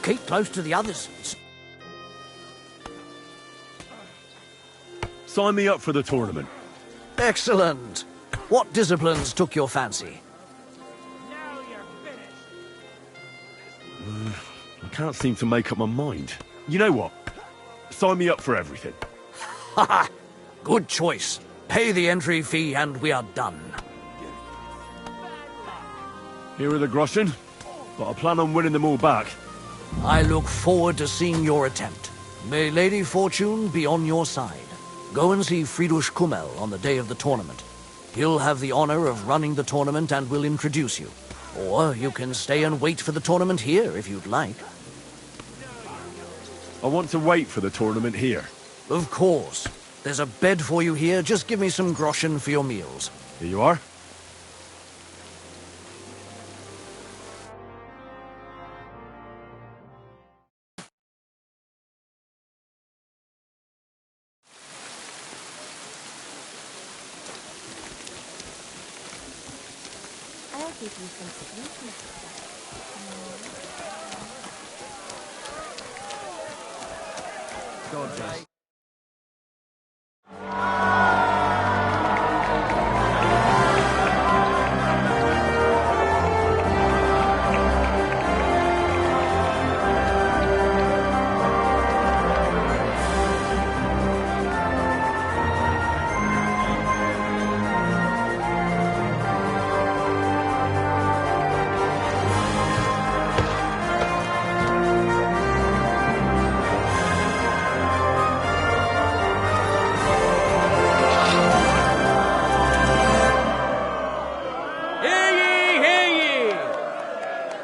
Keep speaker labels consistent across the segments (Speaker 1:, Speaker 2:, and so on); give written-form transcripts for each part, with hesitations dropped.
Speaker 1: Keep close to the others.
Speaker 2: Sign me up for the tournament.
Speaker 1: Excellent. What disciplines took your fancy?
Speaker 3: Now you're finished.
Speaker 2: I can't seem to make up my mind. You know what? Sign me up for everything.
Speaker 1: Haha! Good choice. Pay the entry fee and we are done.
Speaker 2: Here are the groschen, but I plan on winning them all back.
Speaker 1: I look forward to seeing your attempt. May Lady Fortune be on your side. Go and see Friedrich Kummel on the day of the tournament. He'll have the honor of running the tournament and will introduce you. Or you can stay and wait for the tournament here if you'd like.
Speaker 2: I want to wait for the tournament here.
Speaker 1: Of course. There's a bed for you here. Just give me some groschen for your meals.
Speaker 2: Here you are.
Speaker 4: I'll give you some sweetness.
Speaker 2: God,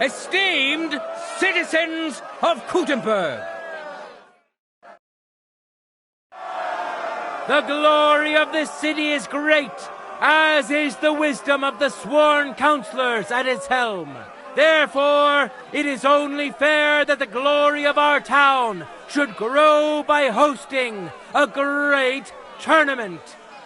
Speaker 3: Esteemed citizens of Kuttenberg, the glory of this city is great, as is the wisdom of the sworn counselors at its helm. Therefore, it is only fair that the glory of our town should grow by hosting a great tournament.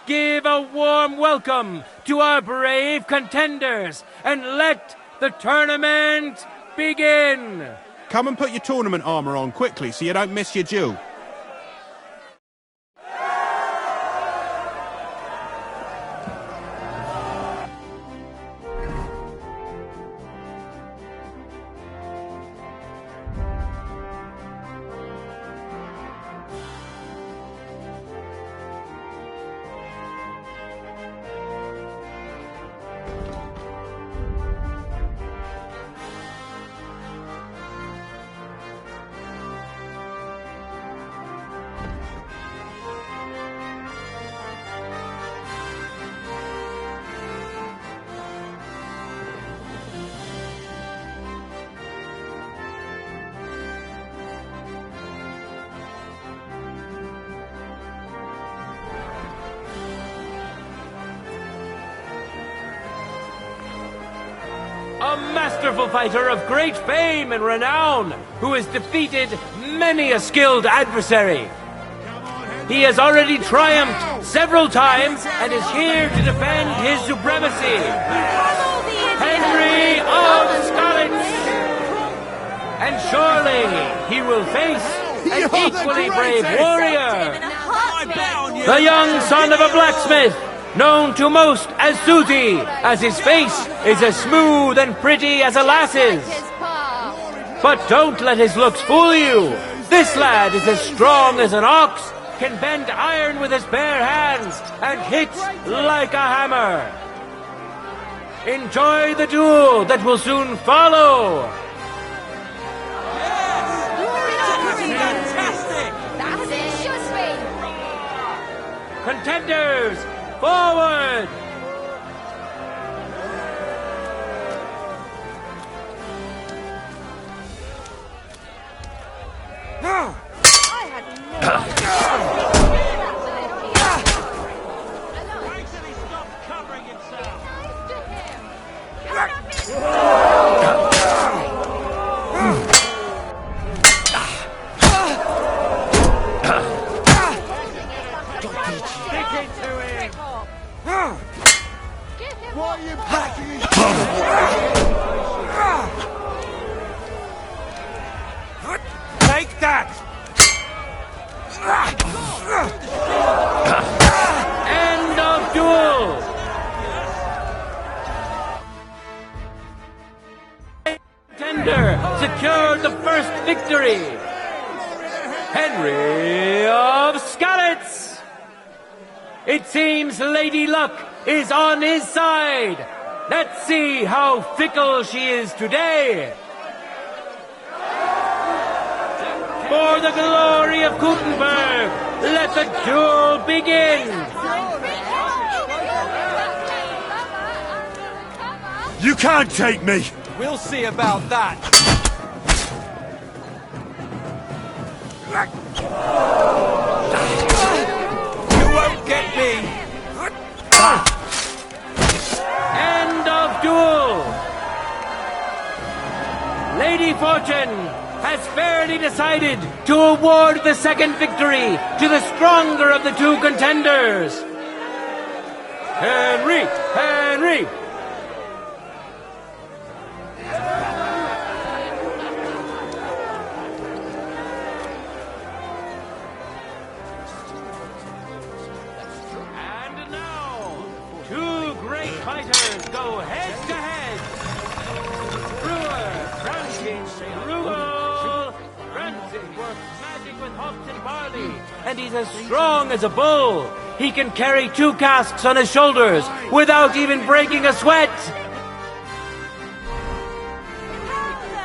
Speaker 3: Give a warm welcome to our brave contenders, and let the tournament begin!
Speaker 5: Come and put your tournament armour on quickly so you don't miss your due.
Speaker 3: A masterful fighter of great fame and renown, who has defeated many a skilled adversary. He has already triumphed several times and is here to defend his supremacy. Henry of Scotland! And surely he will face an equally brave warrior. The young son of a blacksmith, known to most as Susie, as his face is as smooth and pretty as a lass's. But don't let his looks fool you. This lad is as strong as an ox, can bend iron with his bare hands, and hit like a hammer. Enjoy the duel that will soon follow. Contenders, forward! secured the first victory. Henry of Skalitz! It seems Lady Luck is on his side. Let's see how fickle she is today. For the glory of Gutenberg, let the duel begin.
Speaker 2: You can't take me!
Speaker 6: We'll see about that. You won't get me.
Speaker 3: End of duel. Lady Fortune has fairly decided to award the second victory to the stronger of the two contenders. Henry! Henry! And now, two great fighters go head to head. Brewer, Branching, Rugel. Branching works magic with hops and barley, and he's as strong as a bull. He can carry 2 casks on his shoulders without even breaking a sweat.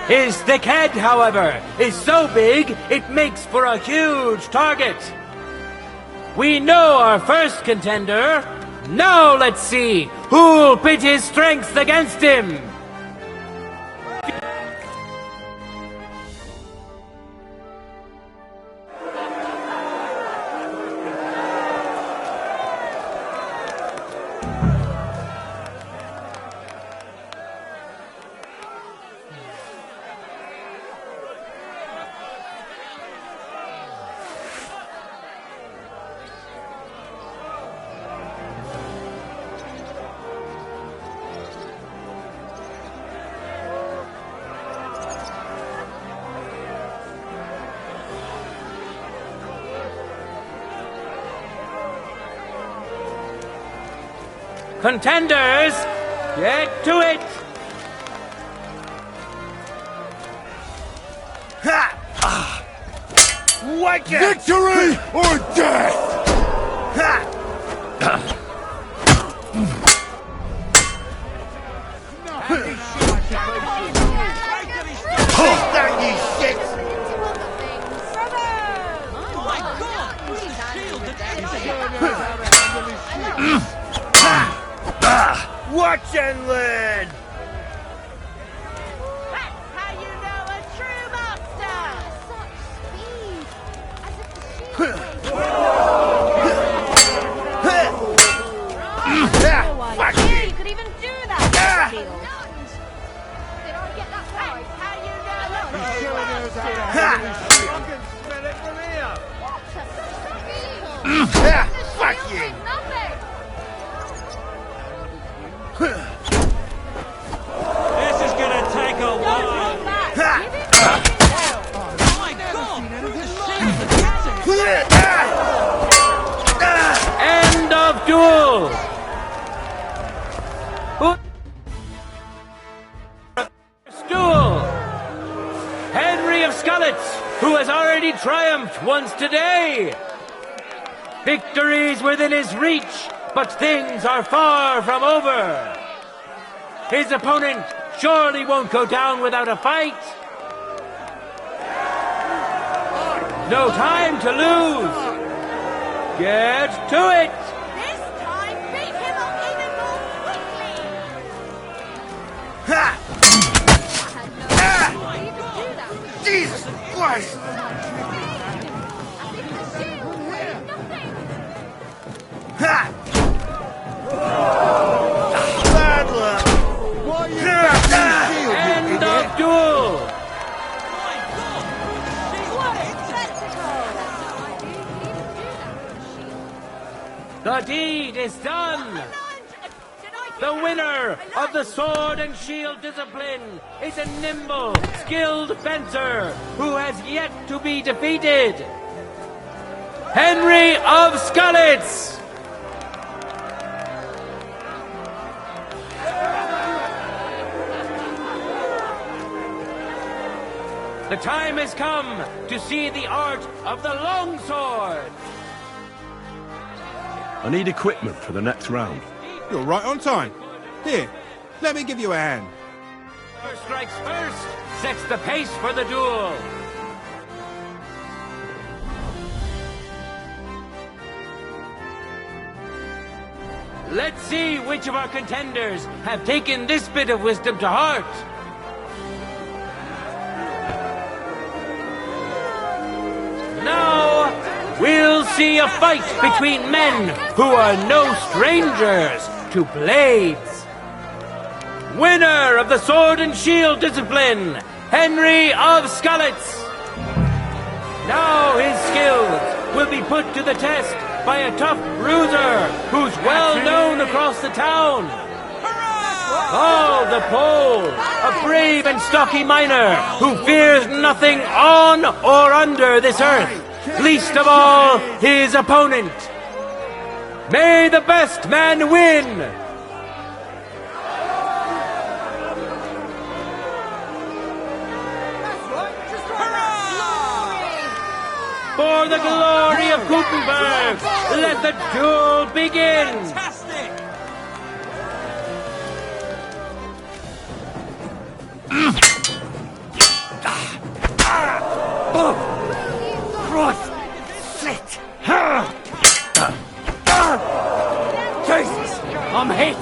Speaker 3: His thick head, however, is so big it makes for a huge target. We know our first contender. Now let's see who'll pit his strength against him. Contenders, get to it!
Speaker 2: Victory or death!
Speaker 6: Watch and learn!
Speaker 7: That's how you know a true master!
Speaker 4: Such speed! As if the shield
Speaker 7: Yeah, you could even do that! Shield.
Speaker 4: Did I get that right?
Speaker 7: That's how you know a true master!
Speaker 6: I can smell it from here!
Speaker 4: What a speed!
Speaker 6: Fuck you!
Speaker 4: Nothing!
Speaker 6: This is gonna take a
Speaker 7: Don't
Speaker 6: while!
Speaker 7: hold back! Give it
Speaker 6: My God!
Speaker 3: End of duel! Duel! Henry of Skalitz, who has already triumphed once today. Victory's within his reach, but things are far from over. His opponent surely won't go down without a fight. No time to lose. Get to it.
Speaker 7: this time, beat him up even more quickly!
Speaker 4: I had no idea you could do that.
Speaker 6: Jesus Christ!
Speaker 4: As if the shield weighed nothing!
Speaker 6: Bad luck!
Speaker 3: End of duel.
Speaker 7: What a spectacle!
Speaker 3: The deed is done. The winner of the sword and shield discipline is a nimble, skilled fencer who has yet to be defeated. Henry of Skalitz. The time has come to see the art of the longsword.
Speaker 2: I need equipment for the next round.
Speaker 5: You're right on time. Here, let me give you a hand.
Speaker 3: First strikes first sets the pace for the duel. Let's see which of our contenders have taken this bit of wisdom to heart. Now, we'll see a fight between men who are no strangers to blades. Winner of the sword and shield discipline, Henry of Skalitz. Now his skills will be put to the test by a tough bruiser who's well known across the town. Oh, the Pole, a brave and stocky miner who fears nothing on or under this earth, least of all his opponent. May the best man win! For the glory of Gutenberg, let the duel begin!
Speaker 6: Fantastic!
Speaker 1: Cross! Slit! Jesus! I'm hit!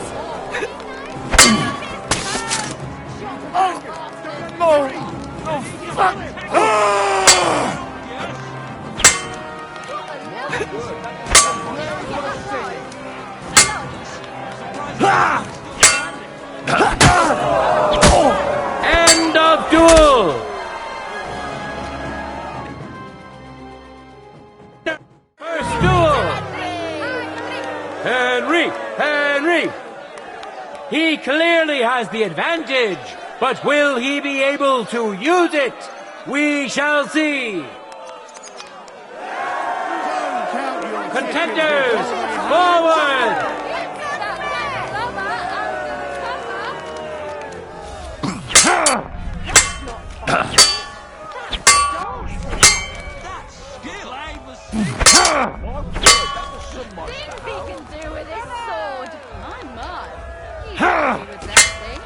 Speaker 1: No! Oh, fuck!
Speaker 3: End of duel! First duel! Henry! He clearly has the advantage, but will he be able to use it? We shall see! Contenders, forward!
Speaker 6: Skill, eh? Was...
Speaker 4: Things he can do with his sword. My, my. He can do with that thing.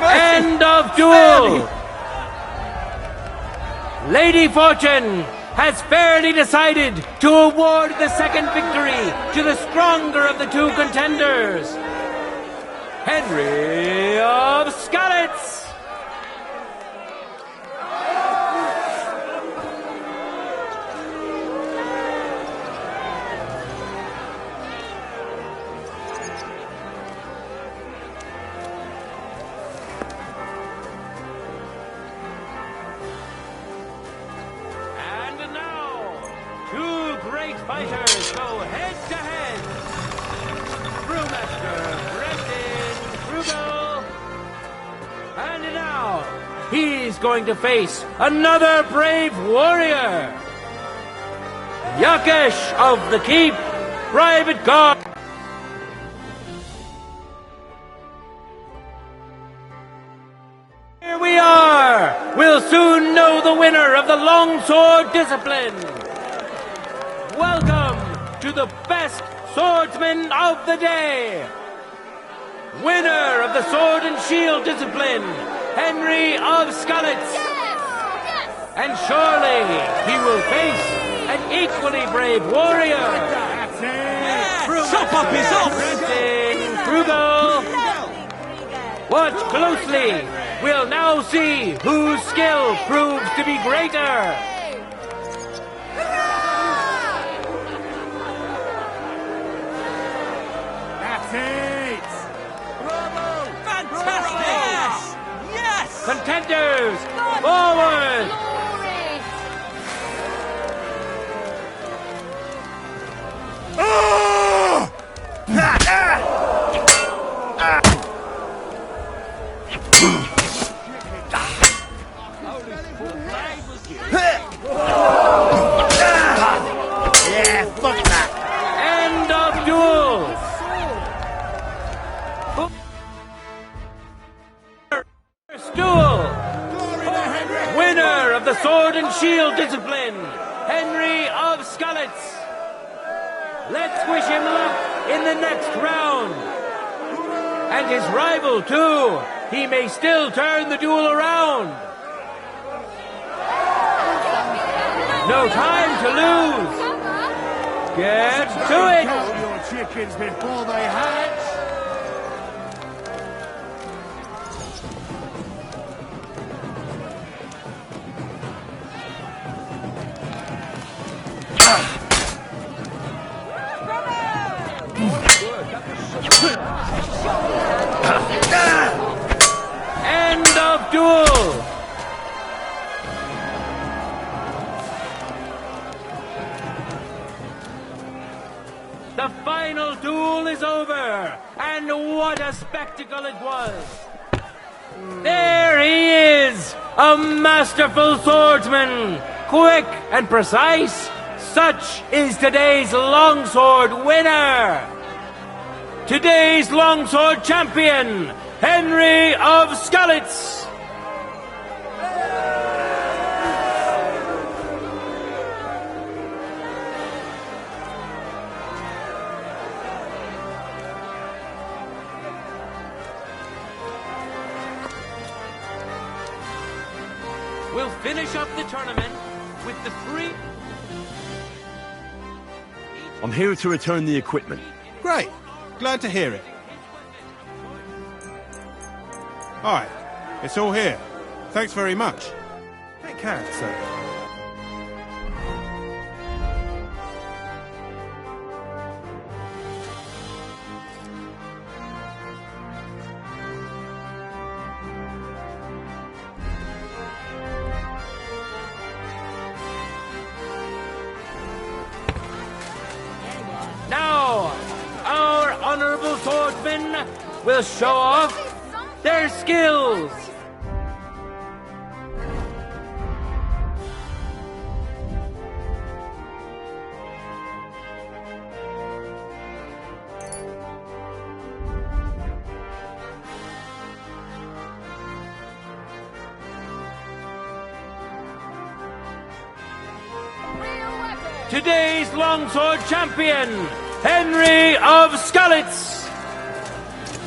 Speaker 3: End of duel! Lady Fortune has fairly decided to award the second victory to the stronger of the two contenders, Henry of Skalitz! And now, two great fighters go head to head. Brewmaster Brendan Krugel. And now, he's going to face another brave warrior. Yakesh of the Keep, Private Guard. Here we are! We'll soon know the winner of the longsword discipline. Welcome to the best swordsman of the day. Winner of the sword and shield discipline, Henry of Skalitz.
Speaker 4: Yes!
Speaker 3: And surely he will face an equally brave warrior.
Speaker 6: Chop up his off!
Speaker 3: Brendan Krugel. Watch closely. We'll now see whose skill proves to be greater.
Speaker 6: That's it! Bravo! Fantastic! Yes! Yes!
Speaker 3: Contenders, forward!
Speaker 4: Glory!
Speaker 6: Yeah, fuck that.
Speaker 3: End of duel! First duel! Winner of the sword and shield discipline, Henry of Skalitz. Let's wish him luck in the next round. And his rival, too. He may still turn the duel around. No time to lose. Get to it.
Speaker 6: Kill your chickens before they hatch.
Speaker 3: End of duel. The final duel is over, and what a spectacle it was! There he is, a masterful swordsman, quick and precise. Such is today's longsword winner. Today's longsword champion, Henry of Skalitz. We'll finish up the tournament with the three...
Speaker 2: I'm here to return the equipment.
Speaker 5: Great. Glad to hear it. Alright, it's all here. Thanks very much. Take care, sir.
Speaker 3: Now, our honorable swordsmen will show off their skills. Today's longsword champion, Henry of Skalitz.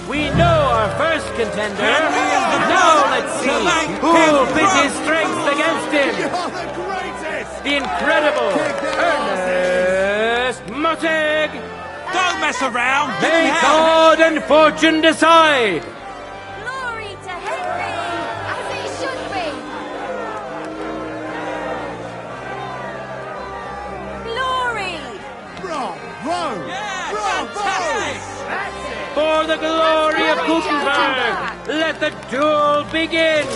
Speaker 3: We know our first contender. Now let's see who'll pit his strength against him.
Speaker 6: You're the greatest!
Speaker 3: The incredible Ernest Mottig.
Speaker 6: Don't mess around! Give
Speaker 3: May
Speaker 6: him hell!
Speaker 3: God and fortune decide.
Speaker 7: Glory to Henry, as he should be. Glory.
Speaker 6: Bravo!
Speaker 3: Yeah,
Speaker 6: Bravo!
Speaker 3: For the glory of Gutenberg, let the duel begin.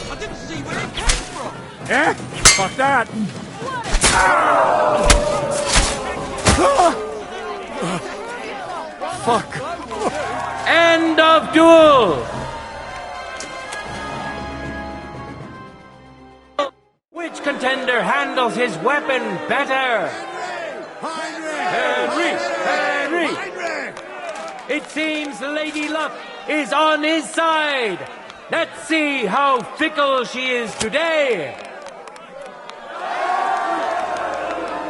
Speaker 6: I didn't see where it came from!
Speaker 3: Eh? Fuck that. Fuck. End of duel. Which contender handles his weapon better? Henry! It seems Lady Luck is on his side. Let's see how fickle she is today.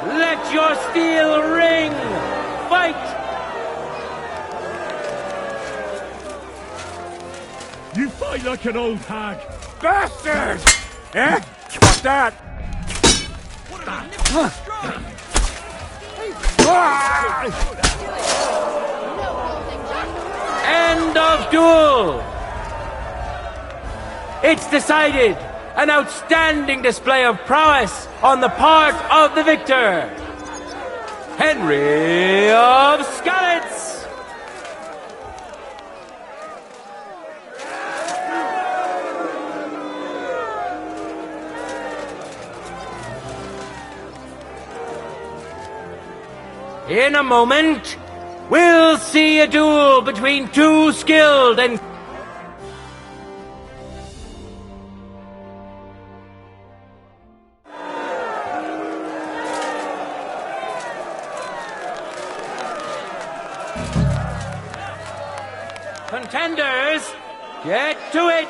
Speaker 3: Let your steel ring. Fight!
Speaker 2: You fight like an old hag.
Speaker 3: Bastard! Eh? Fuck that! End of duel! It's decided! An outstanding display of prowess on the part of the victor! Henry of Skalitz! In a moment, we'll see a duel between two skilled and contenders. Get to it!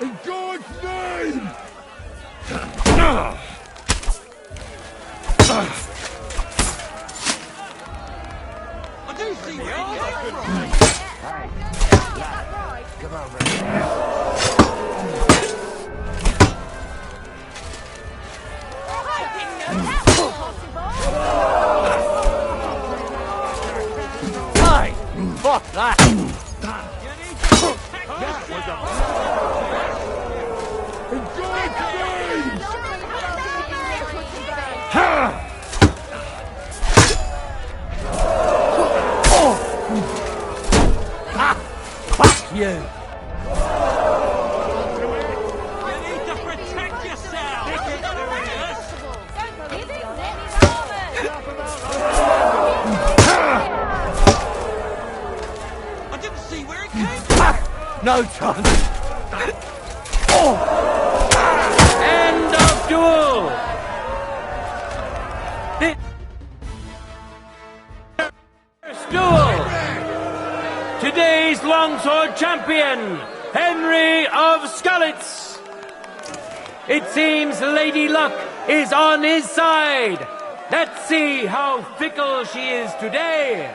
Speaker 2: In God's name!
Speaker 6: I do see where it came from.
Speaker 7: I didn't know that was possible.
Speaker 1: Hey! Fuck that!
Speaker 2: In God's name!
Speaker 1: Fuck you!
Speaker 6: You need to protect yourself.
Speaker 7: Don't believe it,
Speaker 6: I didn't see where it came from.
Speaker 1: No chance!
Speaker 3: End of duel! First duel! Today's longsword champion, Henry of Skalitz. It seems Lady Luck is on his side. Let's see how fickle she is today.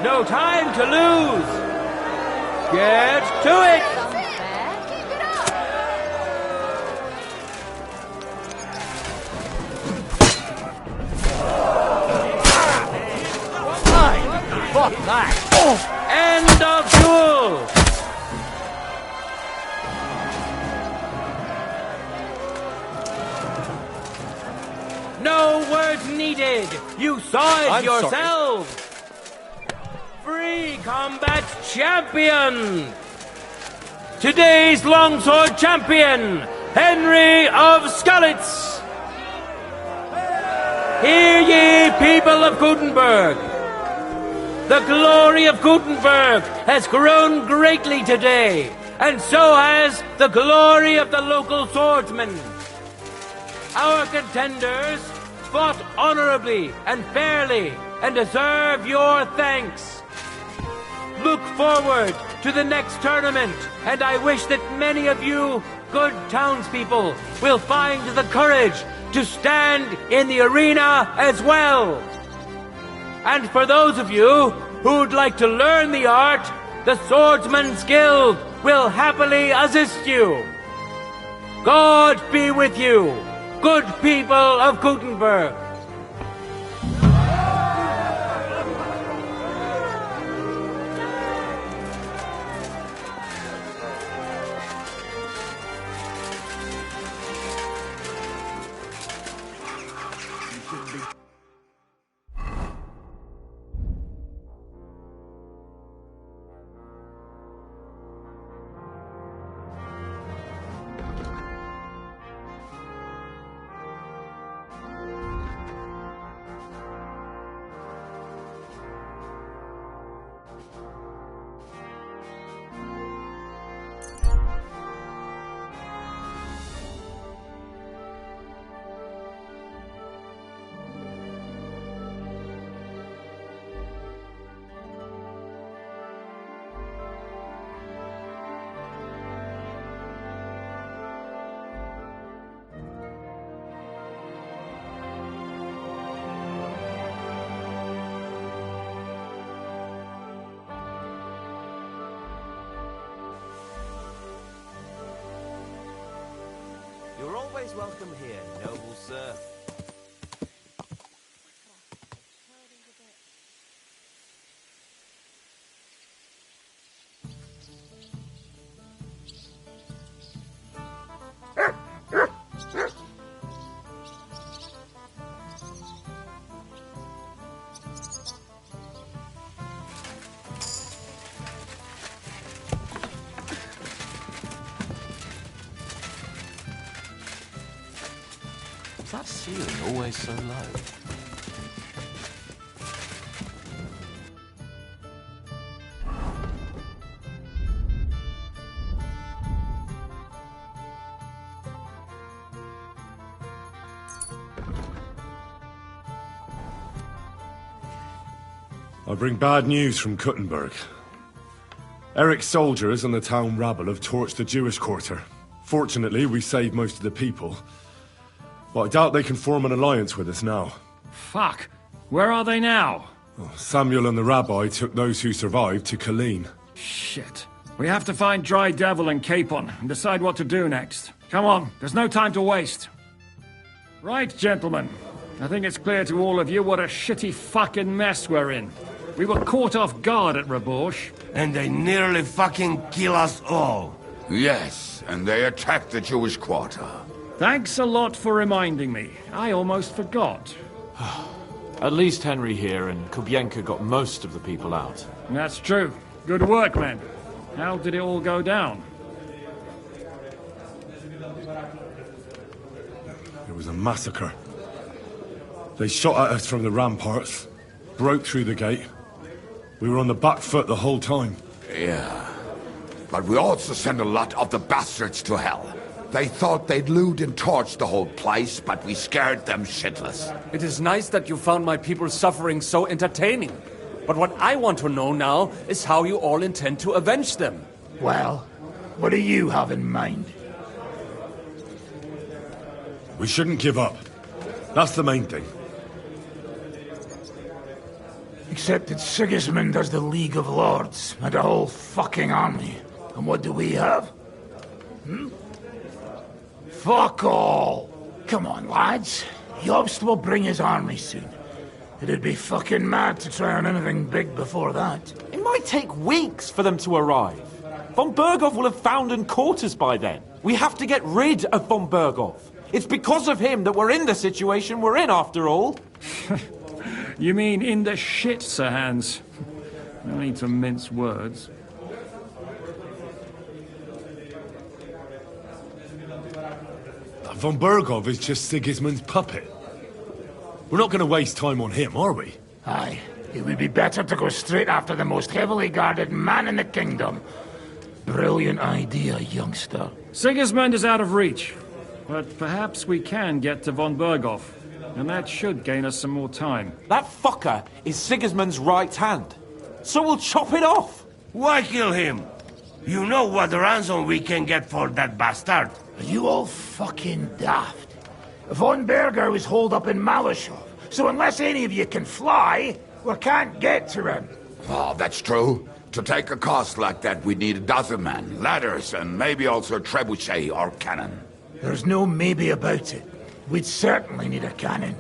Speaker 3: No time to lose. Get to it.
Speaker 7: Keep it up.
Speaker 1: Hey! Fuck that!
Speaker 3: End of duel. No words needed. You saw it
Speaker 1: I'm sorry.
Speaker 3: yourselves. Free combat champion. Today's longsword champion, Henry of Skalitz. Hear ye, people of Gutenberg. The glory of Gutenberg has grown greatly today, and so has the glory of the local swordsmen. Our contenders fought honorably and fairly and deserve your thanks. Look forward to the next tournament, and I wish that many of you good townspeople will find the courage to stand in the arena as well. And for those of you who'd like to learn the art, the Swordsman's Guild will happily assist you. God be with you, good people of Gutenberg.
Speaker 8: You're always welcome here, noble sir.
Speaker 3: What's that ceiling always so low?
Speaker 2: I bring bad news from Kuttenberg. Eric's soldiers and the town rabble have torched the Jewish quarter. Fortunately, we saved most of the people. But I doubt they can form an alliance with us now.
Speaker 9: Fuck. Where are they now?
Speaker 2: Samuel and the rabbi took those who survived to Colleen.
Speaker 9: Shit. We have to find Dry Devil and Capon and decide what to do next. Come on, there's no time to waste. Right, gentlemen. I think it's clear to all of you what a shitty fucking mess we're in. We were caught off guard at Rabosh.
Speaker 6: And they nearly fucking kill us all.
Speaker 10: Yes, and they attacked the Jewish quarter.
Speaker 9: Thanks a lot for reminding me. I almost forgot.
Speaker 3: At least Henry here and Kubienka got most of the people out.
Speaker 9: That's true. Good work, men. How did it all go down?
Speaker 2: It was a massacre. They shot at us from the ramparts, broke through the gate. We were on the back foot the whole time.
Speaker 10: Yeah. But we also sent a lot of the bastards to hell. They thought they'd loot and torch the whole place, but we scared them shitless.
Speaker 11: It is nice that you found my people's suffering so entertaining. But what I want to know now is how you all intend to avenge them.
Speaker 12: Well, what do you have in mind?
Speaker 2: We shouldn't give up. That's the main thing.
Speaker 12: Except that Sigismund has the League of Lords and a whole fucking army. And what do we have? Fuck all! Come on, lads. Jobst will bring his army soon. It'd be fucking mad to try on anything big before that.
Speaker 13: It might take weeks for them to arrive. Von Berghoff will have found and caught us by then. We have to get rid of Von Berghoff. It's because of him that we're in the situation we're in, after all.
Speaker 9: You mean in the shit, Sir Hans? No need to mince words.
Speaker 2: Von Berghoff is just Sigismund's puppet. We're not going to waste time on him, are we?
Speaker 12: Aye. It would be better to go straight after the most heavily guarded man in the kingdom. Brilliant idea, youngster.
Speaker 9: Sigismund is out of reach. But perhaps we can get to Von Berghoff. And that should gain us some more time.
Speaker 13: That fucker is Sigismund's right hand. So we'll chop it off.
Speaker 6: Why kill him? You know what ransom we can get for that bastard.
Speaker 12: Are you all fucking daft? Von Berger was holed up in Malashov, so unless any of you can fly, we can't get to him.
Speaker 10: Oh, that's true. To take a cost like that, we'd need a dozen men, ladders, and maybe also a trebuchet or cannon.
Speaker 12: There's no maybe about it. We'd certainly need a cannon.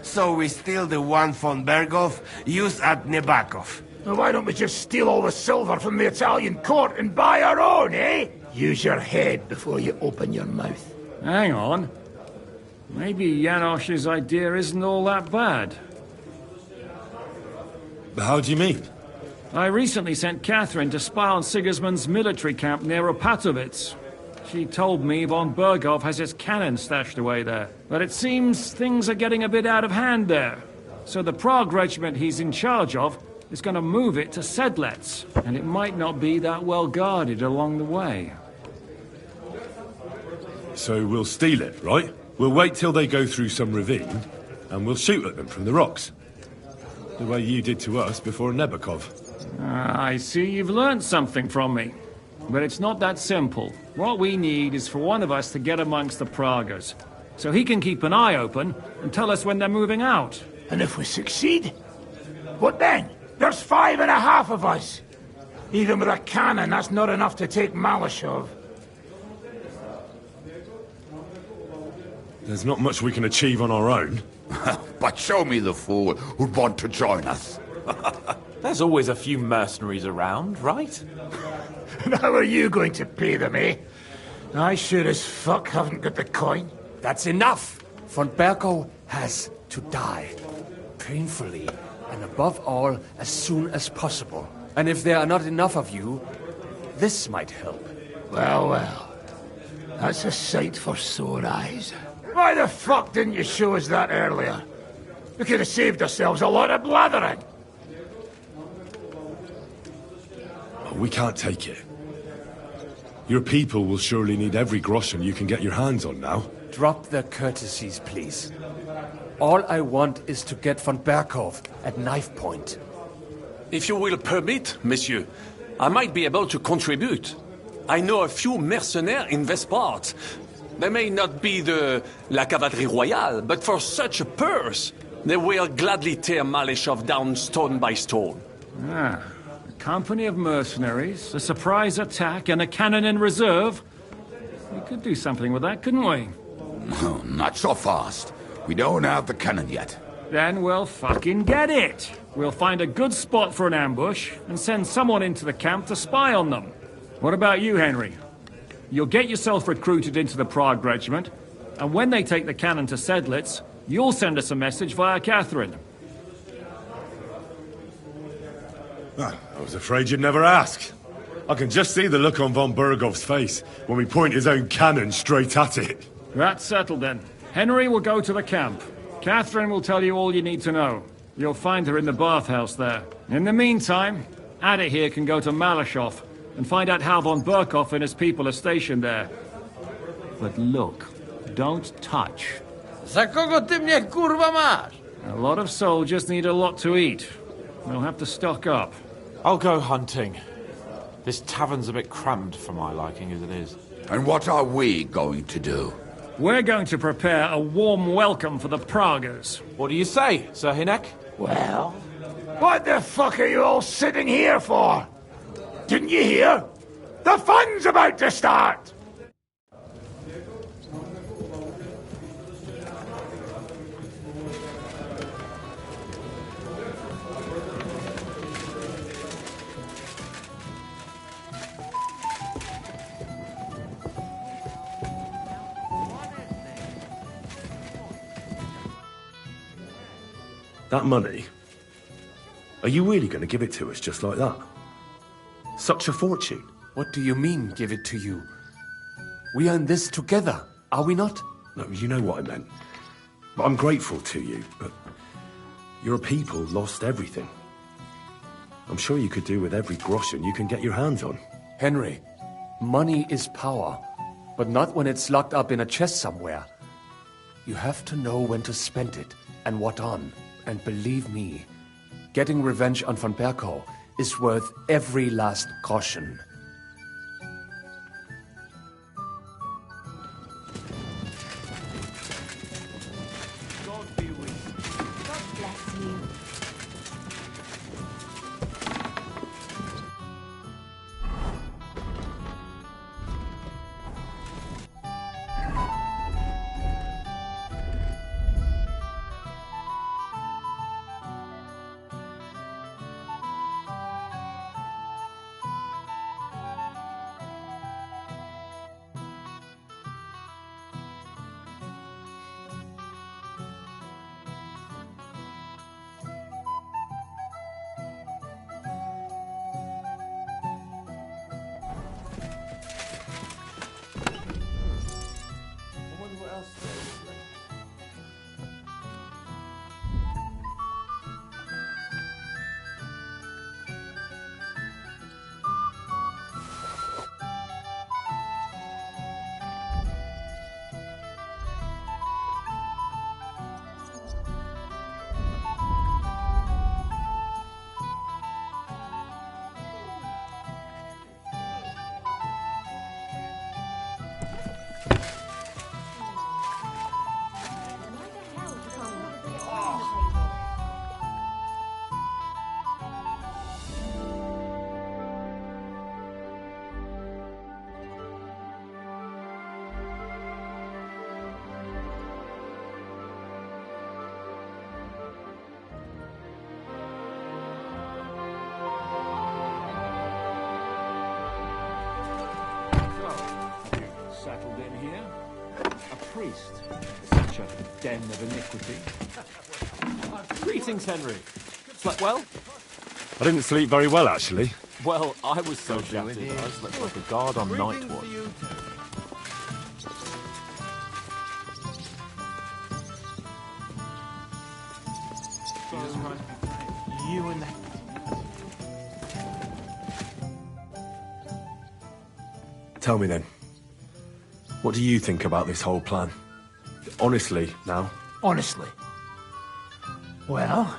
Speaker 6: So we steal the one von Berghoff used at Nebakov.
Speaker 12: Well, why don't we just steal all the silver from the Italian court and buy our own, eh? Use your head before you open your mouth.
Speaker 9: Hang on. Maybe Janosch's idea isn't all that bad.
Speaker 2: How do you mean?
Speaker 9: I recently sent Catherine to spy on Sigismund's military camp near Opatovitz. She told me Von Berghoff has his cannon stashed away there. But it seems things are getting a bit out of hand there. So the Prague regiment he's in charge of is going to move it to Sedlets. And it might not be that well guarded along the way.
Speaker 2: So we'll steal it, right? We'll wait till they go through some ravine, and we'll shoot at them from the rocks. The way you did to us before Nebakov.
Speaker 9: I see you've learned something from me. But it's not that simple. What we need is for one of us to get amongst the Praguers, so he can keep an eye open and tell us when they're moving out.
Speaker 12: And if we succeed? What then? There's 5.5 of us. Even with a cannon, that's not enough to take Malashov.
Speaker 2: There's not much we can achieve on our own.
Speaker 10: But show me the fool who'd want to join us.
Speaker 13: There's always a few mercenaries around, right?
Speaker 12: And how are you going to pay them, eh? I sure as fuck haven't got the coin.
Speaker 11: That's enough! Von Berghoff has to die. Painfully, and above all, as soon as possible. And if there are not enough of you, this might help.
Speaker 12: Well, well. That's a sight for sore eyes. Why the fuck didn't you show us that earlier? We could have saved ourselves a lot of blathering.
Speaker 2: Oh, we can't take it. Your people will surely need every groschen you can get your hands on now.
Speaker 11: Drop the courtesies, please. All I want is to get von Berkhof at knife point.
Speaker 14: If you will permit, monsieur, I might be able to contribute. I know a few mercenaires in this part. They may not be la cavalerie royale, but for such a purse, they will gladly tear Malishov down stone by stone.
Speaker 9: Ah, a company of mercenaries, a surprise attack, and a cannon in reserve. We could do something with that, couldn't we?
Speaker 10: No, not so fast. We don't have the cannon yet.
Speaker 9: Then we'll fucking get it. We'll find a good spot for an ambush and send someone into the camp to spy on them. What about you, Henry? You'll get yourself recruited into the Prague regiment, and when they take the cannon to Sedlitz, you'll send us a message via Catherine.
Speaker 2: Ah, I was afraid you'd never ask. I can just see the look on von Bergov's face when we point his own cannon straight at it.
Speaker 9: That's settled then. Henry will go to the camp. Catherine will tell you all you need to know. You'll find her in the bathhouse there. In the meantime, Ada here can go to Malishov and find out how von Berkhof and his people are stationed there. But look, don't touch.
Speaker 6: Za kogo ty mnie kurwa masz?
Speaker 9: A lot of soldiers need a lot to eat. They'll have to stock up.
Speaker 13: I'll go hunting. This tavern's a bit crammed for my liking as it is.
Speaker 10: And what are we going to do?
Speaker 9: We're going to prepare a warm welcome for the Praguers.
Speaker 13: What do you say, Sir Hinek?
Speaker 12: Well, what the fuck are you all sitting here for? Didn't you hear? The fun's about to start!
Speaker 2: That money? Are you really going to give it to us just like that? Such a fortune.
Speaker 11: What do you mean, give it to you? We are in this together, are we not?
Speaker 2: No, you know what I meant. But I'm grateful to you, but your people lost everything. I'm sure you could do with every groschen you can get your hands on.
Speaker 11: Henry, money is power, but not when it's locked up in a chest somewhere. You have to know when to spend it, and what on. And believe me, getting revenge on von Berkow is worth every last groschen.
Speaker 7: God be with you. God bless you.
Speaker 9: Settled in here. A priest. Such a den of iniquity.
Speaker 13: Greetings, Henry. Slept well?
Speaker 2: I didn't sleep very well, actually.
Speaker 13: Well, I was so shattered. I slept like a guard on night watch.
Speaker 2: Tell me then, what do you think about this whole plan? Honestly, now.
Speaker 12: Honestly? Well,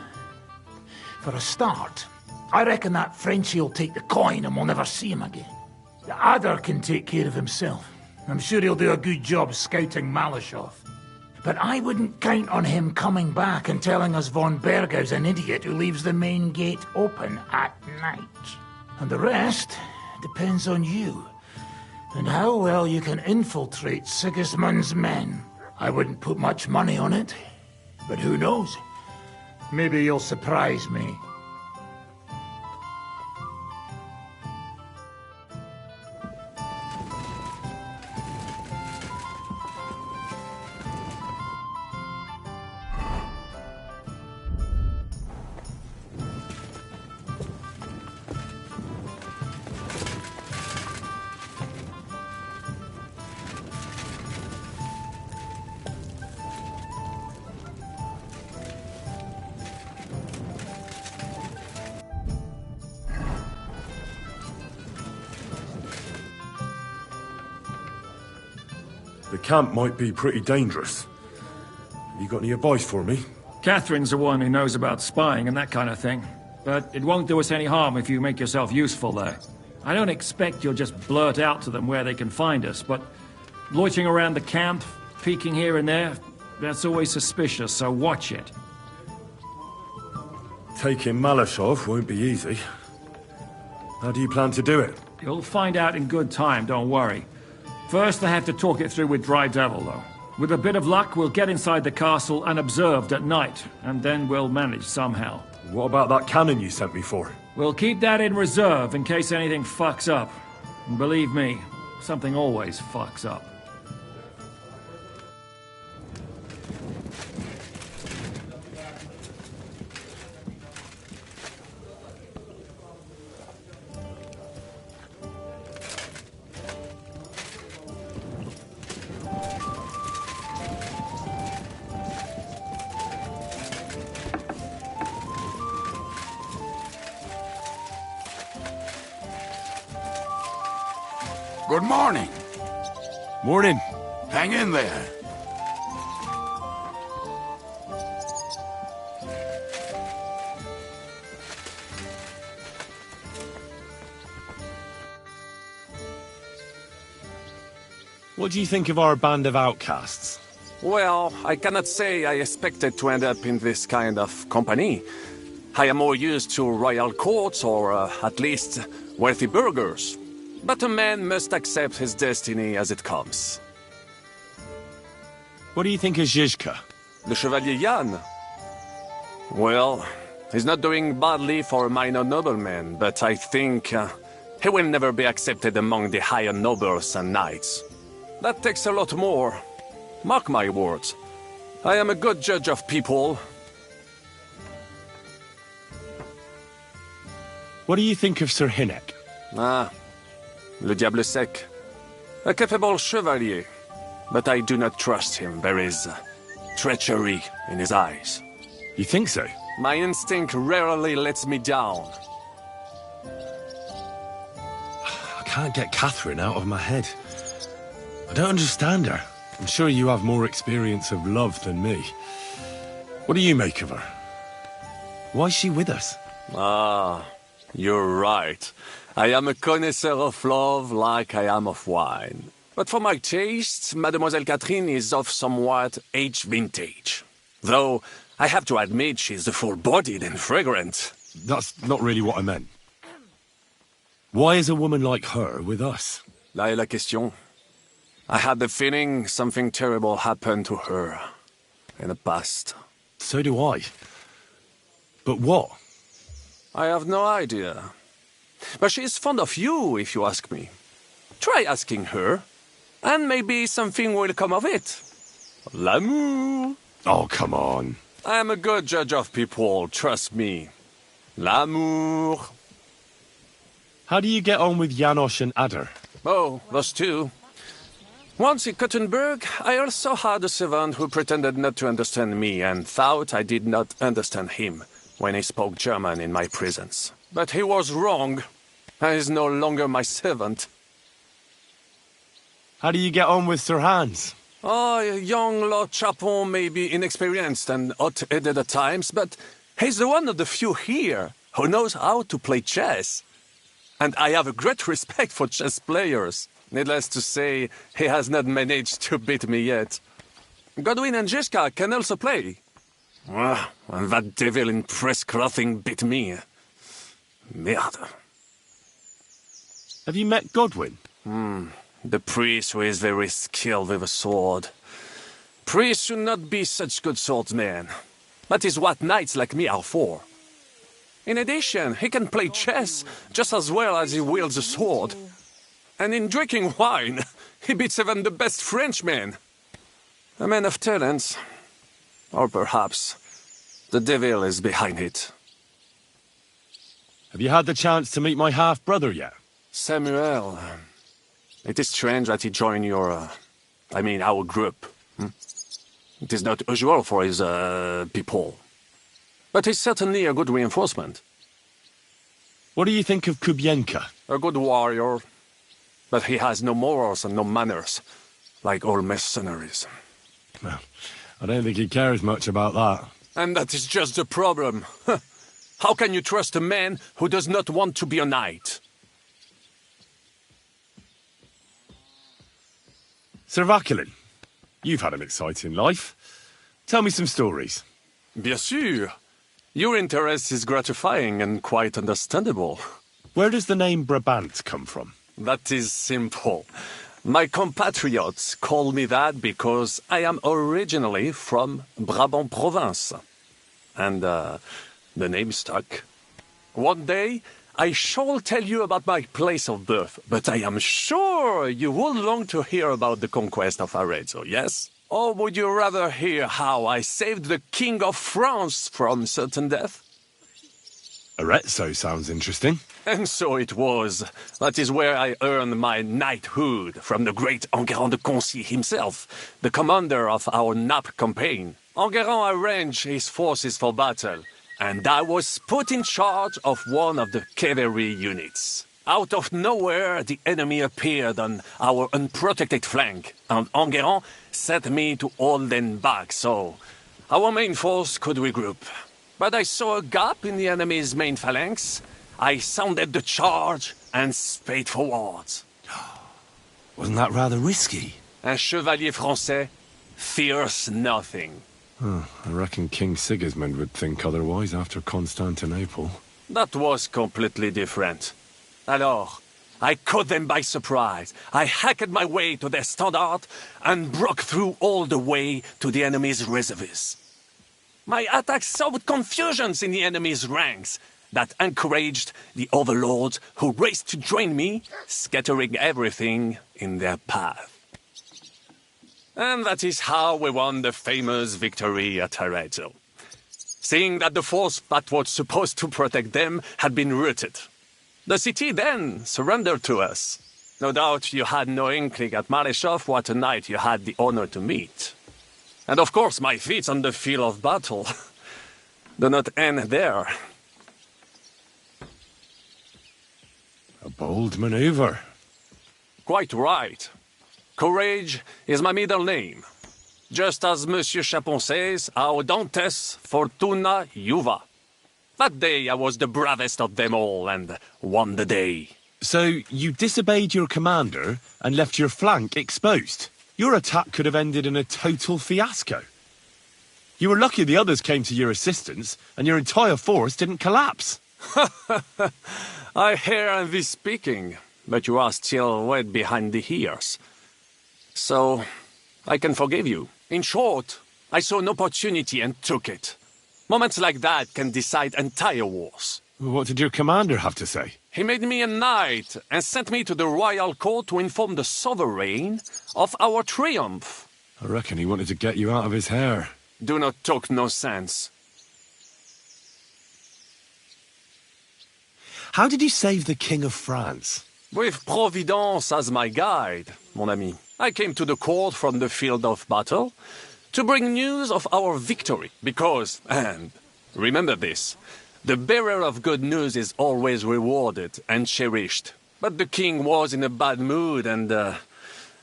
Speaker 12: for a start, I reckon that Frenchie'll take the coin and we'll never see him again. The Adder can take care of himself. I'm sure he'll do a good job scouting Malashov. But I wouldn't count on him coming back and telling us von Bergau's an idiot who leaves the main gate open at night. And the rest depends on you, and how well you can infiltrate Sigismund's men. I wouldn't put much money on it, but who knows? Maybe you'll surprise me.
Speaker 2: The camp might be pretty dangerous. Have you got any advice for me?
Speaker 9: Catherine's the one who knows about spying and that kind of thing. But it won't do us any harm if you make yourself useful there. I don't expect you'll just blurt out to them where they can find us, but loitering around the camp, peeking here and there, that's always suspicious, so watch it.
Speaker 2: Taking Malashov won't be easy. How do you plan to do it?
Speaker 9: You'll find out in good time, don't worry. First, I have to talk it through with Dry Devil, though. With a bit of luck, we'll get inside the castle unobserved at night, and then we'll manage somehow.
Speaker 2: What about that cannon you sent me for?
Speaker 9: We'll keep that in reserve in case anything fucks up. And believe me, something always fucks up.
Speaker 10: Good morning.
Speaker 2: Morning.
Speaker 10: Hang in there.
Speaker 2: What do you think of our band of outcasts?
Speaker 14: Well, I cannot say I expected to end up in this kind of company. I am more used to royal courts or at least wealthy burghers. But a man must accept his destiny as it comes.
Speaker 2: What do you think of Zizka?
Speaker 14: The Chevalier Jan? Well, he's not doing badly for a minor nobleman, but I think he will never be accepted among the higher nobles and knights. That takes a lot more. Mark my words. I am a good judge of people.
Speaker 2: What do you think of Sir Hynek?
Speaker 14: Le Diable Sec. A capable chevalier, but I do not trust him. There is treachery in his eyes.
Speaker 2: You think so?
Speaker 14: My instinct rarely lets me down.
Speaker 2: I can't get Catherine out of my head. I don't understand her. I'm sure you have more experience of love than me. What do you make of her? Why is she with us?
Speaker 14: You're right. I am a connoisseur of love like I am of wine. But for my taste, Mademoiselle Catherine is of somewhat aged vintage. Though, I have to admit she's full-bodied and fragrant.
Speaker 2: That's not really what I meant. Why is a woman like her with us?
Speaker 14: Là est la question. I had the feeling something terrible happened to her in the past.
Speaker 2: So do I. But what?
Speaker 14: I have no idea. But she is fond of you, if you ask me. Try asking her, and maybe something will come of it. L'amour.
Speaker 2: Oh, come on.
Speaker 14: I am a good judge of people, trust me. L'amour.
Speaker 2: How do you get on with Janosch and Adder?
Speaker 14: Oh, those two. Once in Kuttenberg, I also had a servant who pretended not to understand me and thought I did not understand him when he spoke German in my presence. But he was wrong. He is no longer my servant.
Speaker 2: How do you get on with Sir Hans?
Speaker 14: Oh, young Lord Chapon may be inexperienced and hot-headed at times, but he's the one of the few here who knows how to play chess. And I have a great respect for chess players. Needless to say, he has not managed to beat me yet. Godwin and Jiska can also play. And that devil in press clothing beat me. Merde.
Speaker 2: Have you met Godwin?
Speaker 14: The priest who is very skilled with a sword. Priests should not be such good swordsmen. That is what knights like me are for. In addition, he can play chess just as well as he wields a sword. And in drinking wine, he beats even the best Frenchmen. A man of talents. Or perhaps the devil is behind it.
Speaker 2: Have you had the chance to meet my half-brother yet?
Speaker 14: Samuel. It is strange that he joined your... our group. It is not usual for his, people. But he's certainly a good reinforcement.
Speaker 2: What do you think of Kubienka?
Speaker 14: A good warrior. But he has no morals and no manners. Like all mercenaries.
Speaker 2: Well, I don't think he cares much about that.
Speaker 14: And that is just the problem. How can you trust a man who does not want to be a knight?
Speaker 2: Sir Vaculin, you've had an exciting life. Tell me some stories.
Speaker 14: Bien sûr. Your interest is gratifying and quite understandable.
Speaker 2: Where does the name Brabant come from?
Speaker 14: That is simple. My compatriots call me that because I am originally from Brabant province. And, the name stuck. One day, I shall tell you about my place of birth, but I am sure you will long to hear about the conquest of Arezzo, yes? Or would you rather hear how I saved the King of France from certain death?
Speaker 2: Arezzo sounds interesting.
Speaker 14: And so it was. That is where I earned my knighthood from the great Enguerrand de Concy himself, the commander of our Naples campaign. Enguerrand arranged his forces for battle, and I was put in charge of one of the cavalry units. Out of nowhere, the enemy appeared on our unprotected flank, and Enguerrand set me to hold them back so our main force could regroup. But I saw a gap in the enemy's main phalanx. I sounded the charge and sped forwards.
Speaker 2: Wasn't that rather risky?
Speaker 14: Un chevalier français fears nothing.
Speaker 2: I reckon King Sigismund would think otherwise after Constantinople.
Speaker 14: That was completely different. Alors, I caught them by surprise. I hacked my way to their standard and broke through all the way to the enemy's reserves. My attack sowed confusions in the enemy's ranks that encouraged the overlords who raced to join me, scattering everything in their path. And that is how we won the famous victory at Arezzo. Seeing that the force that was supposed to protect them had been routed. The city then surrendered to us. No doubt you had no inkling at Maleshov what a knight you had the honor to meet. And of course my feats on the field of battle do not end there.
Speaker 2: A bold maneuver.
Speaker 14: Quite right. Courage is my middle name. Just as Monsieur Chapon says, Audantes Fortuna Juva. That day I was the bravest of them all and won the day.
Speaker 2: So you disobeyed your commander and left your flank exposed? Your attack could have ended in a total fiasco. You were lucky the others came to your assistance and your entire force didn't collapse.
Speaker 14: I hear thee speaking, but you are still wet behind the ears. So, I can forgive you. In short, I saw an opportunity and took it. Moments like that can decide entire wars.
Speaker 2: What did your commander have to say?
Speaker 14: He made me a knight and sent me to the royal court to inform the sovereign of our triumph.
Speaker 2: I reckon he wanted to get you out of his hair.
Speaker 14: Do not talk nonsense.
Speaker 2: How did you save the King of France?
Speaker 14: With Providence as my guide, mon ami. I came to the court from the field of battle to bring news of our victory, because, and remember this, the bearer of good news is always rewarded and cherished. But the king was in a bad mood and,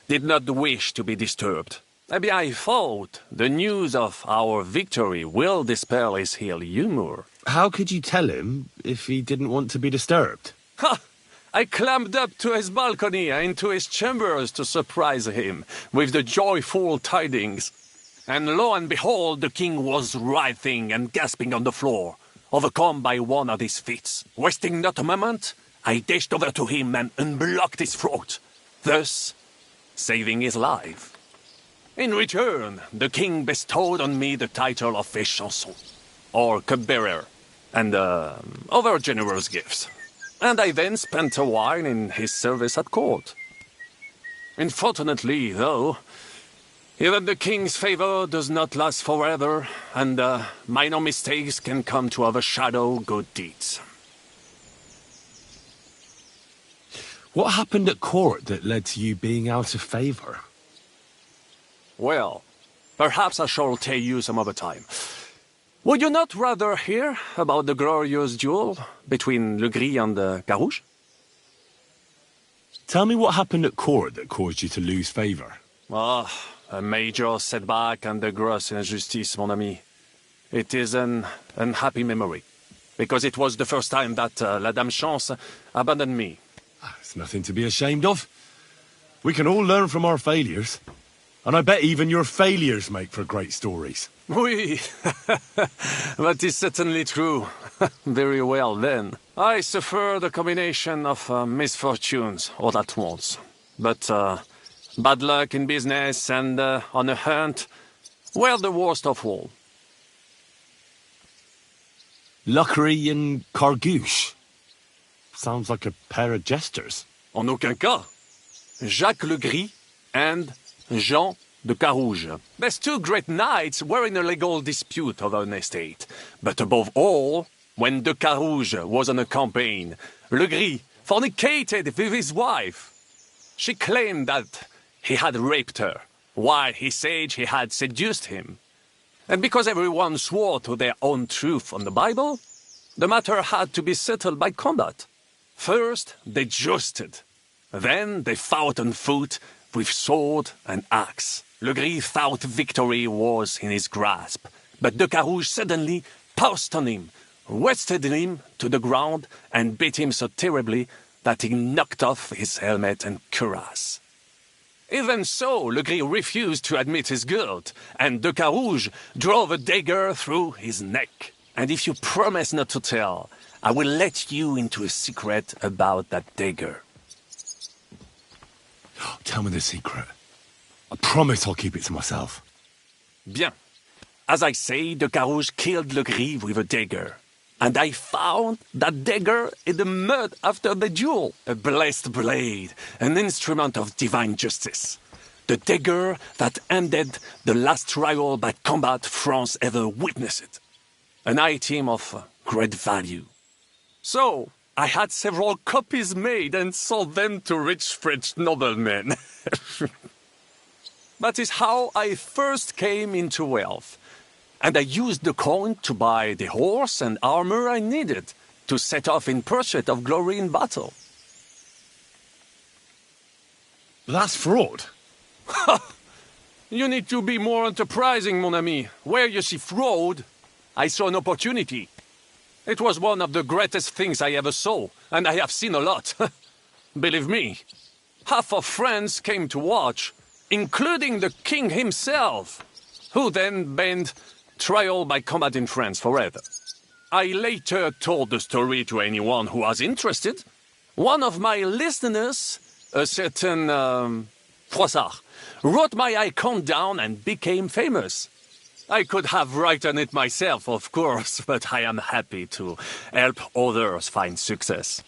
Speaker 14: did not wish to be disturbed. Maybe I thought the news of our victory will dispel his ill humor.
Speaker 2: How could you tell him if he didn't want to be disturbed?
Speaker 14: Ha! I climbed up to his balcony and into his chambers to surprise him with the joyful tidings. And lo and behold, the king was writhing and gasping on the floor, overcome by one of his fits. Wasting not a moment, I dashed over to him and unblocked his throat, thus saving his life. In return, the king bestowed on me the title of Échanson, or cupbearer, and other generous gifts. And I then spent a while in his service at court. Unfortunately, though, even the king's favor does not last forever, and minor mistakes can come to overshadow good deeds.
Speaker 2: What happened at court that led to you being out of favor?
Speaker 14: Well, perhaps I shall tell you some other time. Would you not rather hear about the glorious duel between Le Gris and Carouge?
Speaker 2: Tell me what happened at court that caused you to lose favor.
Speaker 14: Ah, a major setback and a gross injustice, mon ami. It is an unhappy memory, because it was the first time that La Dame Chance abandoned me.
Speaker 2: It's nothing to be ashamed of. We can all learn from our failures. And I bet even your failures make for great stories.
Speaker 14: Oui, that is certainly true. Very well, then. I suffered a combination of misfortunes all at once. But bad luck in business and on a hunt were the worst of all.
Speaker 2: Luckery and Cargouche. Sounds like a pair of jesters.
Speaker 14: En aucun cas. Jacques Le Gris and Jean de Carouge. These two great knights were in a legal dispute over an estate. But above all, when de Carouge was on a campaign, Le Gris fornicated with his wife. She claimed that he had raped her, while he said he had seduced him. And because everyone swore to their own truth on the Bible, the matter had to be settled by combat. First, they jousted. Then they fought on foot with sword and axe. Le Gris thought victory was in his grasp, but de Carouge suddenly pounced on him, wrested him to the ground, and beat him so terribly that he knocked off his helmet and cuirass. Even so, Le Gris refused to admit his guilt, and de Carouge drove a dagger through his neck. And if you promise not to tell, I will let you into a secret about that dagger.
Speaker 2: Tell me the secret. I promise I'll keep it to myself.
Speaker 14: Bien. As I say, de Carouge killed Le Gris with a dagger. And I found that dagger in the mud after the duel. A blessed blade, an instrument of divine justice. The dagger that ended the last trial by combat France ever witnessed. An item of great value. So, I had several copies made and sold them to rich French noblemen. That is how I first came into wealth. And I used the coin to buy the horse and armor I needed to set off in pursuit of glory in battle.
Speaker 2: That's fraud.
Speaker 14: You need to be more enterprising, mon ami. Where you see fraud, I saw an opportunity. It was one of the greatest things I ever saw, and I have seen a lot. Believe me, half of France came to watch, including the king himself, who then banned trial by combat in France forever. I later told the story to anyone who was interested. One of my listeners, a certain Froissart, wrote my icon down and became famous. I could have written it myself, of course, but I am happy to help others find success.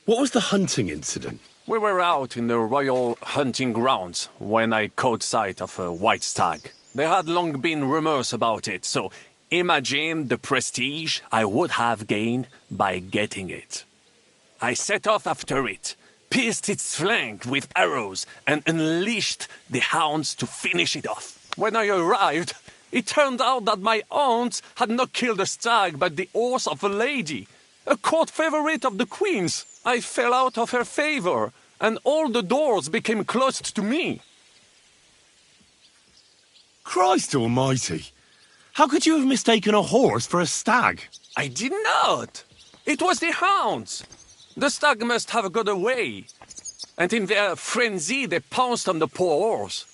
Speaker 2: What was the hunting incident?
Speaker 14: We were out in the royal hunting grounds when I caught sight of a white stag. There had long been rumors about it, so imagine the prestige I would have gained by getting it. I set off after it, pierced its flank with arrows, and unleashed the hounds to finish it off. When I arrived, it turned out that my hounds had not killed a stag but the horse of a lady, A court favorite of the Queen's. I fell out of her favor, and all the doors became closed to me.
Speaker 2: Christ almighty! How could you have mistaken a horse for a stag?
Speaker 14: I did not. It was the hounds. The stag must have got away. And in their frenzy, they pounced on the poor horse.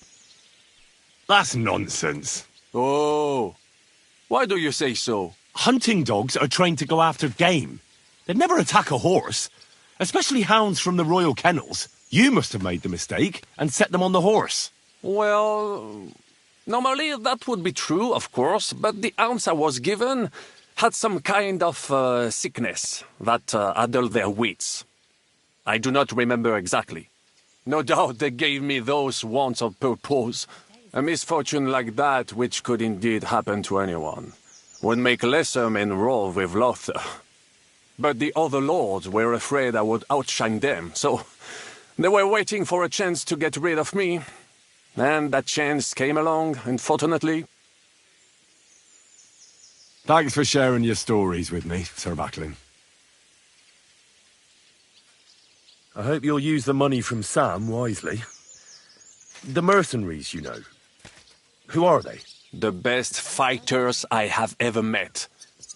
Speaker 2: That's nonsense.
Speaker 14: Oh, why do you say so?
Speaker 2: Hunting dogs are trained to go after game. They'd never attack a horse, especially hounds from the royal kennels. You must have made the mistake and set them on the horse.
Speaker 14: Well, normally that would be true, of course, but the hounds I was given had some kind of sickness that addled their wits. I do not remember exactly. No doubt they gave me those wants of purpose. A misfortune like that, which could indeed happen to anyone, would make lesser men roar with laughter. But the other lords were afraid I would outshine them, so they were waiting for a chance to get rid of me. And that chance came along, unfortunately.
Speaker 2: Thanks for sharing your stories with me, Sir Backling. I hope you'll use the money from Sam wisely. The mercenaries, you know. Who are they?
Speaker 14: The best fighters I have ever met.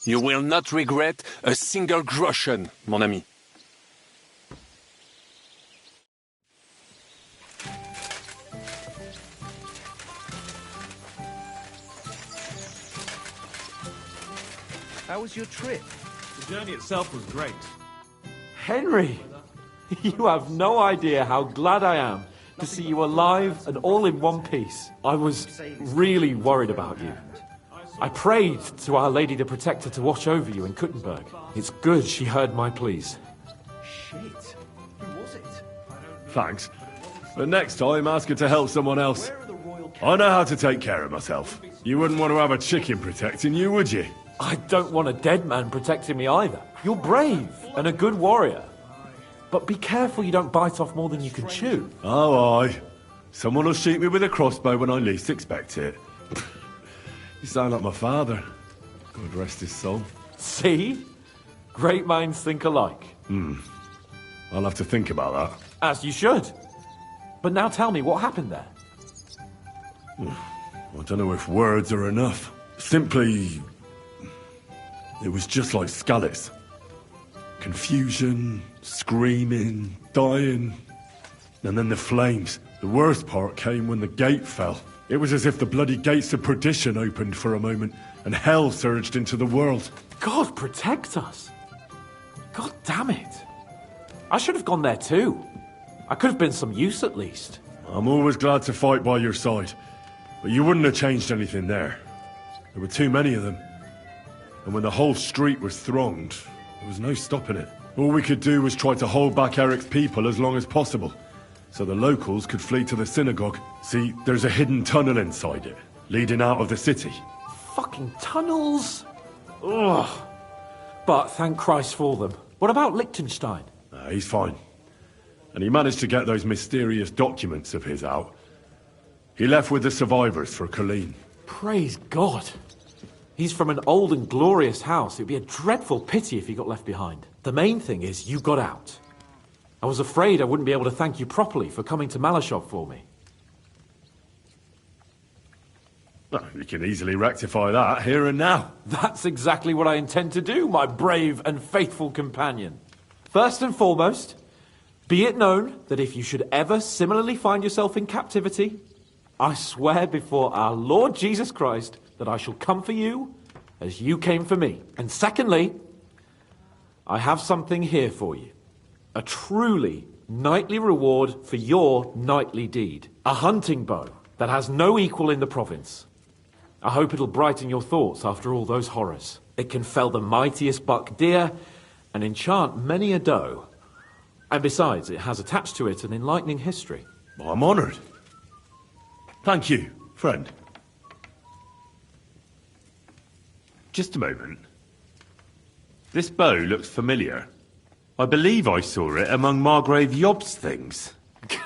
Speaker 14: You will not regret a single groschen, mon ami.
Speaker 8: How was your trip?
Speaker 13: The journey itself was great. Henry! You have no idea how glad I am to see you alive and all in one piece. I was really worried about you. I prayed to Our Lady the Protector to watch over you in Kuttenberg. It's good she heard my pleas.
Speaker 8: Shit. Who was it?
Speaker 2: Thanks. But next time, ask her to help someone else. I know how to take care of myself. You wouldn't want to have a chicken protecting you, would you?
Speaker 13: I don't want a dead man protecting me either. You're brave and a good warrior. But be careful you don't bite off more than you can chew.
Speaker 2: Oh, aye. Someone will shoot me with a crossbow when I least expect it. You sound like my father. God rest his soul.
Speaker 13: See? Great minds think alike.
Speaker 2: I'll have to think about that.
Speaker 13: As you should. But now tell me, what happened there?
Speaker 2: I don't know if words are enough. Simply... it was just like Skalitz. Confusion, screaming, dying. And then the flames. The worst part came when the gate fell. It was as if the bloody gates of perdition opened for a moment, and hell surged into the world.
Speaker 13: God protect us. God damn it. I should have gone there too. I could have been some use at least.
Speaker 2: I'm always glad to fight by your side. But you wouldn't have changed anything there. There were too many of them. And when the whole street was thronged, there was no stopping it. All we could do was try to hold back Eric's people as long as possible, so the locals could flee to the synagogue. See, there's a hidden tunnel inside it, leading out of the city.
Speaker 13: Fucking tunnels! Ugh. But thank Christ for them. What about Liechtenstein?
Speaker 2: He's fine. And he managed to get those mysterious documents of his out. He left with the survivors for Colleen.
Speaker 13: Praise God. He's from an old and glorious house. It'd be a dreadful pity if he got left behind. The main thing is you got out. I was afraid I wouldn't be able to thank you properly for coming to Malashov for me.
Speaker 2: Well, you can easily rectify that here and now.
Speaker 13: That's exactly what I intend to do, my brave and faithful companion. First and foremost, be it known that if you should ever similarly find yourself in captivity, I swear before our Lord Jesus Christ that I shall come for you as you came for me. And secondly, I have something here for you. A truly knightly reward for your knightly deed. A hunting bow that has no equal in the province. I hope it'll brighten your thoughts after all those horrors. It can fell the mightiest buck deer and enchant many a doe. And besides, it has attached to it an enlightening history.
Speaker 2: I'm honoured. Thank you, friend. Just a moment. This bow looks familiar. I believe I saw it among Margrave Yob's things.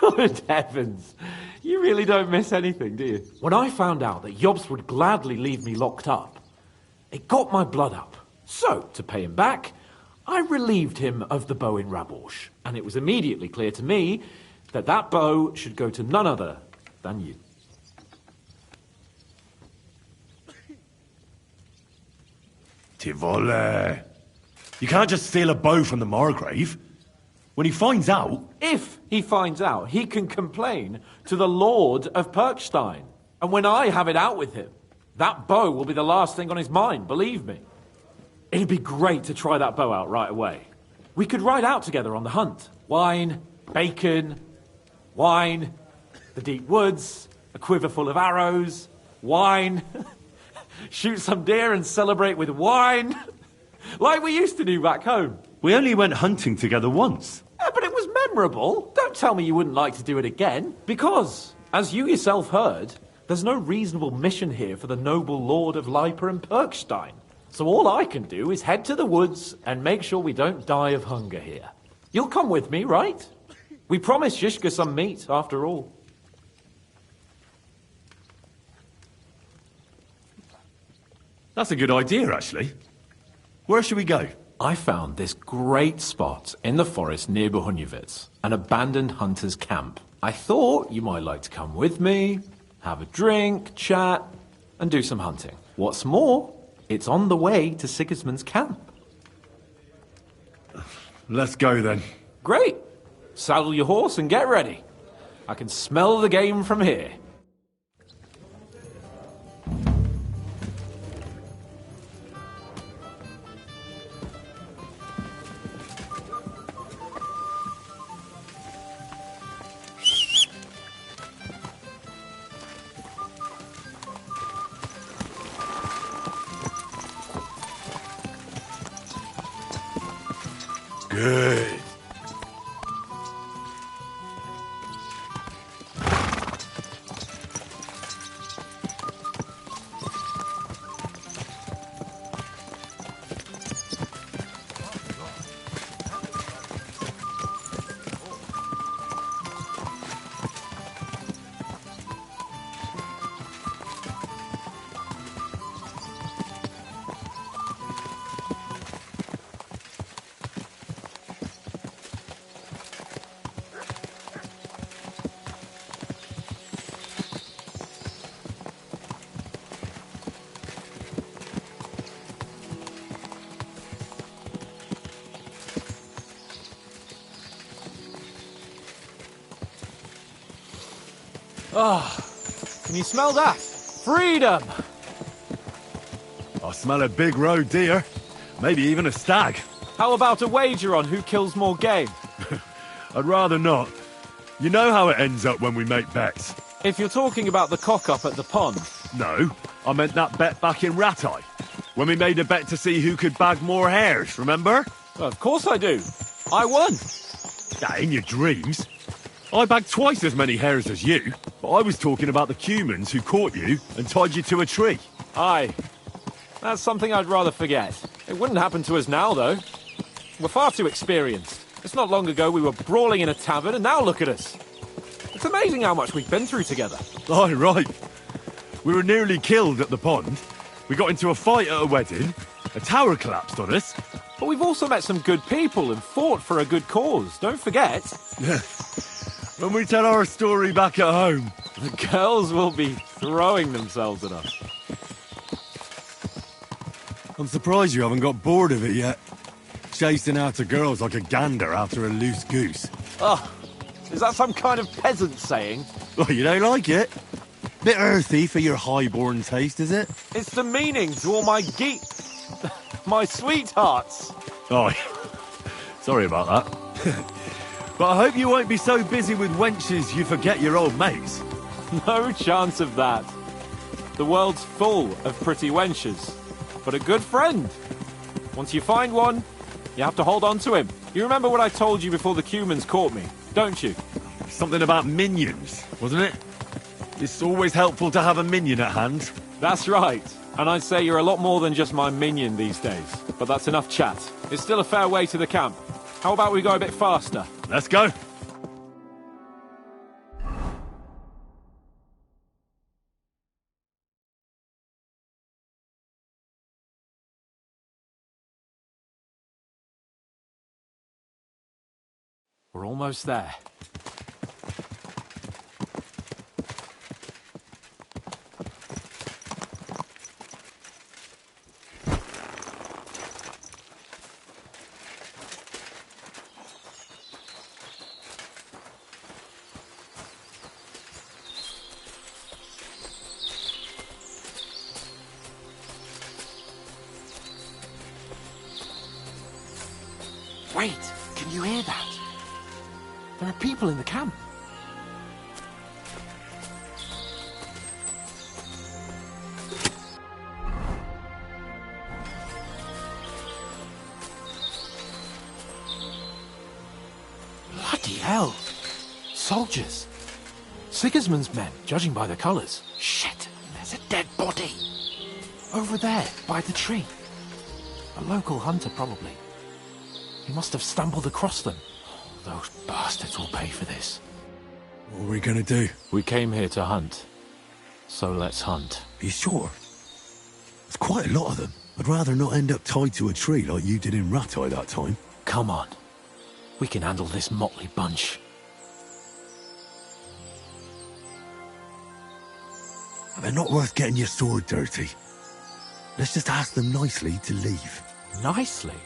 Speaker 13: Good heavens. You really don't miss anything, do you? When I found out that Yobs would gladly leave me locked up, it got my blood up. So, to pay him back, I relieved him of the bow in Raborsh, and it was immediately clear to me that that bow should go to none other than you.
Speaker 2: Tivole. You can't just steal a bow from the Margrave. When he finds out...
Speaker 13: If he finds out, he can complain to the Lord of Perkstein. And when I have it out with him, that bow will be the last thing on his mind, believe me. It'd be great to try that bow out right away. We could ride out together on the hunt. Wine, bacon, wine, the deep woods, a quiver full of arrows, wine, shoot some deer and celebrate with wine, like we used to do back home.
Speaker 2: We only went hunting together once.
Speaker 13: Yeah, but it was memorable. Don't tell me you wouldn't like to do it again. Because, as you yourself heard, there's no reasonable mission here for the noble lord of Leiper and Perkstein. So all I can do is head to the woods and make sure we don't die of hunger here. You'll come with me, right? We promised Zizka some meat, after all.
Speaker 2: That's a good idea, actually. Where should we go?
Speaker 13: I found this great spot in the forest near Bohunjevitz, an abandoned hunter's camp. I thought you might like to come with me, have a drink, chat, and do some hunting. What's more, it's on the way to Sigismund's camp.
Speaker 2: Let's go then.
Speaker 13: Great. Saddle your horse and get ready. I can smell the game from here.
Speaker 2: Good.
Speaker 13: Ah, can you smell that? Freedom!
Speaker 2: I smell a big roe deer. Maybe even a stag.
Speaker 13: How about a wager on who kills more game?
Speaker 2: I'd rather not. You know how it ends up when we make bets.
Speaker 13: If you're talking about the cock-up at the pond...
Speaker 2: No, I meant that bet back in Ratai. When we made a bet to see who could bag more hares, remember?
Speaker 13: Well, of course I do. I won.
Speaker 2: In your dreams. I bagged twice as many hares as you, but I was talking about the Cumans who caught you and tied you to a tree.
Speaker 13: Aye. That's something I'd rather forget. It wouldn't happen to us now, though. We're far too experienced. It's not long ago we were brawling in a tavern, and now look at us. It's amazing how much we've been through together.
Speaker 2: Aye, right. We were nearly killed at the pond. We got into a fight at a wedding. A tower collapsed on us.
Speaker 13: But we've also met some good people and fought for a good cause. Don't forget.
Speaker 2: When we tell our story back at home,
Speaker 13: the girls will be throwing themselves at us.
Speaker 2: I'm surprised you haven't got bored of it yet. Chasing after girls like a gander after a loose goose.
Speaker 13: Oh, is that some kind of peasant saying?
Speaker 2: Well, you don't like it? Bit earthy for your high-born taste, is it?
Speaker 13: It's the meaning to all my my sweethearts.
Speaker 2: Oh, sorry about that. But I hope you won't be so busy with wenches you forget your old mates.
Speaker 13: No chance of that. The world's full of pretty wenches. But a good friend. Once you find one, you have to hold on to him. You remember what I told you before the Cumans caught me, don't you?
Speaker 2: Something about minions, wasn't it? It's always helpful to have a minion at hand.
Speaker 13: That's right. And I'd say you're a lot more than just my minion these days. But that's enough chat. It's still a fair way to the camp. How about we go a bit faster?
Speaker 2: Let's go.
Speaker 13: We're almost there. Wait, can you hear that? There are people in the camp. Bloody hell! Soldiers! Sigismund's men, judging by the colours. Shit, there's a dead body. Over there, by the tree. A local hunter, probably. He must have stumbled across them. Those bastards will pay for this.
Speaker 2: What are we gonna do?
Speaker 13: We came here to hunt. So let's hunt.
Speaker 15: Are you sure? There's quite a lot of them. I'd rather not end up tied to a tree like you did in Rattay that time.
Speaker 13: Come on. We can handle this motley bunch.
Speaker 15: They're not worth getting your sword dirty. Let's just ask them nicely to leave.
Speaker 13: Nicely?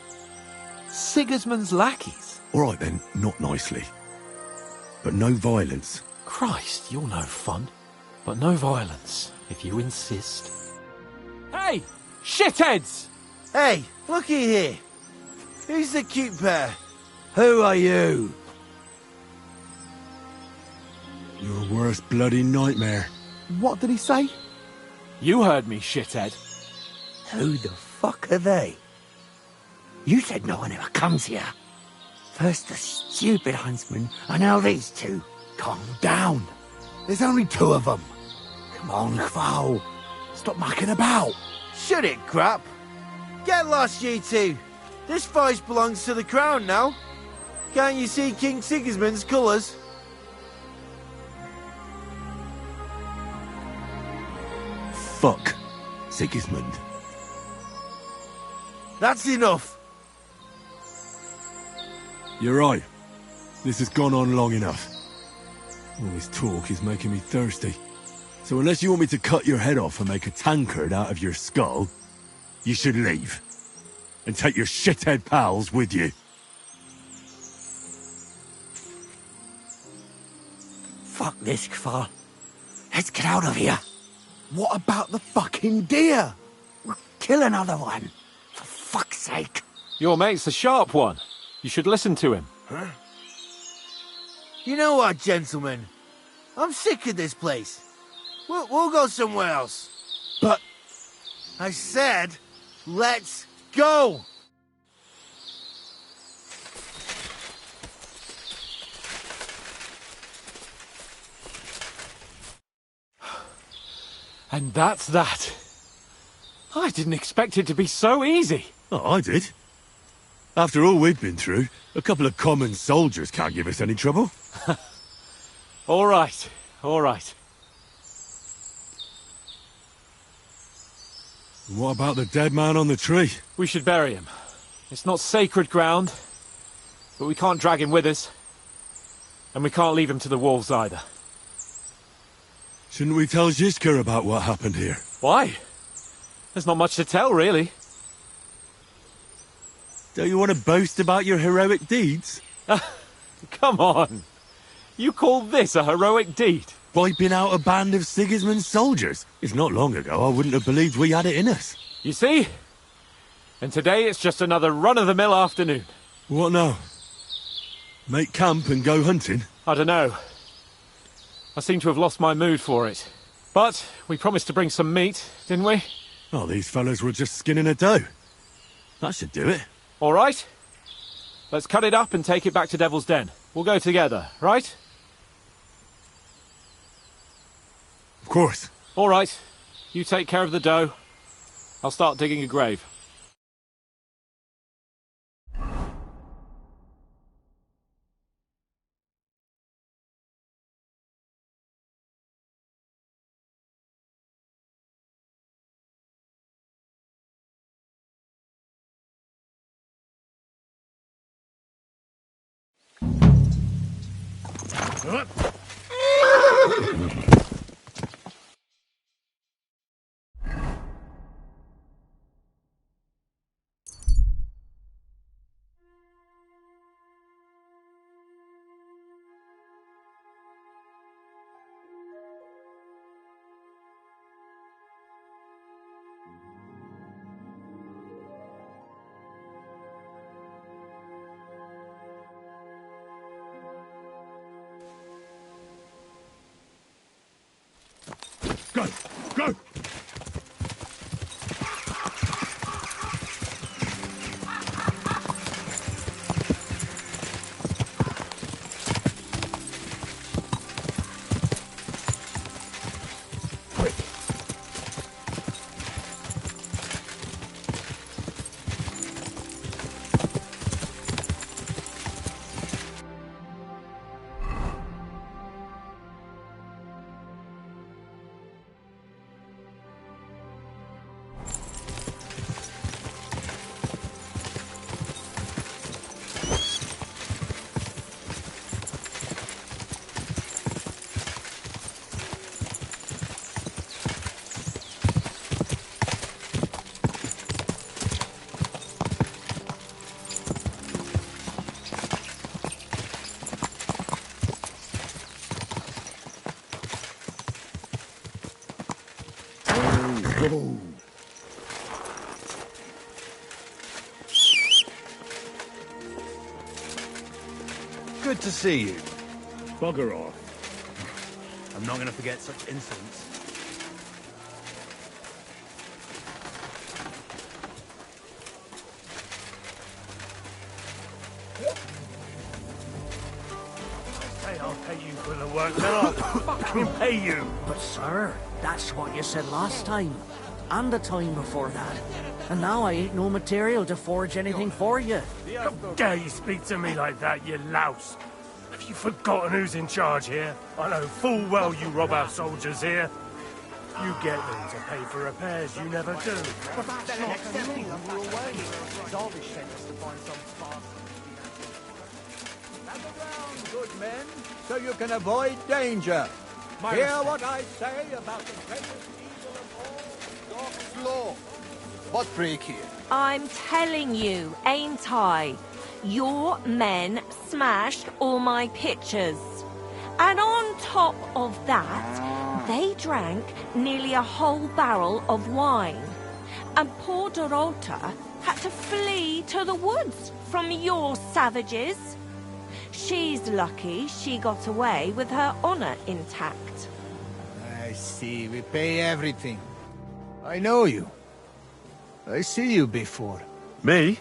Speaker 13: Sigismund's lackeys?
Speaker 15: All right then, not nicely. But no violence.
Speaker 13: Christ, you're no fun. But no violence, if you insist. Hey! Shitheads!
Speaker 16: Hey, looky here. Who's the cute pair?
Speaker 15: Who are you? Your worst bloody nightmare.
Speaker 16: What did he say?
Speaker 13: You heard me, shithead.
Speaker 12: Who the fuck are they? You said no one ever comes here. First the stupid huntsman, and now these two. Calm down. There's only two of them. Come on, Kval. Stop mucking about.
Speaker 16: Shut it, crap. Get lost, you two. This forest belongs to the crown now. Can't you see King Sigismund's colours?
Speaker 15: Fuck Sigismund.
Speaker 16: That's enough.
Speaker 2: You're right. This has gone on long enough. All this talk is making me thirsty. So unless you want me to cut your head off and make a tankard out of your skull, you should leave. And take your shithead pals with you.
Speaker 12: Fuck this, Kval. Let's get out of here. What about the fucking deer? We'll kill another one. For fuck's sake.
Speaker 13: Your mate's a sharp one. You should listen to him.
Speaker 16: Huh? You know what, gentlemen? I'm sick of this place. We'll go somewhere else.
Speaker 12: But...
Speaker 16: I said, let's go!
Speaker 13: And that's that. I didn't expect it to be so easy.
Speaker 2: Oh, I did. After all we've been through, a couple of common soldiers can't give us any trouble.
Speaker 13: All right, all right.
Speaker 2: What about the dead man on the tree?
Speaker 13: We should bury him. It's not sacred ground, but we can't drag him with us. And we can't leave him to the wolves either.
Speaker 2: Shouldn't we tell Zizka about what happened here?
Speaker 13: Why? There's not much to tell, really.
Speaker 2: Don't you want to boast about your heroic deeds?
Speaker 13: Come on. You call this a heroic deed?
Speaker 2: Wiping out a band of Sigismund's soldiers. It's not long ago I wouldn't have believed we had it in us.
Speaker 13: You see? And today it's just another run-of-the-mill afternoon.
Speaker 2: What now? Make camp and go hunting?
Speaker 13: I don't know. I seem to have lost my mood for it. But we promised to bring some meat, didn't we?
Speaker 2: Oh, these fellas were just skinning a doe. That should do it.
Speaker 13: All right. Let's cut it up and take it back to Devil's Den. We'll go together, right?
Speaker 2: Of course.
Speaker 13: All right. You take care of the doe. I'll start digging a grave.
Speaker 2: Go! Go!
Speaker 6: Good to see you.
Speaker 15: Bugger off.
Speaker 6: I'm not going to forget such insolence.
Speaker 12: Say I'll pay you for the work, then I'll fucking pay you.
Speaker 1: But sir, that's what you said last time. And the time before that. And now I ain't no material to forge anything for you.
Speaker 12: How dare you speak to me like that, you louse? Have you forgotten who's in charge here? I know full well you rob our soldiers here. You get them to pay for repairs you never do. But that's not accepting them away. Darvish sent us to find some fast.
Speaker 6: Stand around, good men, so you can avoid danger. Hear what I say about the greatest evil of all, God's law. What break here?
Speaker 7: I'm telling you, ain't I? Your men smashed all my pictures. And on top of that, they drank nearly a whole barrel of wine. And poor Dorota had to flee to the woods from your savages. She's lucky she got away with her honor intact.
Speaker 6: I see. We pay everything. I know you. I see you before.
Speaker 2: Me?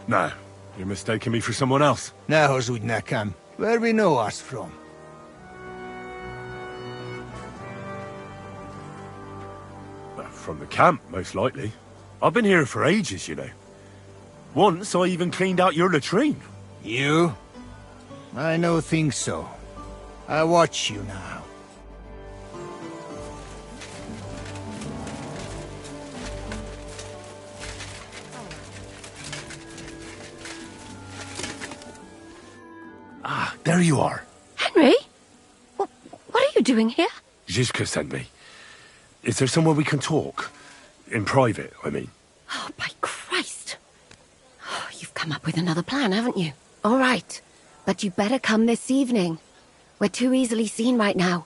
Speaker 2: No. You're mistaking me for someone else.
Speaker 6: Now, Zudnakam, where we know us from?
Speaker 2: From the camp, most likely. I've been here for ages, you know. Once I even cleaned out your latrine.
Speaker 6: You? I no think so. I watch you now.
Speaker 2: Ah, there you are.
Speaker 17: Henry? What are you doing here?
Speaker 2: Zizka sent me. Is there somewhere we can talk? In private, I mean.
Speaker 17: Oh, by Christ. Oh, you've come up with another plan, haven't you? All right. But you better come this evening. We're too easily seen right now.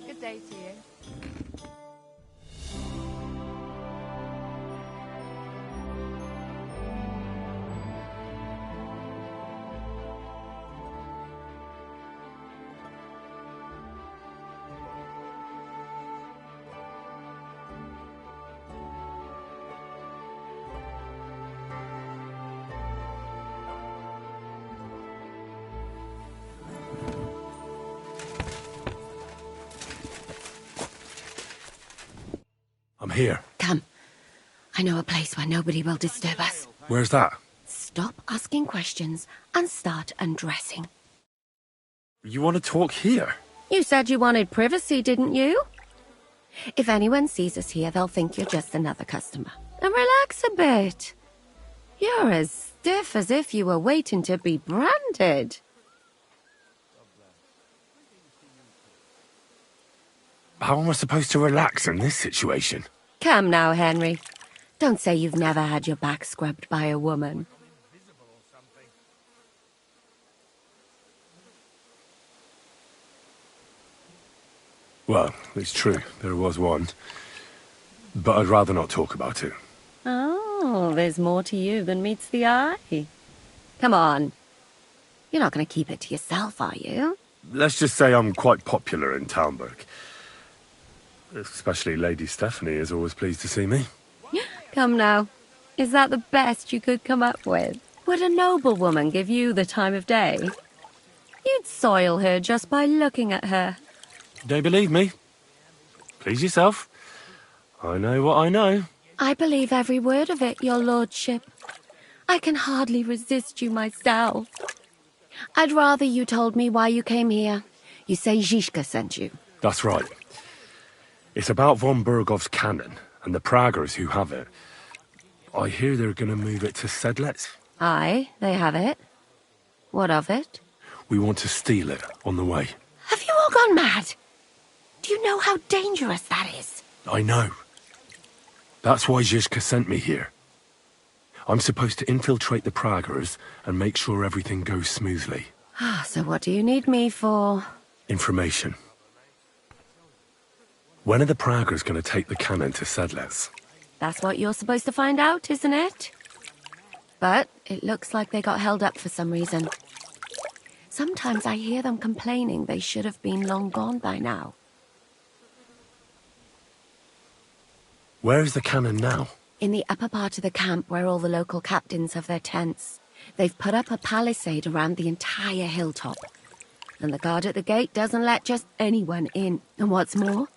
Speaker 4: Good day to you.
Speaker 2: I'm here.
Speaker 17: Come. I know a place where nobody will disturb us.
Speaker 2: Where's that?
Speaker 17: Stop asking questions and start undressing.
Speaker 2: You want to talk here?
Speaker 17: You said you wanted privacy, didn't you? If anyone sees us here, they'll think you're just another customer. And relax a bit. You're as stiff as if you were waiting to be branded.
Speaker 2: How am I supposed to relax in this situation?
Speaker 17: Come now, Henry. Don't say you've never had your back scrubbed by a woman.
Speaker 2: Well, it's true. There was one. But I'd rather not talk about it.
Speaker 17: Oh, there's more to you than meets the eye. Come on. You're not going to keep it to yourself, are you?
Speaker 2: Let's just say I'm quite popular in Talmberg. Especially Lady Stephanie is always pleased to see me.
Speaker 17: Come now. Is that the best you could come up with? Would a noblewoman give you the time of day? You'd soil her just by looking at her.
Speaker 2: Don't believe me? Please yourself. I know what I know.
Speaker 17: I believe every word of it, your lordship. I can hardly resist you myself. I'd rather you told me why you came here. You say Zizka sent you.
Speaker 2: That's right. It's about von Bergov's cannon and the Praggers who have it. I hear they're going to move it to Sedlec.
Speaker 17: Aye, they have it. What of it?
Speaker 2: We want to steal it on the way.
Speaker 17: Have you all gone mad? Do you know how dangerous that is?
Speaker 2: I know. That's why Zizka sent me here. I'm supposed to infiltrate the Praggers and make sure everything goes smoothly.
Speaker 17: So what do you need me for?
Speaker 2: Information. When are the Praggers going to take the cannon to Sedlec?
Speaker 17: That's what you're supposed to find out, isn't it? But it looks like they got held up for some reason. Sometimes I hear them complaining they should have been long gone by now.
Speaker 2: Where's the cannon now?
Speaker 17: In the upper part of the camp where all the local captains have their tents. They've put up a palisade around the entire hilltop. And the guard at the gate doesn't let just anyone in. And what's more,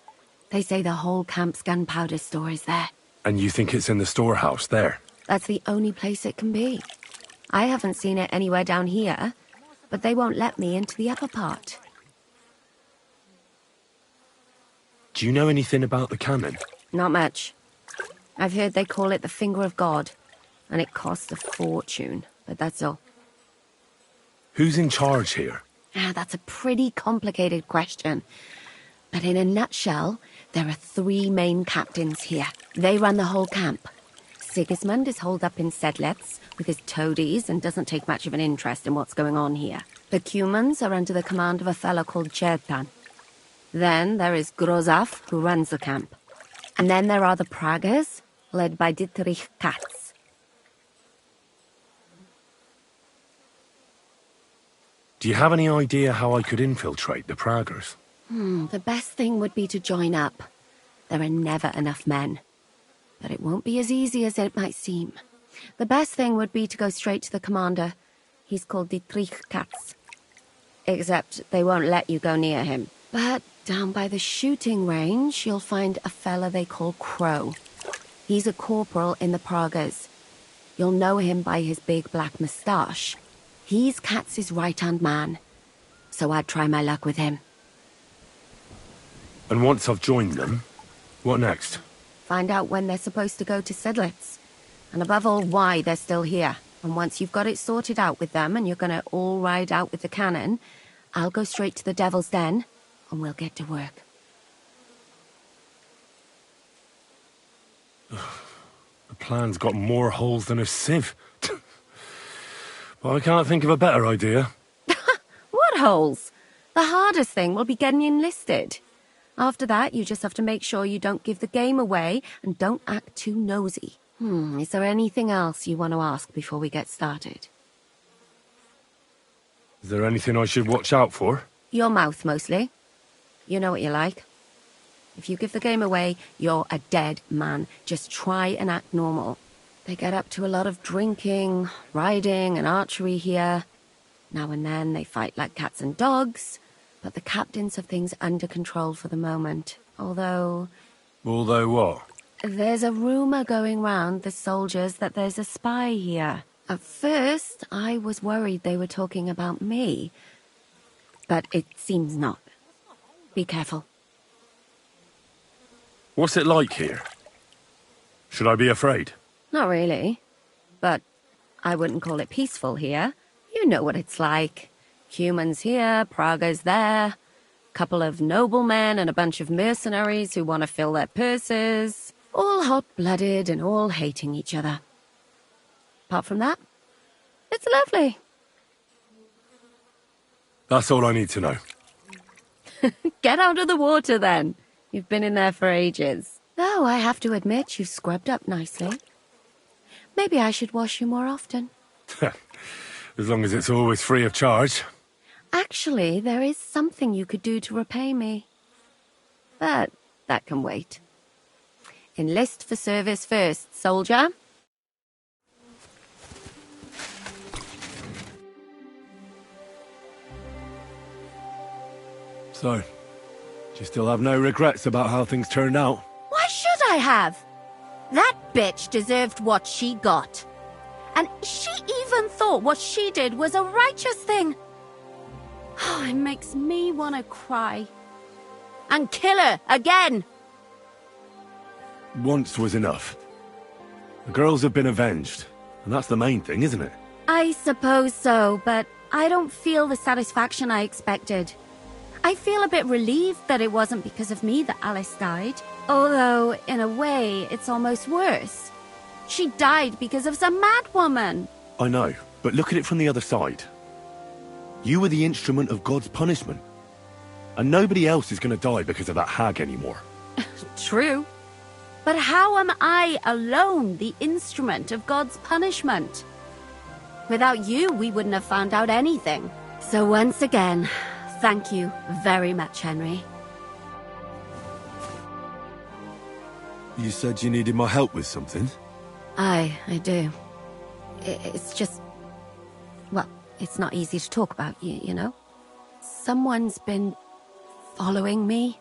Speaker 17: they say the whole camp's gunpowder store is there.
Speaker 2: And you think it's in the storehouse there?
Speaker 17: That's the only place it can be. I haven't seen it anywhere down here, but they won't let me into the upper part.
Speaker 2: Do you know anything about the cannon?
Speaker 17: Not much. I've heard they call it the Finger of God, and it costs a fortune, but that's all.
Speaker 2: Who's in charge here?
Speaker 17: That's a pretty complicated question. But in a nutshell, there are 3 main captains here. They run the whole camp. Sigismund is holed up in Sedlec with his toadies and doesn't take much of an interest in what's going on here. The Cumans are under the command of a fellow called Chertan. Then there is Grozaf, who runs the camp. And then there are the Praggers, led by Dietrich Katz.
Speaker 2: Do you have any idea how I could infiltrate the Praggers?
Speaker 17: The best thing would be to join up. There are never enough men. But it won't be as easy as it might seem. The best thing would be to go straight to the commander. He's called Dietrich Katz. Except they won't let you go near him. But down by the shooting range, you'll find a fella they call Crow. He's a corporal in the Praggers. You'll know him by his big black moustache. He's Katz's right-hand man. So I'd try my luck with him.
Speaker 2: And once I've joined them, what next?
Speaker 17: Find out when they're supposed to go to Sedlec. And above all, why they're still here. And once you've got it sorted out with them and you're gonna all ride out with the cannon, I'll go straight to the Devil's Den and we'll get to work.
Speaker 2: The plan's got more holes than a sieve. But I can't think of a better idea.
Speaker 17: What holes? The hardest thing will be getting enlisted. After that, you just have to make sure you don't give the game away and don't act too nosy. Is there anything else you want to ask before we get started?
Speaker 2: Is there anything I should watch out for?
Speaker 17: Your mouth, mostly. You know what you're like. If you give the game away, you're a dead man. Just try and act normal. They get up to a lot of drinking, riding, and archery here. Now and then they fight like cats and dogs, but the captains have things under control for the moment. Although
Speaker 2: what?
Speaker 17: There's a rumor going round the soldiers that there's a spy here. At first, I was worried they were talking about me, but it seems not. Be careful.
Speaker 2: What's it like here? Should I be afraid?
Speaker 17: Not really. But I wouldn't call it peaceful here. You know what it's like. Humans here, Praga's there. Couple of noblemen and a bunch of mercenaries who want to fill their purses. All hot-blooded and all hating each other. Apart from that, it's lovely.
Speaker 2: That's all I need to know.
Speaker 17: Get out of the water, then. You've been in there for ages. Though I have to admit, you've scrubbed up nicely. Maybe I should wash you more often.
Speaker 2: As long as it's always free of charge.
Speaker 17: Actually, there is something you could do to repay me. But that can wait. Enlist for service first, soldier.
Speaker 2: So, do you still have no regrets about how things turned out?
Speaker 17: Why should I have? That bitch deserved what she got. And she even thought what she did was a righteous thing. Oh, it makes me want to cry. And kill her again.
Speaker 2: Once was enough. The girls have been avenged, and that's the main thing, isn't it?
Speaker 17: I suppose so, but I don't feel the satisfaction I expected. I feel a bit relieved that it wasn't because of me that Alice died. Although, in a way, it's almost worse. She died because of some mad woman.
Speaker 2: I know, but look at it from the other side. You were the instrument of God's punishment. And nobody else is going to die because of that hag anymore.
Speaker 17: True. But how am I alone the instrument of God's punishment? Without you, we wouldn't have found out anything. So once again, thank you very much, Henry.
Speaker 2: You said you needed my help with something?
Speaker 17: I do. It's just... Well, it's not easy to talk about, you know? Someone's been following me.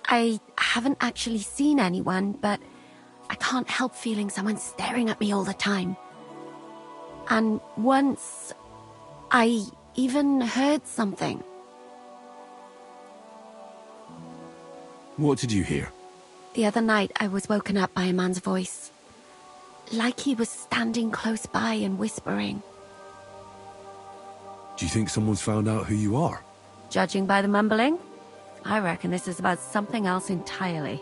Speaker 17: I haven't actually seen anyone, but I can't help feeling someone staring at me all the time. And once, I even heard something.
Speaker 2: What did you hear?
Speaker 17: The other night, I was woken up by a man's voice. Like he was standing close by and whispering.
Speaker 2: Do you think someone's found out who you are?
Speaker 17: Judging by the mumbling, I reckon this is about something else entirely.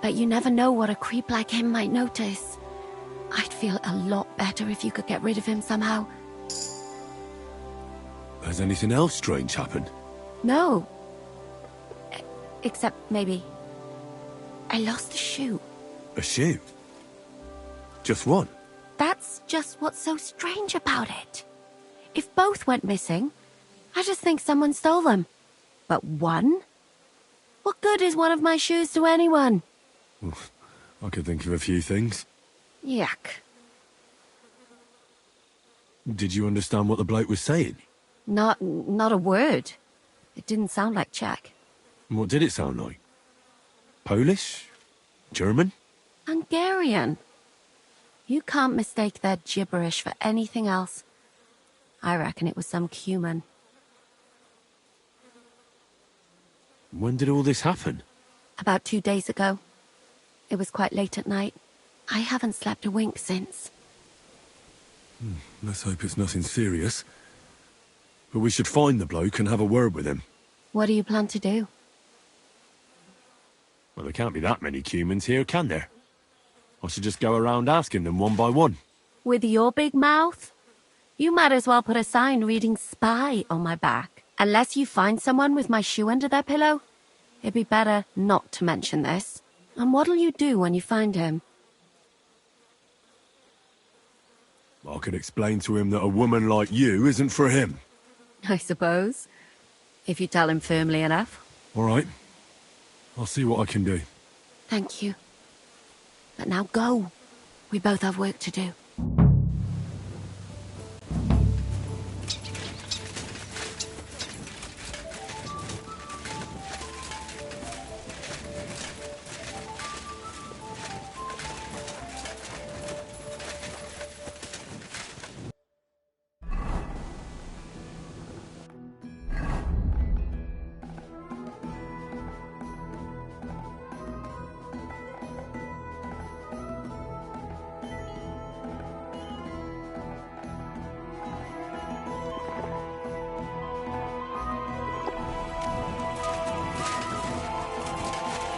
Speaker 17: But you never know what a creep like him might notice. I'd feel a lot better if you could get rid of him somehow.
Speaker 2: Has anything else strange happened?
Speaker 17: No. Except maybe... I lost a shoe.
Speaker 2: A shoe? Just one?
Speaker 17: That's just what's so strange about it. If both went missing, I just think someone stole them. But one? What good is one of my shoes to anyone?
Speaker 2: I could think of a few things.
Speaker 17: Yuck.
Speaker 2: Did you understand what the bloke was saying?
Speaker 17: Not a word. It didn't sound like Czech.
Speaker 2: What did it sound like? Polish? German?
Speaker 17: Hungarian. You can't mistake their gibberish for anything else. I reckon it was some Cuman.
Speaker 2: When did all this happen?
Speaker 17: About 2 days ago. It was quite late at night. I haven't slept a wink since.
Speaker 2: Let's hope it's nothing serious. But we should find the bloke and have a word with him.
Speaker 17: What do you plan to do?
Speaker 2: Well, there can't be that many Cumans here, can there? I should just go around asking them one by one.
Speaker 17: With your big mouth? You might as well put a sign reading spy on my back. Unless you find someone with my shoe under their pillow, it'd be better not to mention this. And what'll you do when you find him?
Speaker 2: I could explain to him that a woman like you isn't for him.
Speaker 17: I suppose. If you tell him firmly enough.
Speaker 2: All right. I'll see what I can do.
Speaker 17: Thank you. But now go. We both have work to do.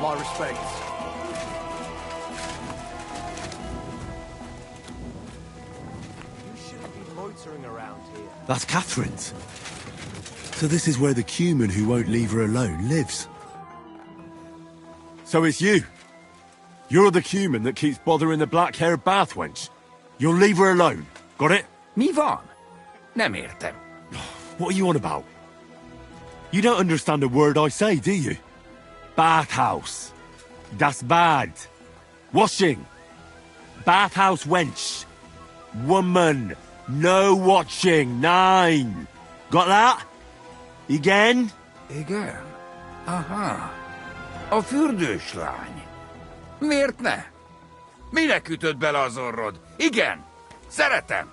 Speaker 6: My respects.
Speaker 8: You shouldn't be loitering around here.
Speaker 15: That's Catherine's. So this is where the Cuman who won't leave her alone lives.
Speaker 2: So it's you. You're the Cuman that keeps bothering the black-haired bath wench. You'll leave her alone. Got it?
Speaker 12: Mi van? Nem értem.
Speaker 2: What are you on about? You don't understand a word I say, do you? Bathhouse. Das Bad. Washing. Bathhouse wench. Woman. No watching. 9. Got that? Igen?
Speaker 12: Igen? Aha. A fürdős lány. Miért ne? Minek ütött bele az orrod? Igen. Szeretem.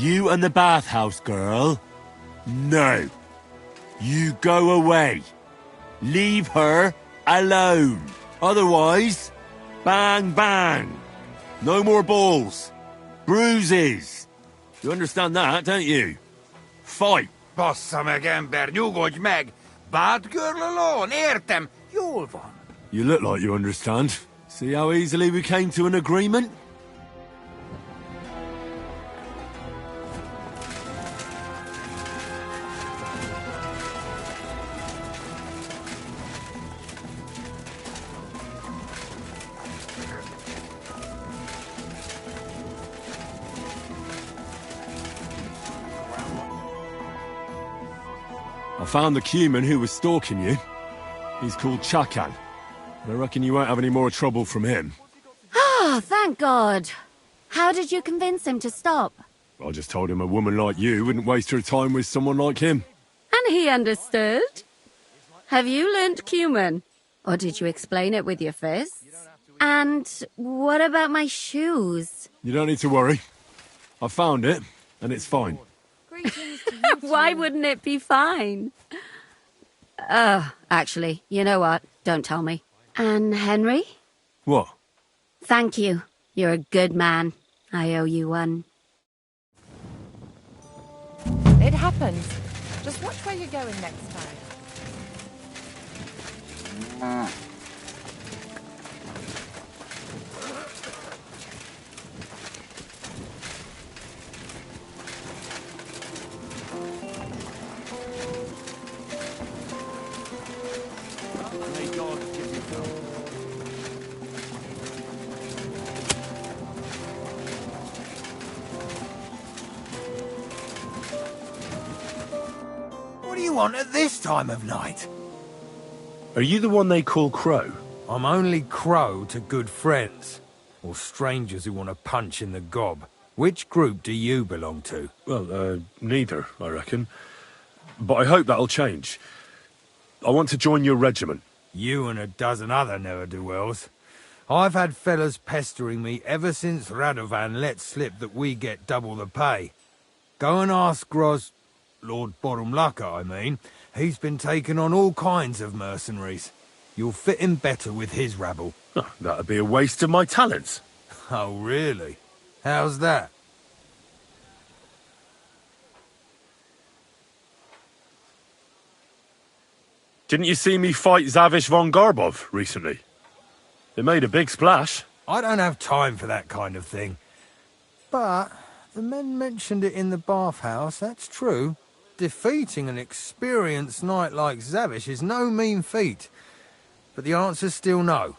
Speaker 2: You and the bathhouse girl? No. You go away. Leave her alone. Otherwise, bang, bang. No more balls. Bruises. You understand that, don't you? Fight.
Speaker 12: Bassza meg, ember, nyugodj meg! Bad girl alone, értem. Jól van.
Speaker 2: You look like you understand. See how easily we came to an agreement? I found the Cuman who was stalking you. He's called Chakan. I reckon you won't have any more trouble from him.
Speaker 17: Oh, thank God. How did you convince him to stop?
Speaker 2: I just told him a woman like you wouldn't waste her time with someone like him.
Speaker 17: And he understood? Have you learnt Cuman? Or did you explain it with your fists? And what about my shoes?
Speaker 2: You don't need to worry. I found it, and it's fine.
Speaker 17: Why wouldn't it be fine? Actually, you know what? Don't tell me. And Henry?
Speaker 2: What?
Speaker 17: Thank you. You're a good man. I owe you one.
Speaker 18: It happens. Just watch where you're going next time.
Speaker 6: What do you want at this time of night?
Speaker 2: Are you the one they call Crow?
Speaker 6: I'm only Crow to good friends. Or strangers who want to punch in the gob. Which group do you belong to?
Speaker 2: Well, neither, I reckon. But I hope that'll change. I want to join your regiment.
Speaker 6: You and a dozen other ne'er-do-wells. I've had fellas pestering me ever since Radovan let slip that we get double the pay. Go and ask Lord Borumlaka, I mean. He's been taking on all kinds of mercenaries. You'll fit in better with his rabble.
Speaker 2: Oh, that'd be a waste of my talents.
Speaker 6: Oh, really? How's that?
Speaker 2: Didn't you see me fight Zavish von Garbov recently? It made a big splash.
Speaker 6: I don't have time for that kind of thing. But the men mentioned it in the bathhouse, that's true. Defeating an experienced knight like Zavish is no mean feat. But the answer's still no.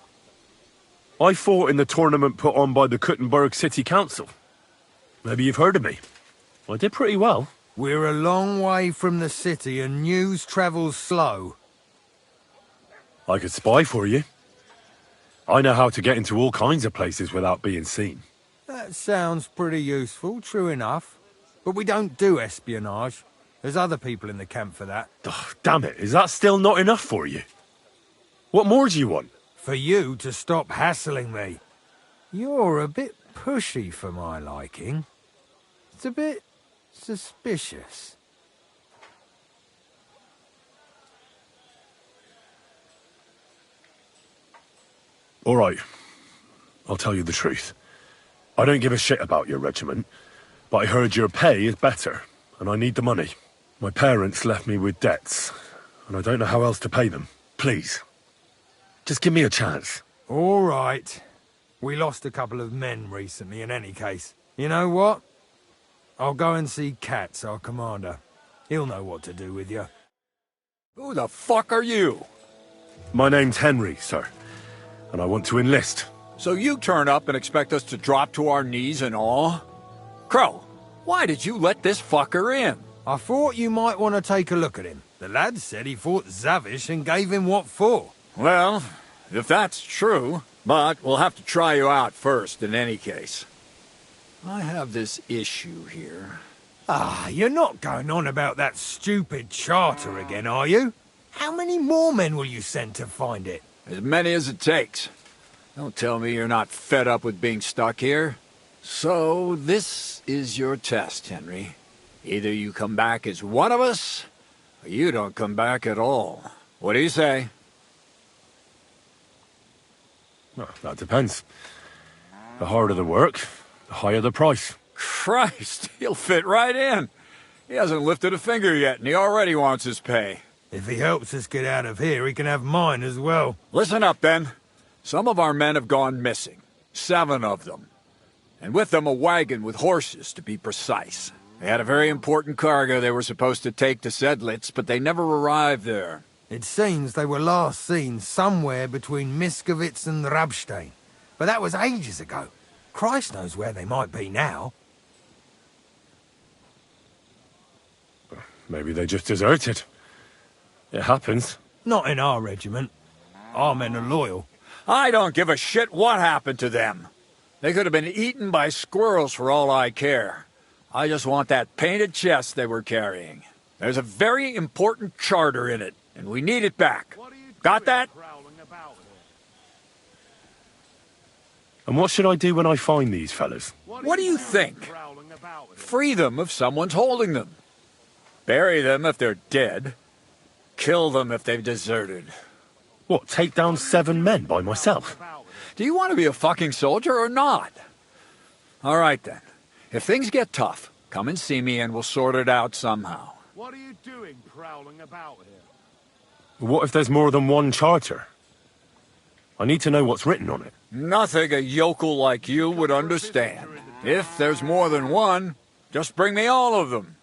Speaker 2: I fought in the tournament put on by the Kuttenberg City Council. Maybe you've heard of me. I did pretty well.
Speaker 6: We're a long way from the city and news travels slow.
Speaker 2: I could spy for you. I know how to get into all kinds of places without being seen.
Speaker 6: That sounds pretty useful, true enough. But we don't do espionage. There's other people in the camp for that.
Speaker 2: Oh, damn it, is that still not enough for you? What more do you want?
Speaker 6: For you to stop hassling me. You're a bit pushy for my liking. It's a bit suspicious.
Speaker 2: All right, I'll tell you the truth. I don't give a shit about your regiment, but I heard your pay is better, and I need the money. My parents left me with debts, and I don't know how else to pay them. Please, just give me a chance.
Speaker 6: All right. We lost a couple of men recently in any case. You know what? I'll go and see Katz, our commander. He'll know what to do with you.
Speaker 19: Who the fuck are you?
Speaker 2: My name's Henry, sir, and I want to enlist.
Speaker 19: So you turn up and expect us to drop to our knees in awe? Crow, why did you let this fucker in?
Speaker 6: I thought you might want to take a look at him. The lad said he fought Zavish and gave him what for.
Speaker 19: Well, if that's true, but we'll have to try you out first in any case. I have this issue here.
Speaker 6: Ah, you're not going on about that stupid charter again, are you? How many more men will you send to find it?
Speaker 19: As many as it takes. Don't tell me you're not fed up with being stuck here. So, this is your test, Henry. Either you come back as one of us, or you don't come back at all. What do you say?
Speaker 2: Well, that depends. The harder the work, the higher the price.
Speaker 19: Christ, he'll fit right in. He hasn't lifted a finger yet, and he already wants his pay.
Speaker 6: If he helps us get out of here, he can have mine as well.
Speaker 19: Listen up, then. Some of our men have gone missing. 7 of them. And with them a wagon with horses, to be precise. They had a very important cargo they were supposed to take to Sedlitz, but they never arrived there.
Speaker 6: It seems they were last seen somewhere between Miskovitz and Rabstein. But that was ages ago. Christ knows where they might be now.
Speaker 2: Maybe they just deserted. It happens.
Speaker 6: Not in our regiment. Our men are loyal.
Speaker 19: I don't give a shit what happened to them. They could have been eaten by squirrels for all I care. I just want that painted chest they were carrying. There's a very important charter in it, and we need it back. Got that?
Speaker 2: And what should I do when I find these fellas?
Speaker 19: What do you think? Free them if someone's holding them. Bury them if they're dead. Kill them if they've deserted.
Speaker 2: What, take down 7 men by myself?
Speaker 19: Do you want to be a fucking soldier or not? All right, then. If things get tough, come and see me and we'll sort it out somehow.
Speaker 5: What are you doing prowling about here?
Speaker 2: What if there's more than one charter? I need to know what's written on it.
Speaker 19: Nothing a yokel like you would understand. If there's more than one, just bring me all of them.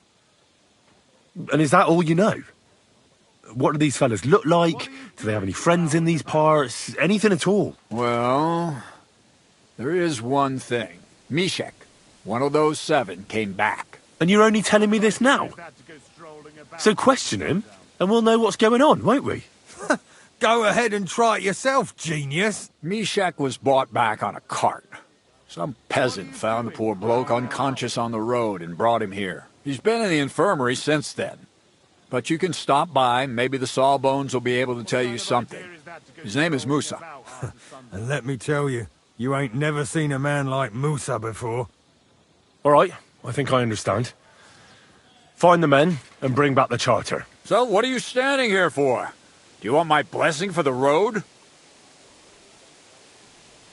Speaker 2: And is that all you know? What do these fellas look like? Do they have any friends in these parts? Anything at all?
Speaker 19: Well, there is one thing. Mishek, one of those 7, came back.
Speaker 2: And you're only telling me this now? So question him, and we'll know what's going on, won't we?
Speaker 6: Go ahead and try it yourself, genius.
Speaker 19: Mishek was brought back on a cart. Some peasant found the poor bloke unconscious on the road and brought him here. He's been in the infirmary since then. But you can stop by, maybe the Sawbones will be able to tell you something. His name is Musa.
Speaker 6: And let me tell you, you ain't never seen a man like Musa before.
Speaker 2: All right, I think I understand. Find the men and bring back the charter.
Speaker 19: So what are you standing here for? Do you want my blessing for the road?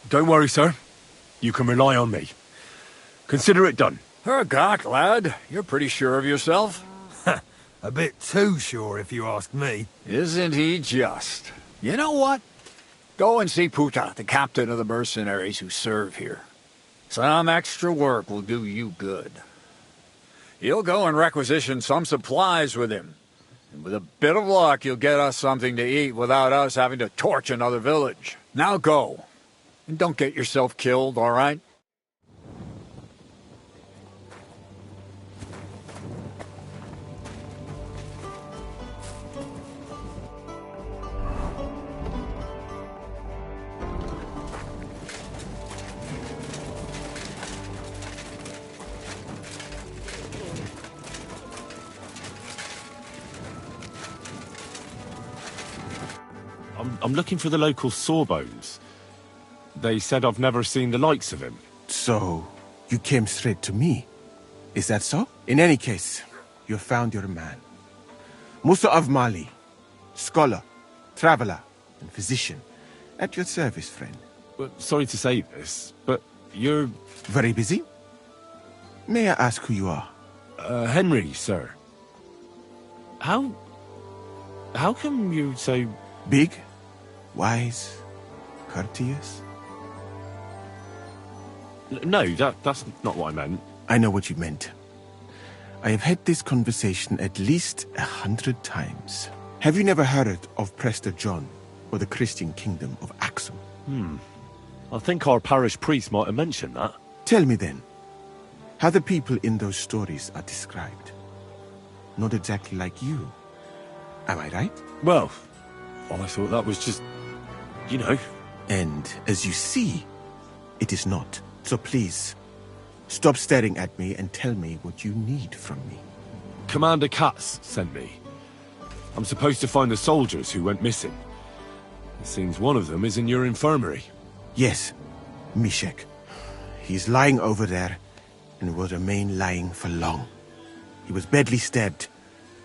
Speaker 2: Don't worry, sir. You can rely on me. Consider it done.
Speaker 19: Hergott, lad. You're pretty sure of yourself.
Speaker 6: A bit too sure, if you ask me.
Speaker 19: Isn't he just? You know what? Go and see Puta, the captain of the mercenaries who serve here. Some extra work will do you good. You'll go and requisition some supplies with him. And with a bit of luck, you'll get us something to eat without us having to torch another village. Now go. And don't get yourself killed, all right?
Speaker 2: I'm looking for the local Sawbones. They said I've never seen the likes of him.
Speaker 20: So, you came straight to me. Is that so? In any case, you found your man. Musa of Mali, scholar, traveler, and physician. At your service, friend.
Speaker 2: But sorry to say this, but you're...
Speaker 20: Very busy? May I ask who you are?
Speaker 2: Henry, sir.
Speaker 13: How come you're so...
Speaker 20: Big, wise, courteous?
Speaker 13: No, that's not what I meant.
Speaker 20: I know what you meant. I have had this conversation at least 100 times. Have you never heard of Prester John or the Christian kingdom of Axum?
Speaker 13: I think our parish priest might have mentioned that.
Speaker 20: Tell me then, how the people in those stories are described. Not exactly like you. Am I right?
Speaker 13: Well, I thought that was just, you know.
Speaker 20: And as you see, it is not. So please, stop staring at me and tell me what you need from me.
Speaker 2: Commander Katz sent me. I'm supposed to find the soldiers who went missing. It seems one of them is in your infirmary.
Speaker 20: Yes, Mishek. He's lying over there, and will remain lying for long. He was badly stabbed,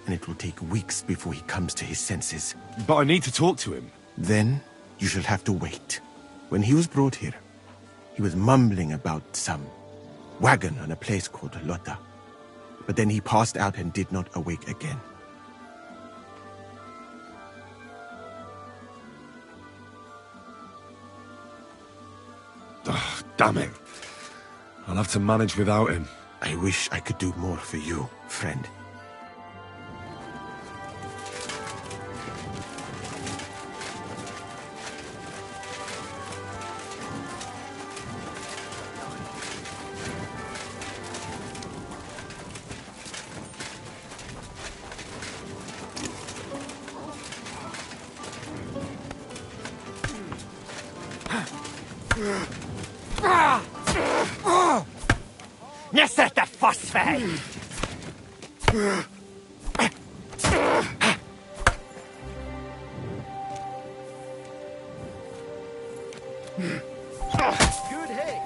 Speaker 20: and it will take weeks before he comes to his senses.
Speaker 2: But I need to talk to him.
Speaker 20: Then you shall have to wait. When he was brought here, he was mumbling about some wagon on a place called Lota. But then he passed out and did not awake again.
Speaker 2: Oh, damn it. I'll have to manage without him.
Speaker 20: I wish I could do more for you, friend.
Speaker 21: Niestety fosfej! Good hit!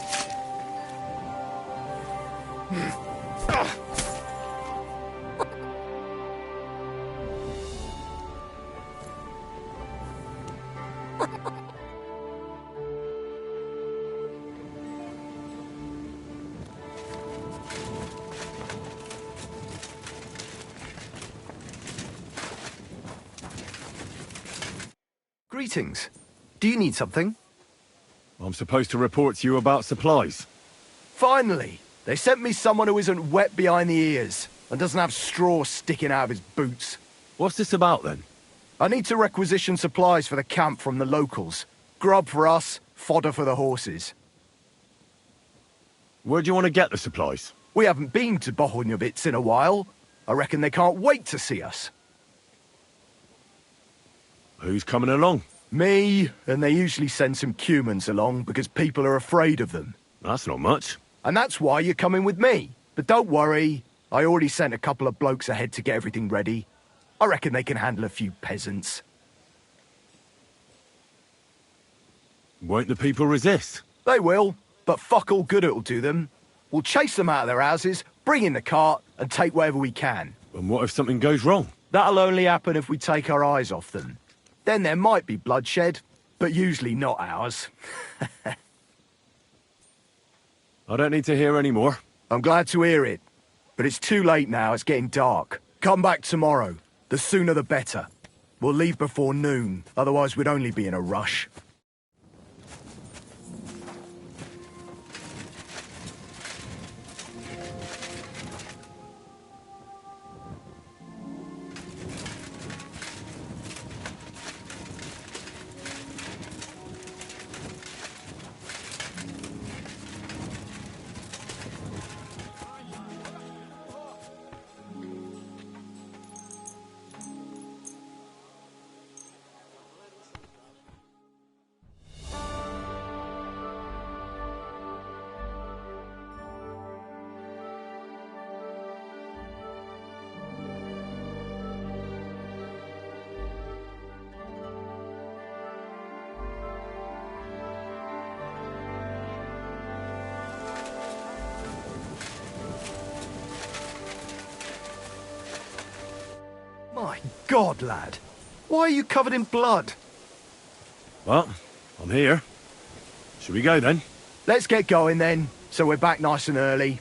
Speaker 22: Greetings. Do you need something?
Speaker 2: I'm supposed to report to you about supplies.
Speaker 22: Finally! They sent me someone who isn't wet behind the ears and doesn't have straw sticking out of his boots.
Speaker 2: What's this about, then?
Speaker 22: I need to requisition supplies for the camp from the locals. Grub for us, fodder for the horses.
Speaker 2: Where do you want to get the supplies?
Speaker 22: We haven't been to Bohunjovitz in a while. I reckon they can't wait to see us.
Speaker 2: Who's coming along?
Speaker 22: Me, and they usually send some humans along because people are afraid of them.
Speaker 2: That's not much.
Speaker 22: And that's why you're coming with me. But don't worry, I already sent a couple of blokes ahead to get everything ready. I reckon they can handle a few peasants.
Speaker 2: Won't the people resist?
Speaker 22: They will, but fuck all good it'll do them. We'll chase them out of their houses, bring in the cart, and take whatever we can.
Speaker 2: And what if something goes wrong?
Speaker 22: That'll only happen if we take our eyes off them. Then there might be bloodshed, but usually not ours.
Speaker 2: I don't need to hear any more.
Speaker 22: I'm glad to hear it. But it's too late now, it's getting dark. Come back tomorrow. The sooner the better. We'll leave before noon, otherwise we'd only be in a rush. My God, lad. Why are you covered in blood?
Speaker 2: Well, I'm here. Should we go then?
Speaker 22: Let's get going then, so we're back nice and early.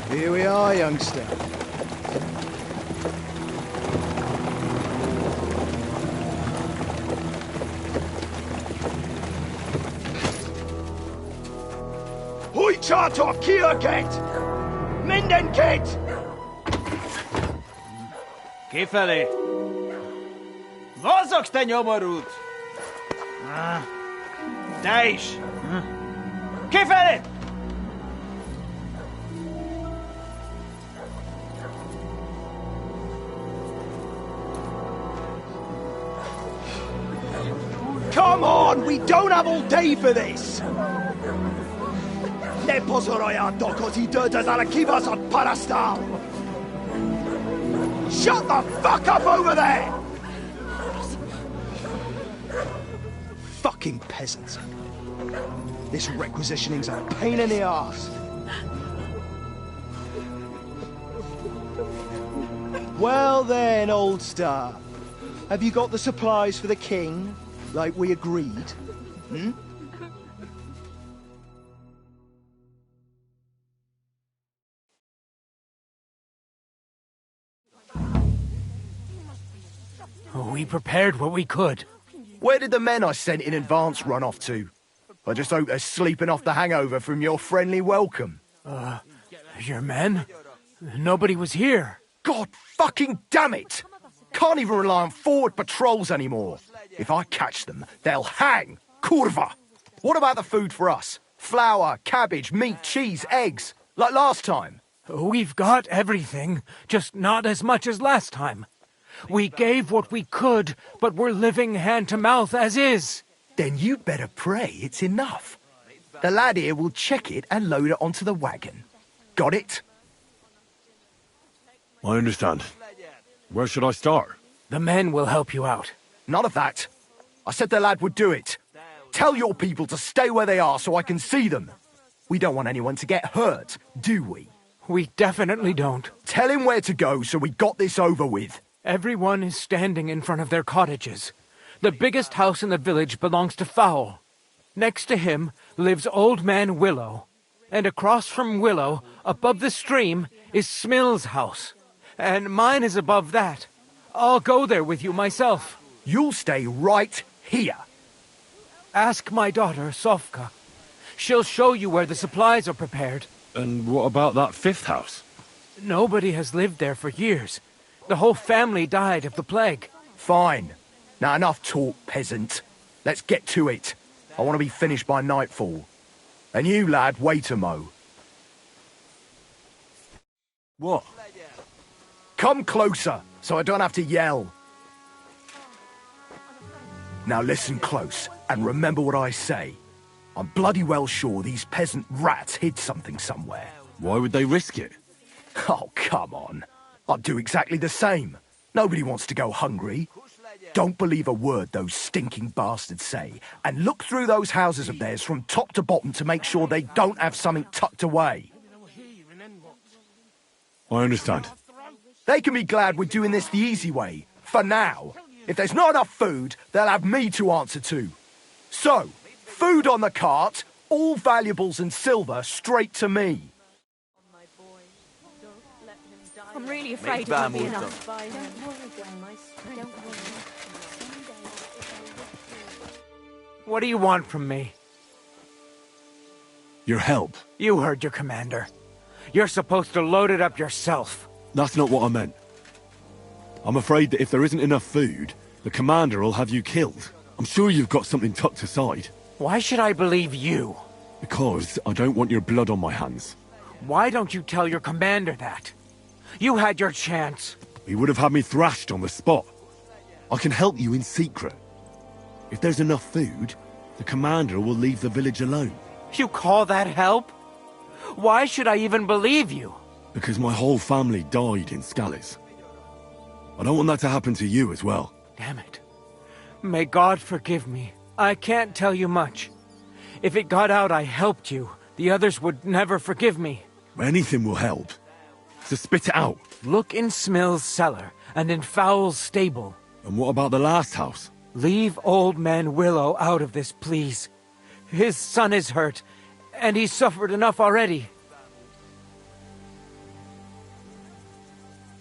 Speaker 22: Here we are, youngster.
Speaker 3: Hoi charter Kierket! Mindenket!
Speaker 21: Kifelé! Mozogsz, te nyomorult! Te is! Kifelé!
Speaker 3: Come on, we don't have all day for this! Ne pozoroja, dokąd i dödas ale kivas od parastal! Shut the fuck up over there! Fucking peasants. This requisitioning's a pain in the arse. Well then, old star. Have you got the supplies for the king, like we agreed? Hmm?
Speaker 12: We prepared what we could.
Speaker 22: Where did the men I sent in advance run off to? I just hope they're sleeping off the hangover from your friendly welcome.
Speaker 12: Your men? Nobody was here.
Speaker 22: God fucking damn it! Can't even rely on forward patrols anymore. If I catch them, they'll hang. Kurva! What about the food for us? Flour, cabbage, meat, cheese, eggs. Like last time.
Speaker 12: We've got everything, just not as much as last time. We gave what we could, but we're living hand to mouth as is.
Speaker 22: Then you better pray it's enough. The lad here will check it and load it onto the wagon. Got it?
Speaker 2: I understand. Where should I start?
Speaker 12: The men will help you out.
Speaker 22: None of that. I said the lad would do it. Tell your people to stay where they are so I can see them. We don't want anyone to get hurt, do we?
Speaker 12: We definitely don't.
Speaker 22: Tell him where to go so we got this over with.
Speaker 12: Everyone is standing in front of their cottages. The biggest house in the village belongs to Fowl. Next to him lives Old Man Willow. And across from Willow, above the stream, is Smill's house. And mine is above that. I'll go there with you myself.
Speaker 22: You'll stay right here.
Speaker 12: Ask my daughter, Sofka. She'll show you where the supplies are prepared.
Speaker 2: And what about that fifth house?
Speaker 12: Nobody has lived there for years. The whole family died of the plague.
Speaker 22: Fine. Now enough talk, peasant. Let's get to it. I want to be finished by nightfall. And you, lad, wait a mo.
Speaker 2: What?
Speaker 22: Come closer, so I don't have to yell. Now listen close, and remember what I say. I'm bloody well sure these peasant rats hid something somewhere.
Speaker 2: Why would they risk it?
Speaker 22: Oh, come on. I'd do exactly the same. Nobody wants to go hungry. Don't believe a word those stinking bastards say, and look through those houses of theirs from top to bottom to make sure they don't have something tucked away.
Speaker 2: I understand.
Speaker 22: They can be glad we're doing this the easy way, for now. If there's not enough food, they'll have me to answer to. So, food on the cart, all valuables and silver straight to me.
Speaker 4: I'm really afraid it won't be enough.
Speaker 12: What do you want from me?
Speaker 2: Your help.
Speaker 12: You heard your commander. You're supposed to load it up yourself.
Speaker 2: That's not what I meant. I'm afraid that if there isn't enough food, the commander will have you killed. I'm sure you've got something tucked aside.
Speaker 12: Why should I believe you?
Speaker 2: Because I don't want your blood on my hands.
Speaker 12: Why don't you tell your commander that? You had your chance.
Speaker 2: He would have had me thrashed on the spot. I can help you in secret. If there's enough food, the commander will leave the village alone.
Speaker 12: You call that help? Why should I even believe you?
Speaker 2: Because my whole family died in Scallis. I don't want that to happen to you as well.
Speaker 12: Damn it. May God forgive me. I can't tell you much. If it got out I helped you, the others would never forgive me.
Speaker 2: Anything will help. So spit it out.
Speaker 12: Look in Smill's cellar and in Fowl's stable.
Speaker 2: And what about the last house?
Speaker 12: Leave Old Man Willow out of this, please. His son is hurt, and he's suffered enough already.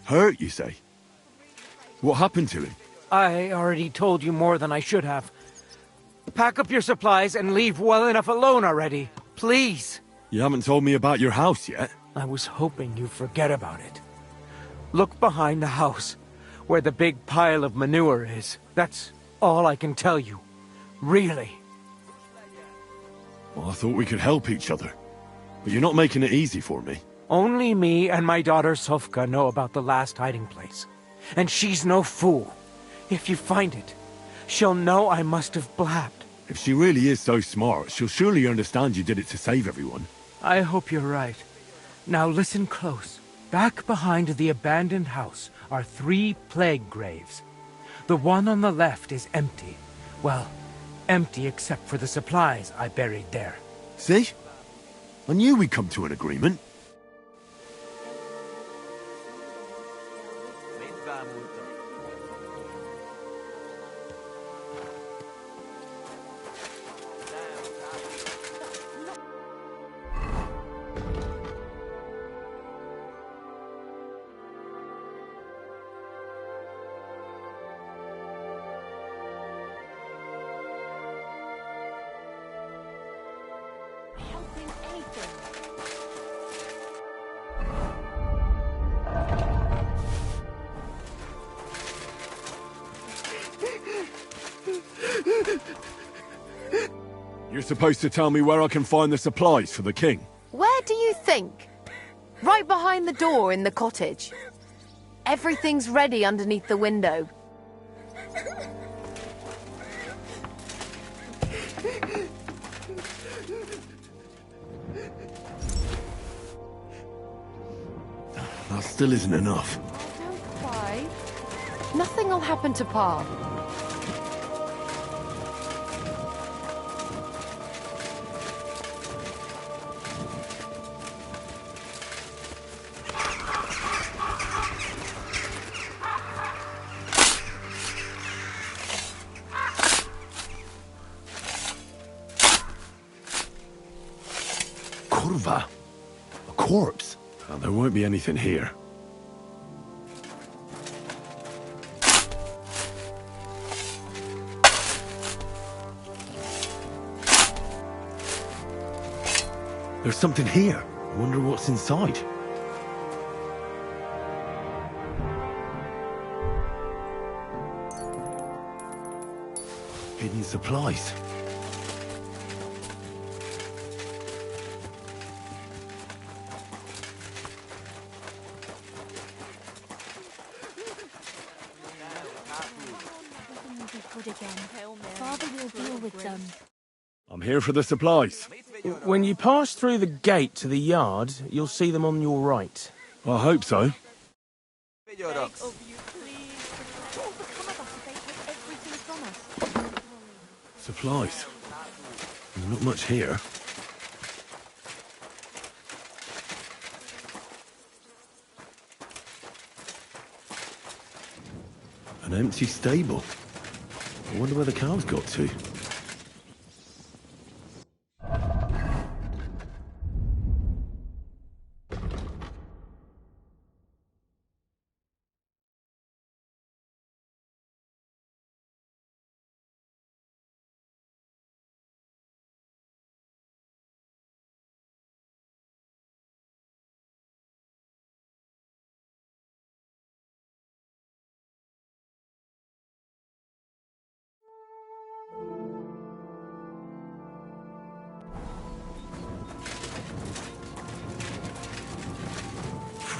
Speaker 15: Hurt, you say? What happened to him?
Speaker 9: I already told you more than I should have. Pack up your supplies and leave well enough alone already. Please.
Speaker 15: You haven't told me about your house yet.
Speaker 9: I was hoping you'd forget about it. Look behind the house, where the big pile of manure is. That's all I can tell you. Really.
Speaker 15: Well, I thought we could help each other. But you're not making it easy for me.
Speaker 9: Only me and my daughter Sofka know about the last hiding place. And she's no fool. If you find it, she'll know I must have blabbed.
Speaker 15: If she really is so smart, she'll surely understand you did it to save everyone.
Speaker 9: I hope you're right. Now listen close. Back behind the abandoned house are 3 plague graves. The one on the left is empty. Well, empty except for the supplies I buried there.
Speaker 15: See? I knew we'd come to an agreement. You're supposed to tell me where I can find the supplies for the king.
Speaker 18: Where do you think? Right behind the door in the cottage. Everything's ready underneath the window.
Speaker 15: That still isn't enough.
Speaker 18: Don't cry. Nothing will happen to Pa.
Speaker 15: Kurva? A corpse? Oh, there won't be anything here. There's something here. I wonder what's inside. Hidden supplies.
Speaker 4: Father will deal with them.
Speaker 15: I'm here for the supplies.
Speaker 11: When you pass through the gate to the yard, you'll see them on your right.
Speaker 15: I hope so. Supplies. There's not much here. An empty stable. I wonder where the cows got to.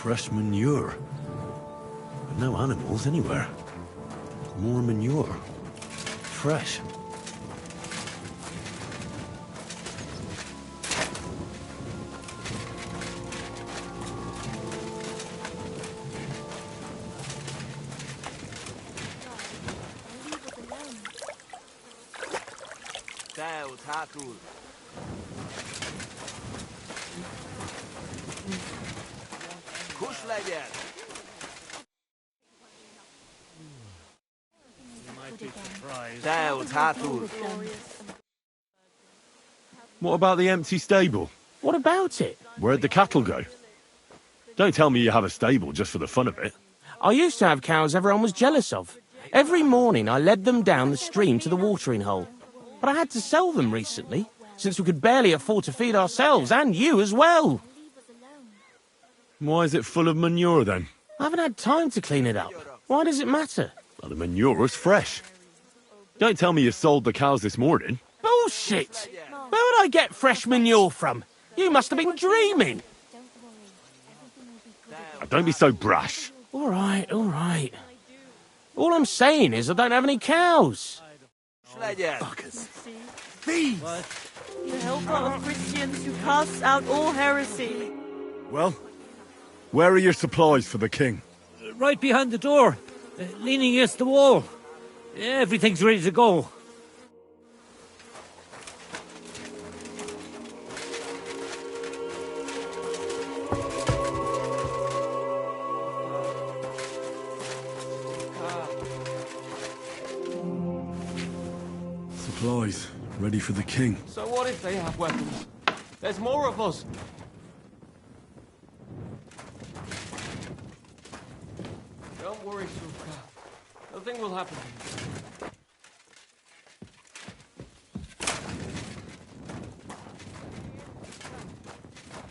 Speaker 15: Fresh manure. But no animals anywhere. More manure. Fresh. What about the empty stable?
Speaker 11: What about it?
Speaker 15: Where'd the cattle go? Don't tell me you have a stable just for the fun of it.
Speaker 11: I used to have cows everyone was jealous of. Every morning I led them down the stream to the watering hole. But I had to sell them recently, since we could barely afford to feed ourselves, and you as well.
Speaker 2: Why is it full of manure, then?
Speaker 11: I haven't had time to clean it up. Why does it matter?
Speaker 2: Well, the manure's fresh. Don't tell me you sold the cows this morning.
Speaker 11: Bullshit! Where would I get fresh manure from? You must have been dreaming.
Speaker 2: Don't be so brash.
Speaker 11: All right, all right. All I'm saying is I don't have any cows.
Speaker 2: Fuckers.
Speaker 10: Thieves! The helper of Christians who casts out all heresy.
Speaker 2: Well, where are your supplies for the king?
Speaker 14: Right behind the door, leaning against the wall. Everything's ready to go.
Speaker 2: Supplies, ready for the king.
Speaker 13: So what if they have weapons? There's more of us. Don't worry, Sulka. Nothing will happen to you.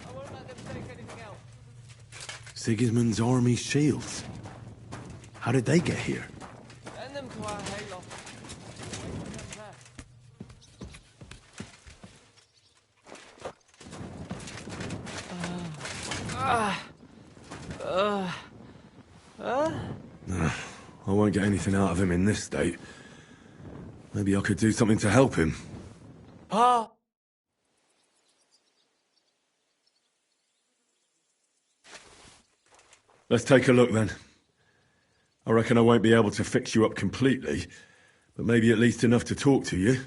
Speaker 13: I won't let them take anything else.
Speaker 15: Sigismund's army shields. How did they get here?
Speaker 13: Send them to our hayloft.
Speaker 2: I won't get anything out of him in this state. Maybe I could do something to help him.
Speaker 13: Pa!
Speaker 2: Let's take a look then. I reckon I won't be able to fix you up completely, but maybe at least enough to talk to you.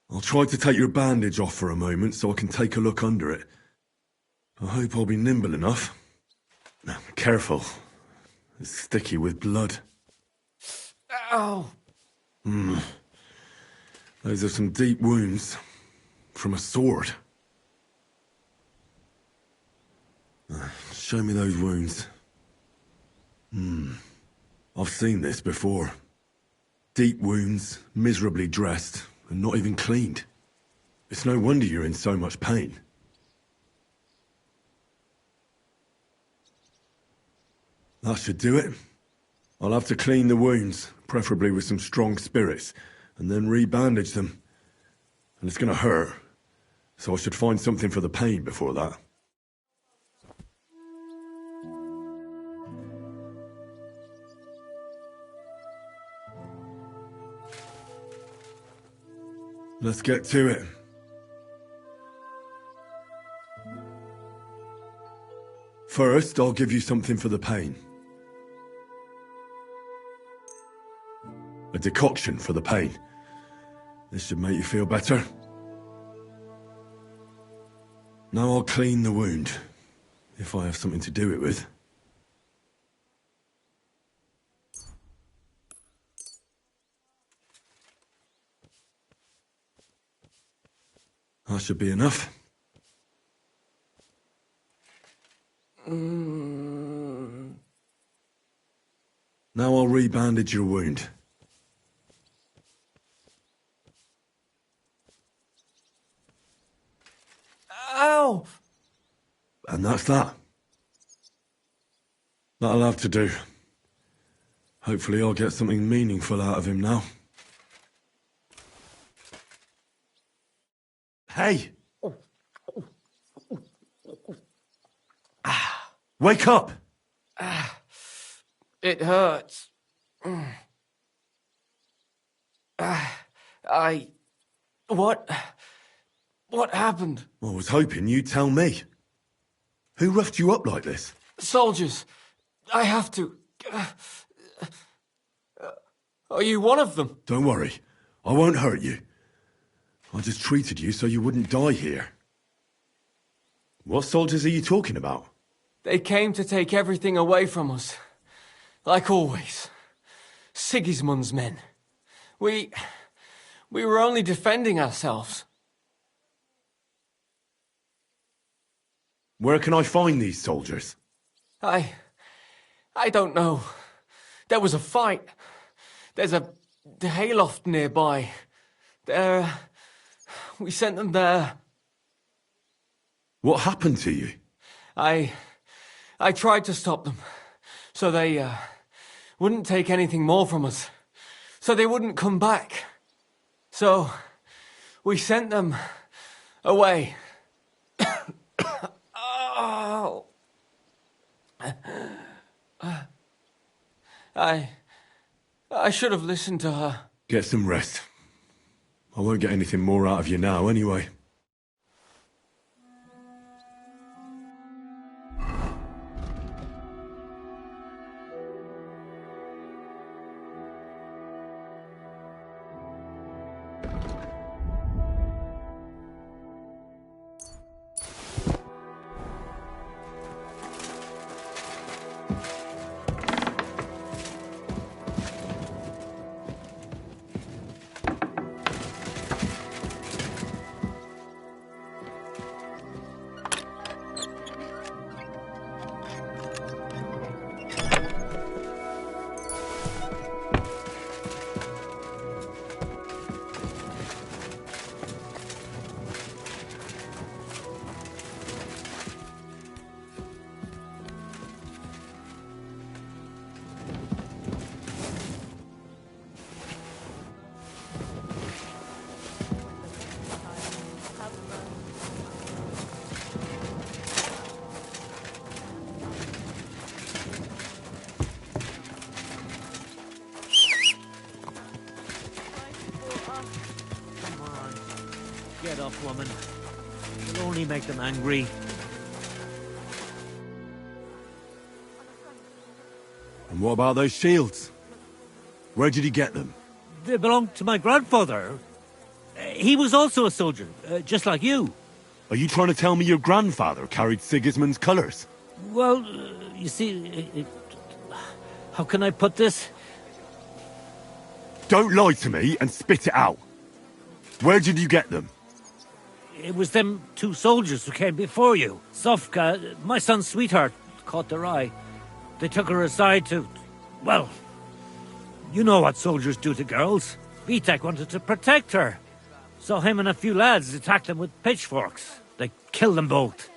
Speaker 2: I'll try to take your bandage off for a moment so I can take a look under it. I hope I'll be nimble enough. Now, careful. It's sticky with blood.
Speaker 13: Ow!
Speaker 2: Those are some deep wounds. From a sword. Show me those wounds. I've seen this before. Deep wounds, miserably dressed, and not even cleaned. It's no wonder you're in so much pain. That should do it. I'll have to clean the wounds, preferably with some strong spirits, and then re-bandage them. And it's gonna hurt, so I should find something for the pain before that. Let's get to it. First, I'll give you something for the pain. A decoction for the pain. This should make you feel better. Now I'll clean the wound, if I have something to do it with. That should be enough. Now I'll re-bandage your wound.
Speaker 13: Ow!
Speaker 2: And that's that. That'll have to do. Hopefully I'll get something meaningful out of him now. Hey! Wake up!
Speaker 13: It hurts. What happened?
Speaker 2: I was hoping you'd tell me. Who roughed you up like this?
Speaker 13: Soldiers. I have to. Are you one of them?
Speaker 2: Don't worry. I won't hurt you. I just treated you so you wouldn't die here. What soldiers are you talking about?
Speaker 13: They came to take everything away from us. Like always. Sigismund's men. We were only defending ourselves.
Speaker 2: Where can I find these soldiers?
Speaker 1: I don't know. There was a fight. There's a hayloft nearby. We sent them there.
Speaker 2: What happened to you?
Speaker 1: I tried to stop them, so they wouldn't take anything more from us, so they wouldn't come back. So we sent them away. Oh. I should have listened to her.
Speaker 2: Get some rest. I won't get anything more out of you now, anyway.
Speaker 14: Get up, woman. You'll only make them angry.
Speaker 2: And what about those shields? Where did you get them?
Speaker 14: They belonged to my grandfather. He was also a soldier, just like you.
Speaker 2: Are you trying to tell me your grandfather carried Sigismund's colours?
Speaker 14: Well, you see, how can I put this?
Speaker 2: Don't lie to me and spit it out. Where did you get them?
Speaker 14: It was them two soldiers who came before you. Sofka, my son's sweetheart, caught their eye. They took her aside to... well, you know what soldiers do to girls. Vitek wanted to protect her. So him and a few lads attacked them with pitchforks. They killed them both.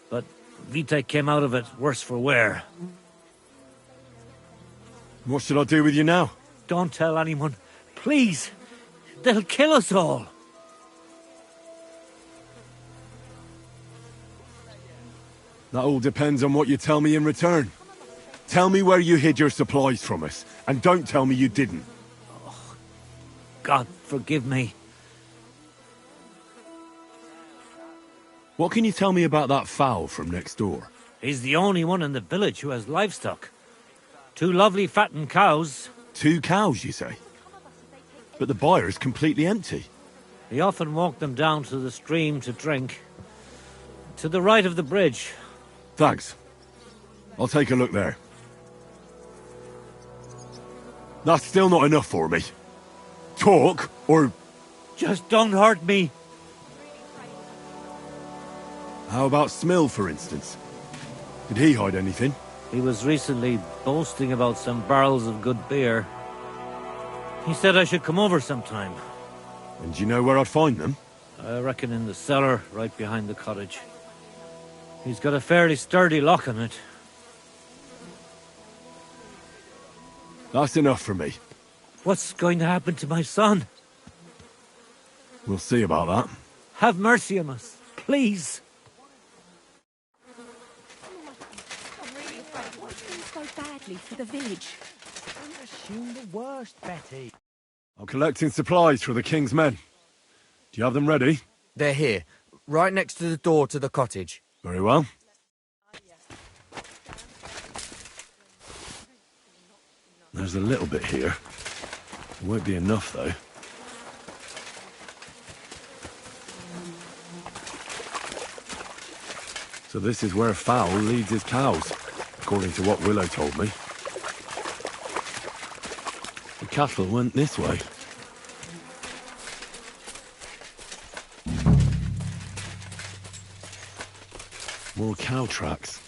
Speaker 14: But Vitek came out of it worse for wear.
Speaker 2: What should I do with you now?
Speaker 14: Don't tell anyone. Please. They'll kill us all.
Speaker 2: That all depends on what you tell me in return. Tell me where you hid your supplies from us, and don't tell me you didn't.
Speaker 14: Oh, God forgive me.
Speaker 2: What can you tell me about that fowl from next door?
Speaker 14: He's the only one in the village who has livestock. 2 lovely fattened cows.
Speaker 2: 2 cows, you say? But the byre's completely empty.
Speaker 14: He often walked them down to the stream to drink. To the right of the bridge.
Speaker 2: Thanks. I'll take a look there. That's still not enough for me. Talk, or...
Speaker 14: Just don't hurt me.
Speaker 2: How about Smill, for instance? Did he hide anything?
Speaker 14: He was recently boasting about some barrels of good beer. He said I should come over sometime.
Speaker 2: And do you know where I'd find them?
Speaker 14: I reckon in the cellar, right behind the cottage. He's got a fairly sturdy lock on it.
Speaker 2: That's enough for me.
Speaker 14: What's going to happen to my son?
Speaker 2: We'll see about that.
Speaker 14: Have mercy on us, please.
Speaker 17: I'm really afraid what's going to go badly for the village.
Speaker 22: Don't assume the worst, Betty.
Speaker 2: I'm collecting supplies for the King's men. Do you have them ready?
Speaker 16: They're here, right next to the door to the cottage.
Speaker 2: Very well. There's a little bit here. It won't be enough, though. So this is where Fowl leads his cows, according to what Willow told me. The cattle went this way. More cow tracks.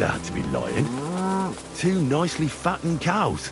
Speaker 15: they had to be lying. 2 nicely fattened cows.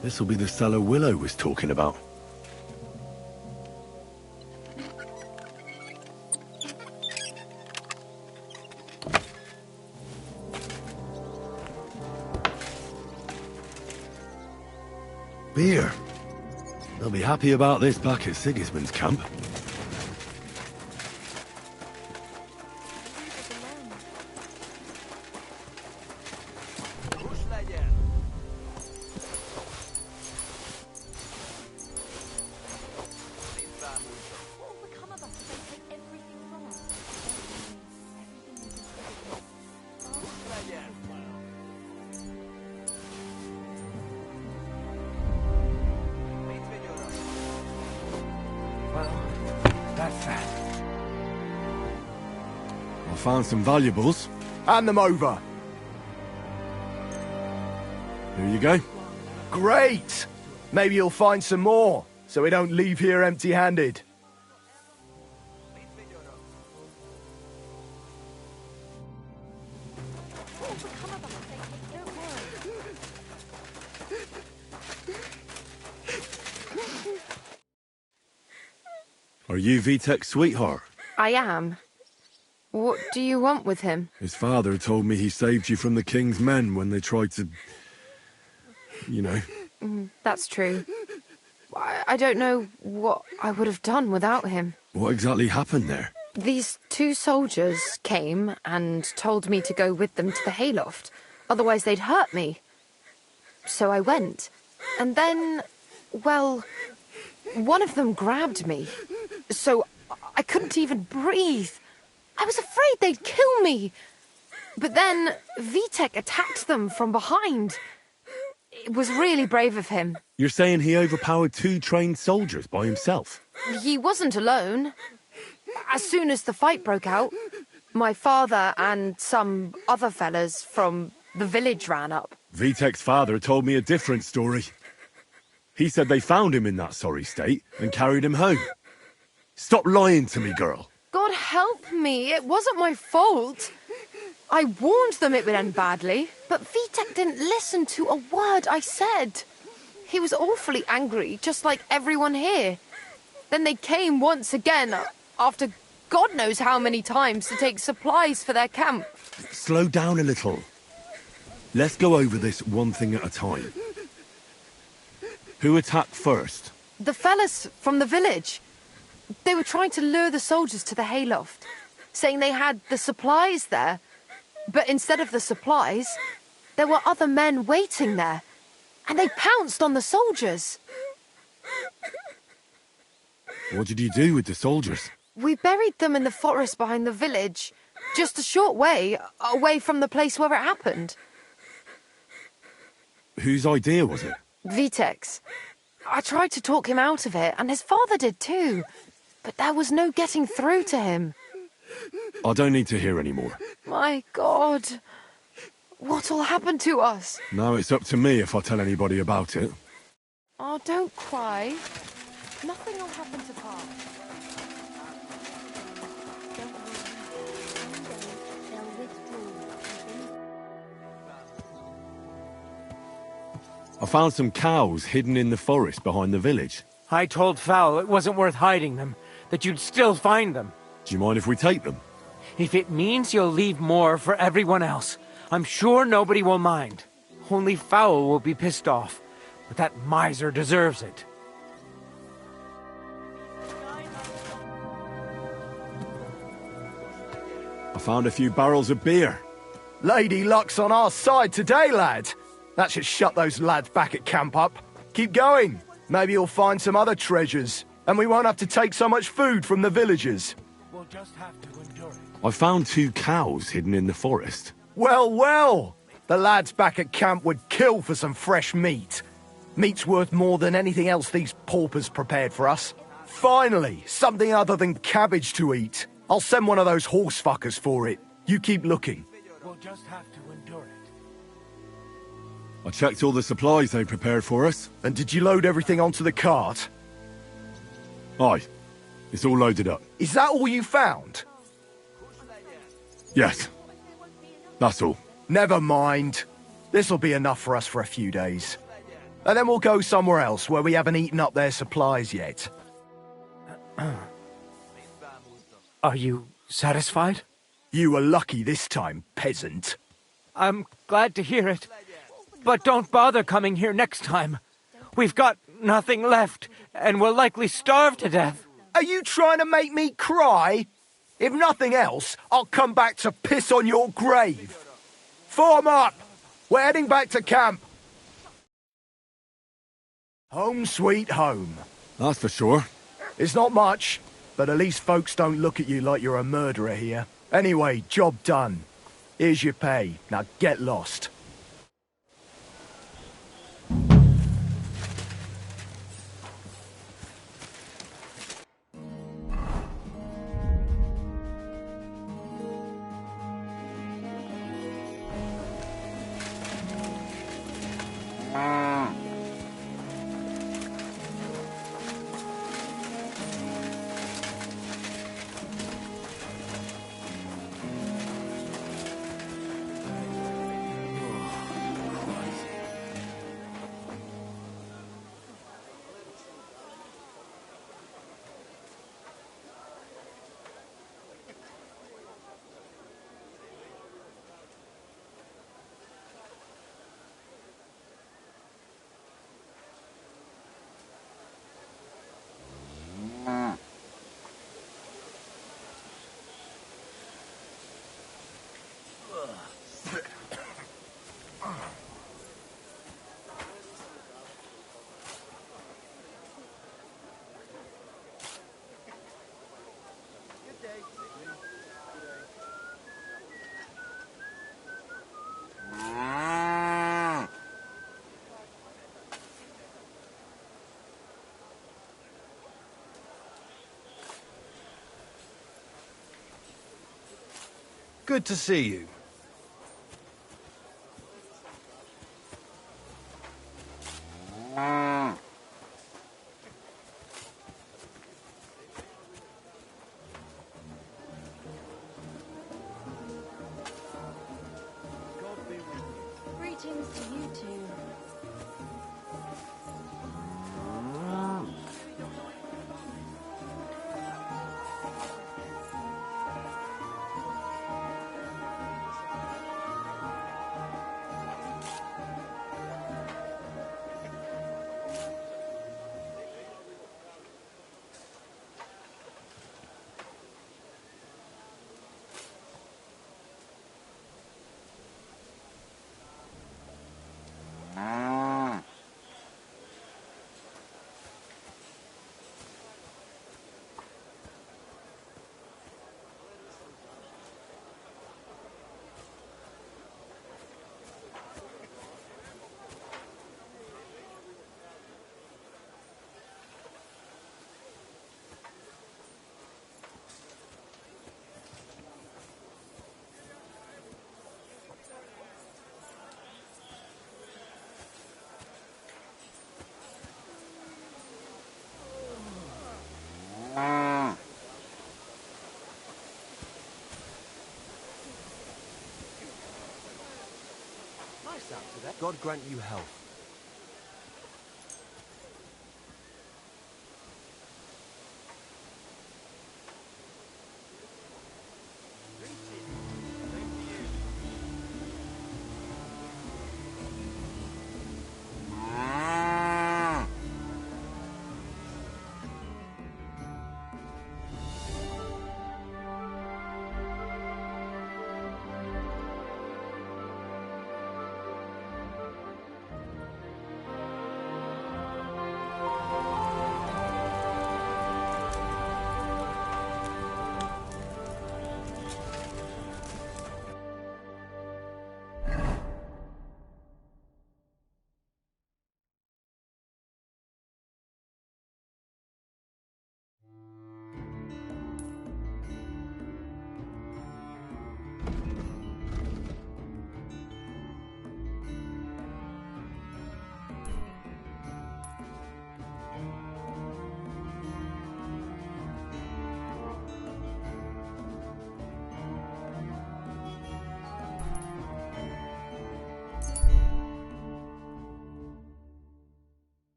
Speaker 15: This'll be the cellar Willow was talking about. Beer. They'll be happy about this back at Sigismund's camp. Found some valuables.
Speaker 22: Hand them over.
Speaker 15: Here you go.
Speaker 22: Great! Maybe you'll find some more, so we don't leave here empty-handed.
Speaker 15: Are you Vitek's sweetheart?
Speaker 18: I am. What do you want with him?
Speaker 15: His father told me he saved you from the king's men when they tried to... you know.
Speaker 18: That's true. I don't know what I would have done without him.
Speaker 15: What exactly happened there?
Speaker 18: These 2 soldiers came and told me to go with them to the hayloft. Otherwise they'd hurt me. So I went. And then, well, one of them grabbed me. So I couldn't even breathe. I was afraid they'd kill me. But then Vitek attacked them from behind. It was really brave of him.
Speaker 15: You're saying he overpowered 2 trained soldiers by himself?
Speaker 18: He wasn't alone. As soon as the fight broke out, my father and some other fellas from the village ran up.
Speaker 15: Vitek's father told me a different story. He said they found him in that sorry state and carried him home. Stop lying to me, girl.
Speaker 18: God help me, it wasn't my fault. I warned them it would end badly, but Vitek didn't listen to a word I said. He was awfully angry, just like everyone here. Then they came once again, after God knows how many times, to take supplies for their camp.
Speaker 15: Slow down a little. Let's go over this one thing at a time. Who attacked first?
Speaker 18: The fellas from the village. They were trying to lure the soldiers to the hayloft, saying they had the supplies there. But instead of the supplies, there were other men waiting there, and they pounced on the soldiers.
Speaker 15: What did you do with the soldiers?
Speaker 18: We buried them in the forest behind the village, just a short way away from the place where it happened.
Speaker 15: Whose idea was it?
Speaker 18: Vitek's. I tried to talk him out of it, and his father did too. But there was no getting through to him.
Speaker 15: I don't need to hear any more.
Speaker 18: My God. What'll happen to us?
Speaker 15: Now it's up to me if I tell anybody about it.
Speaker 18: Oh, don't cry. Nothing will happen to Pa.
Speaker 15: I found some cows hidden in the forest behind the village.
Speaker 9: I told Fowl it wasn't worth hiding them, that you'd still find them.
Speaker 15: Do you mind if we take them?
Speaker 9: If it means you'll leave more for everyone else, I'm sure nobody will mind. Only Fowl will be pissed off, but that miser deserves it.
Speaker 15: I found a few barrels of beer.
Speaker 22: Lady Luck's on our side today, lad. That should shut those lads back at camp up. Keep going. Maybe you'll find some other treasures, and we won't have to take so much food from the villagers.
Speaker 9: We'll just have to endure it.
Speaker 15: I found 2 cows hidden in the forest.
Speaker 22: Well, well! The lads back at camp would kill for some fresh meat. Meat's worth more than anything else these paupers prepared for us. Finally, something other than cabbage to eat. I'll send one of those horse fuckers for it. You keep looking.
Speaker 12: We'll just have to endure it.
Speaker 15: I checked all the supplies they prepared for us.
Speaker 22: And did you load everything onto the cart?
Speaker 15: Aye. It's all loaded up.
Speaker 22: Is that all you found?
Speaker 15: Yes. That's all.
Speaker 22: Never mind. This'll be enough for us for a few days. And then we'll go somewhere else where we haven't eaten up their supplies yet.
Speaker 9: Are you satisfied?
Speaker 22: You were lucky this time, peasant.
Speaker 9: I'm glad to hear it. But don't bother coming here next time. We've got nothing left, and we'll likely starve to death.
Speaker 22: Are you trying to make me cry? If nothing else, I'll come back to piss on your grave. Form up! We're heading back to camp. Home sweet home.
Speaker 15: That's for sure.
Speaker 22: It's not much, but at least folks don't look at you like you're a murderer here. Anyway, job done. Here's your pay. Now get lost.
Speaker 6: Good to see you.
Speaker 4: Greetings to you two.
Speaker 20: God grant you health.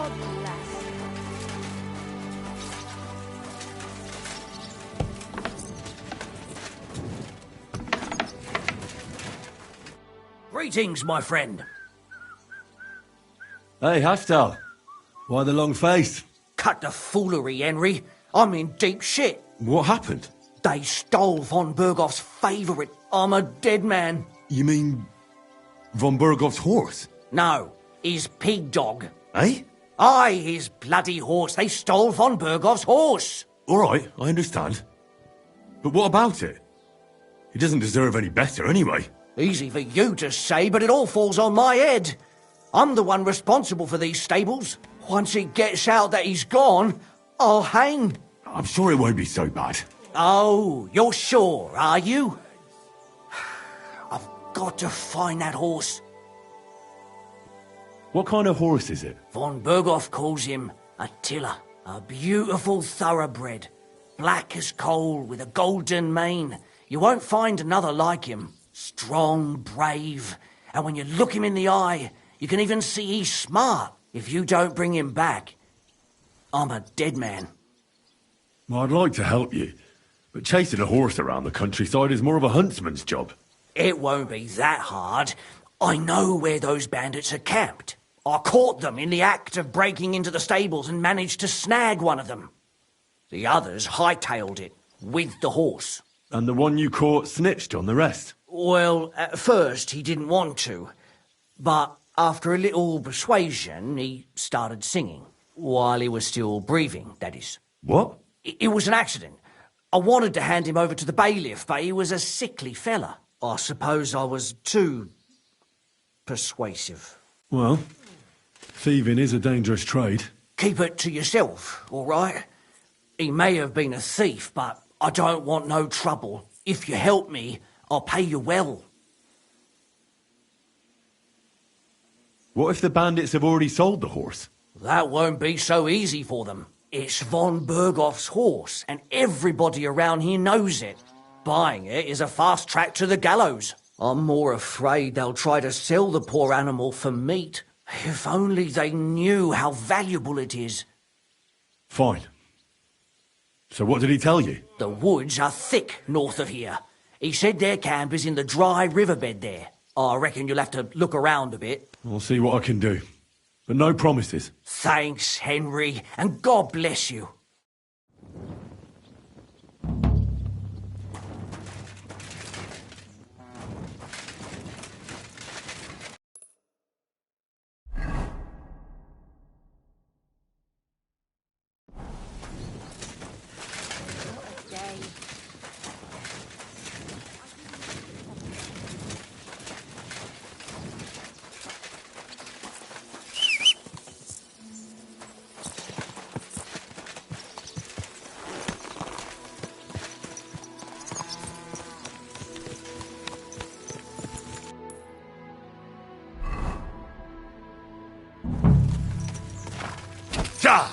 Speaker 4: God bless.
Speaker 7: Greetings, my friend.
Speaker 15: Hey, Haftal. Why the long face?
Speaker 7: Cut the foolery, Henry. I'm in deep shit.
Speaker 15: What happened?
Speaker 7: They stole von Bergoff's favourite. I'm a dead man.
Speaker 15: You mean von Bergoff's horse?
Speaker 7: No, his pig dog.
Speaker 15: Eh?
Speaker 7: Aye, his bloody horse. They stole von Bergoff's horse.
Speaker 15: All right, I understand. But what about it? He doesn't deserve any better anyway.
Speaker 7: Easy for you to say, but it all falls on my head. I'm the one responsible for these stables. Once it gets out that he's gone, I'll hang.
Speaker 15: I'm sure it won't be so bad.
Speaker 7: Oh, you're sure, are you? I've got to find that horse.
Speaker 15: What kind of horse is it?
Speaker 7: Von Bergoff calls him Attila. A beautiful thoroughbred. Black as coal with a golden mane. You won't find another like him. Strong, brave, and when you look him in the eye, you can even see he's smart. If you don't bring him back, I'm a dead man.
Speaker 15: Well, I'd like to help you, but chasing a horse around the countryside is more of a huntsman's job.
Speaker 7: It won't be that hard. I know where those bandits are camped. I caught them in the act of breaking into the stables and managed to snag one of them. The others hightailed it with the horse.
Speaker 15: And the one you caught snitched on the rest?
Speaker 7: Well, at first he didn't want to, but after a little persuasion, he started singing. While he was still breathing, that is.
Speaker 15: What?
Speaker 7: It was an accident. I wanted to hand him over to the bailiff, but he was a sickly fella. I suppose I was too persuasive.
Speaker 2: Well, thieving is a dangerous trade.
Speaker 7: Keep it to yourself, all right? He may have been a thief, but I don't want no trouble. If you help me, I'll pay you well.
Speaker 15: What if the bandits have already sold the horse?
Speaker 7: That won't be so easy for them. It's von Bergoff's horse, and everybody around here knows it. Buying it is a fast track to the gallows. I'm more afraid they'll try to sell the poor animal for meat. If only they knew how valuable it is.
Speaker 15: Fine. So what did he tell you?
Speaker 7: The woods are thick north of here. He said their camp is in the dry riverbed there. I reckon you'll have to look around a bit.
Speaker 2: I'll see what I can do. But no promises.
Speaker 7: Thanks, Henry, and God bless you.
Speaker 15: Ja!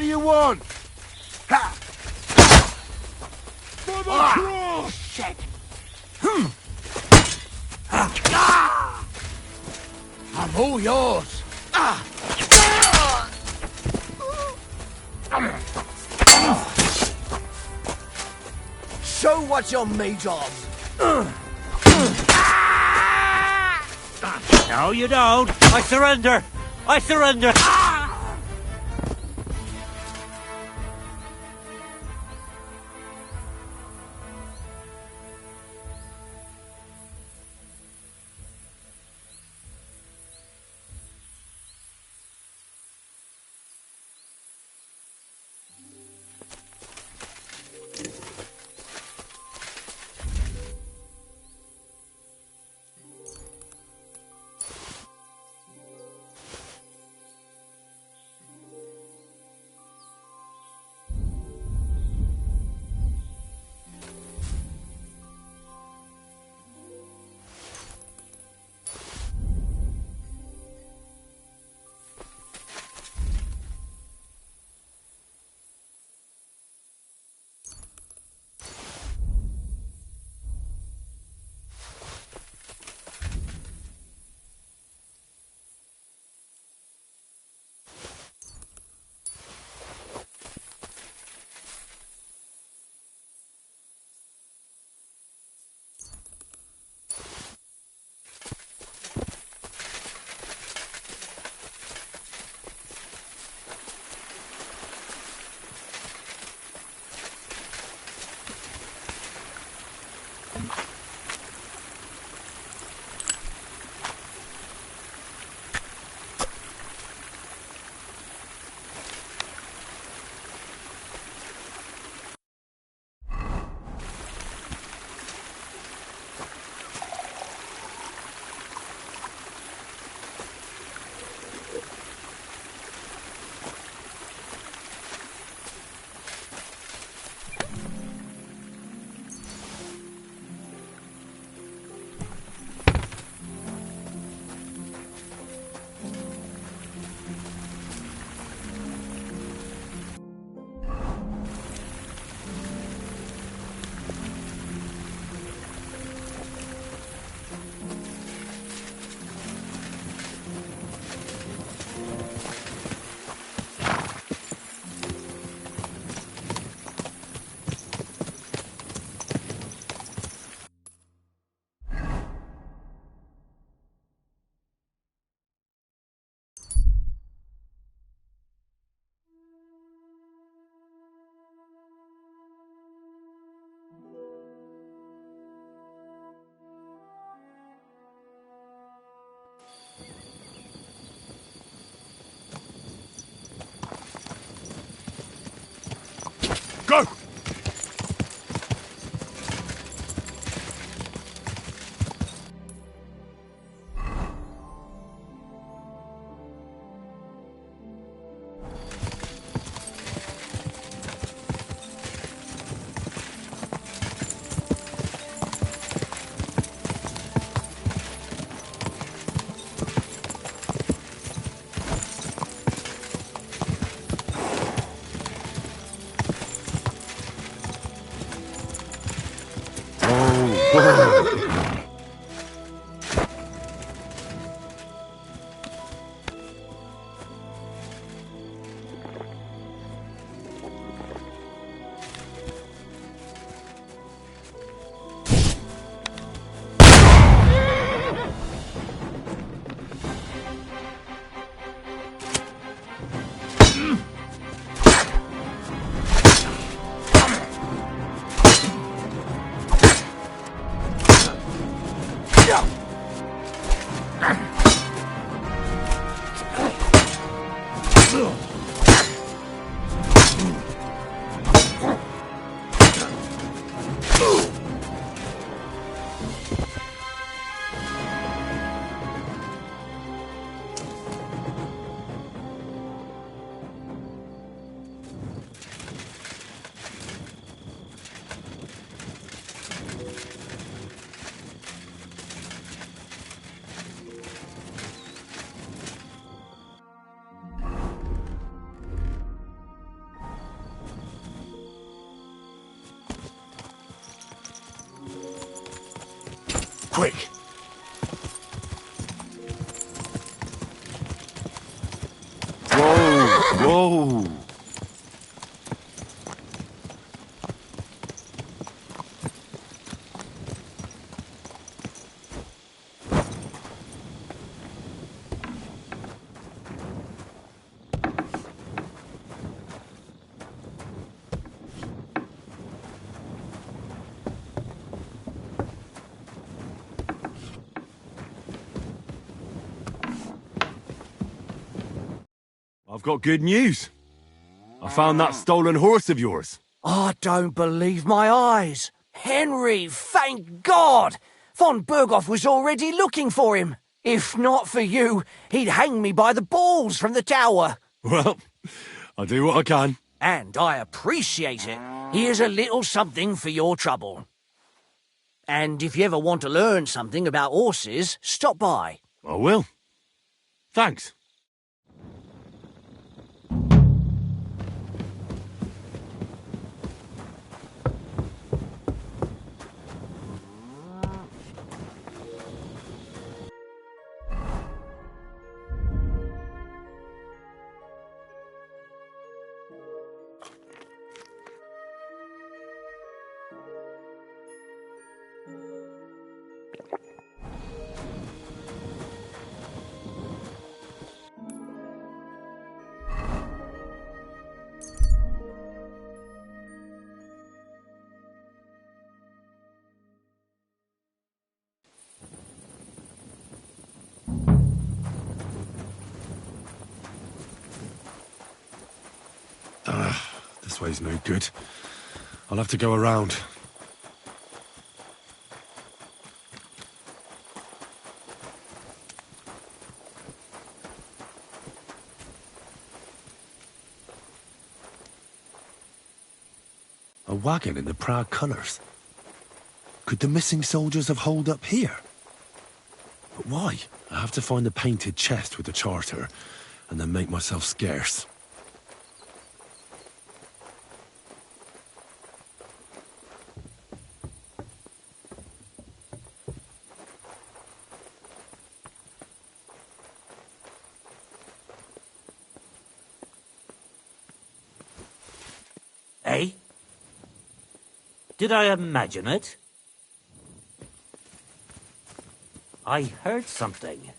Speaker 20: you want?
Speaker 19: Ha!
Speaker 20: For the cross!
Speaker 19: Shit!
Speaker 22: I'm all yours.
Speaker 16: Show what you're made of.
Speaker 14: No, you don't. I surrender. I surrender.
Speaker 2: Go!
Speaker 19: quick.
Speaker 15: Whoa! I've got good news. I found that stolen horse of yours.
Speaker 7: I don't believe my eyes. Henry, thank God! Von Berghoff was already looking for him. If not for you, he'd hang me by the balls from the tower.
Speaker 15: Well, I'll do what I can.
Speaker 7: And I appreciate it. Here's a little something for your trouble. And if you ever want to learn something about horses, stop by.
Speaker 15: I will. Thanks.
Speaker 2: This way's no good. I'll have to go around. A wagon in the Prague colours. Could the missing soldiers have holed up here? But why? I have to find the painted chest with the charter, and then make myself scarce.
Speaker 14: Eh? Did I imagine it? I heard something.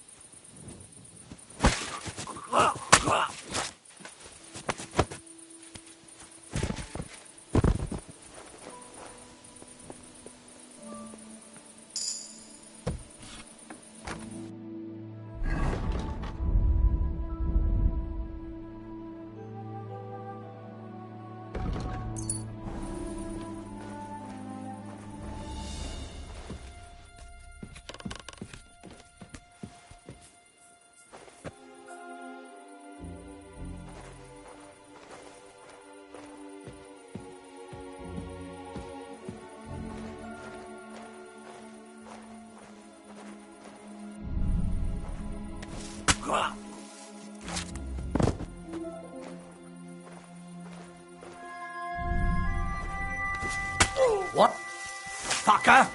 Speaker 7: What? Fucker!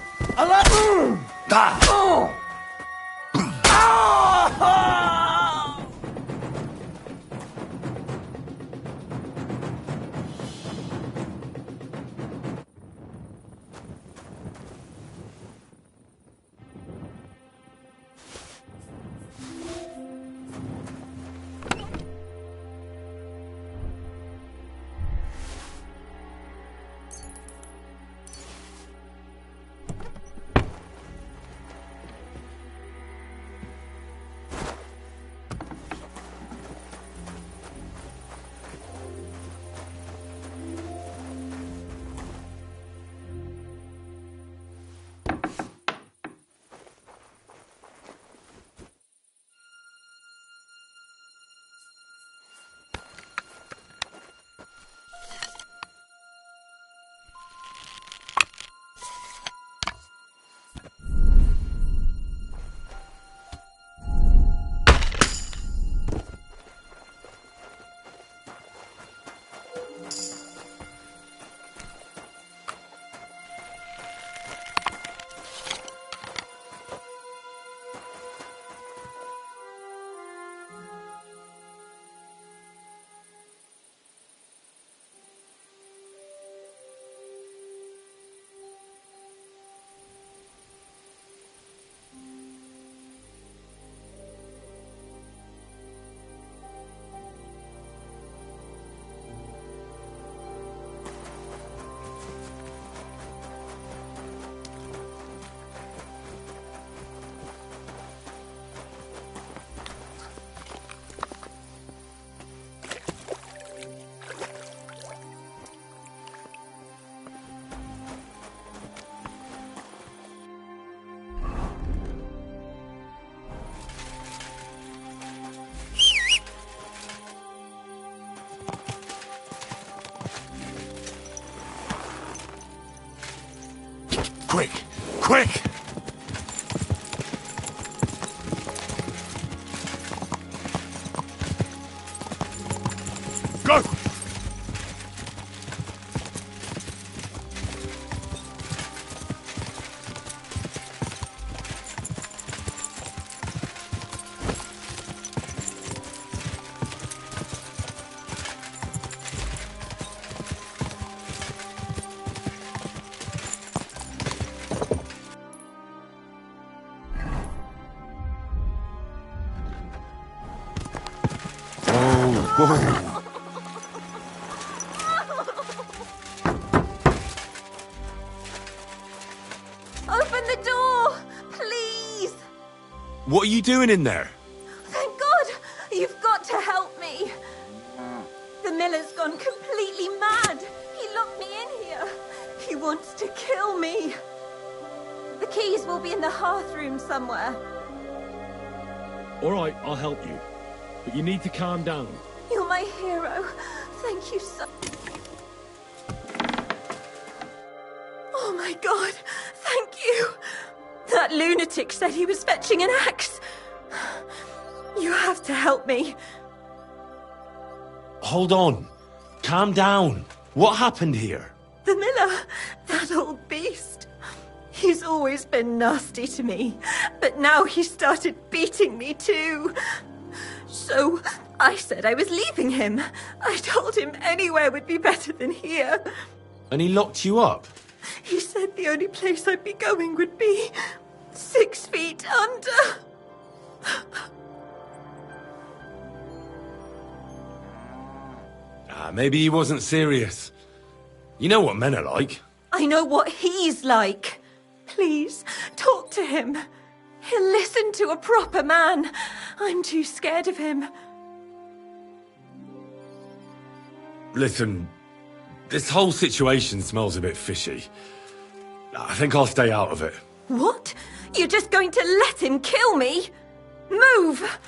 Speaker 2: Quick! Go!
Speaker 15: Whoa.
Speaker 4: Open the door! Please!
Speaker 15: What are you doing in there?
Speaker 4: Thank God! You've got to help me! The miller's gone completely mad! He locked me in here! He wants to kill me! The keys will be in the hearth room somewhere.
Speaker 15: All right, I'll help you. But you need to calm down.
Speaker 4: You're my hero. Thank you so... Oh my God! Thank you! That lunatic said he was fetching an axe. You have to help me.
Speaker 15: Hold on. Calm down. What happened here?
Speaker 4: The miller, that old beast. He's always been nasty to me, but now he started beating me too. So I said I was leaving him. I told him anywhere would be better than here.
Speaker 15: And he locked you up?
Speaker 4: He said the only place I'd be going would be 6 feet under.
Speaker 15: Maybe he wasn't serious. You know what men are like.
Speaker 4: I know what he's like. Please, talk to him. He'll listen to a proper man. I'm too scared of him.
Speaker 15: Listen, this whole situation smells a bit fishy. I think I'll stay out of it.
Speaker 4: What? You're just going to let him kill me? Move!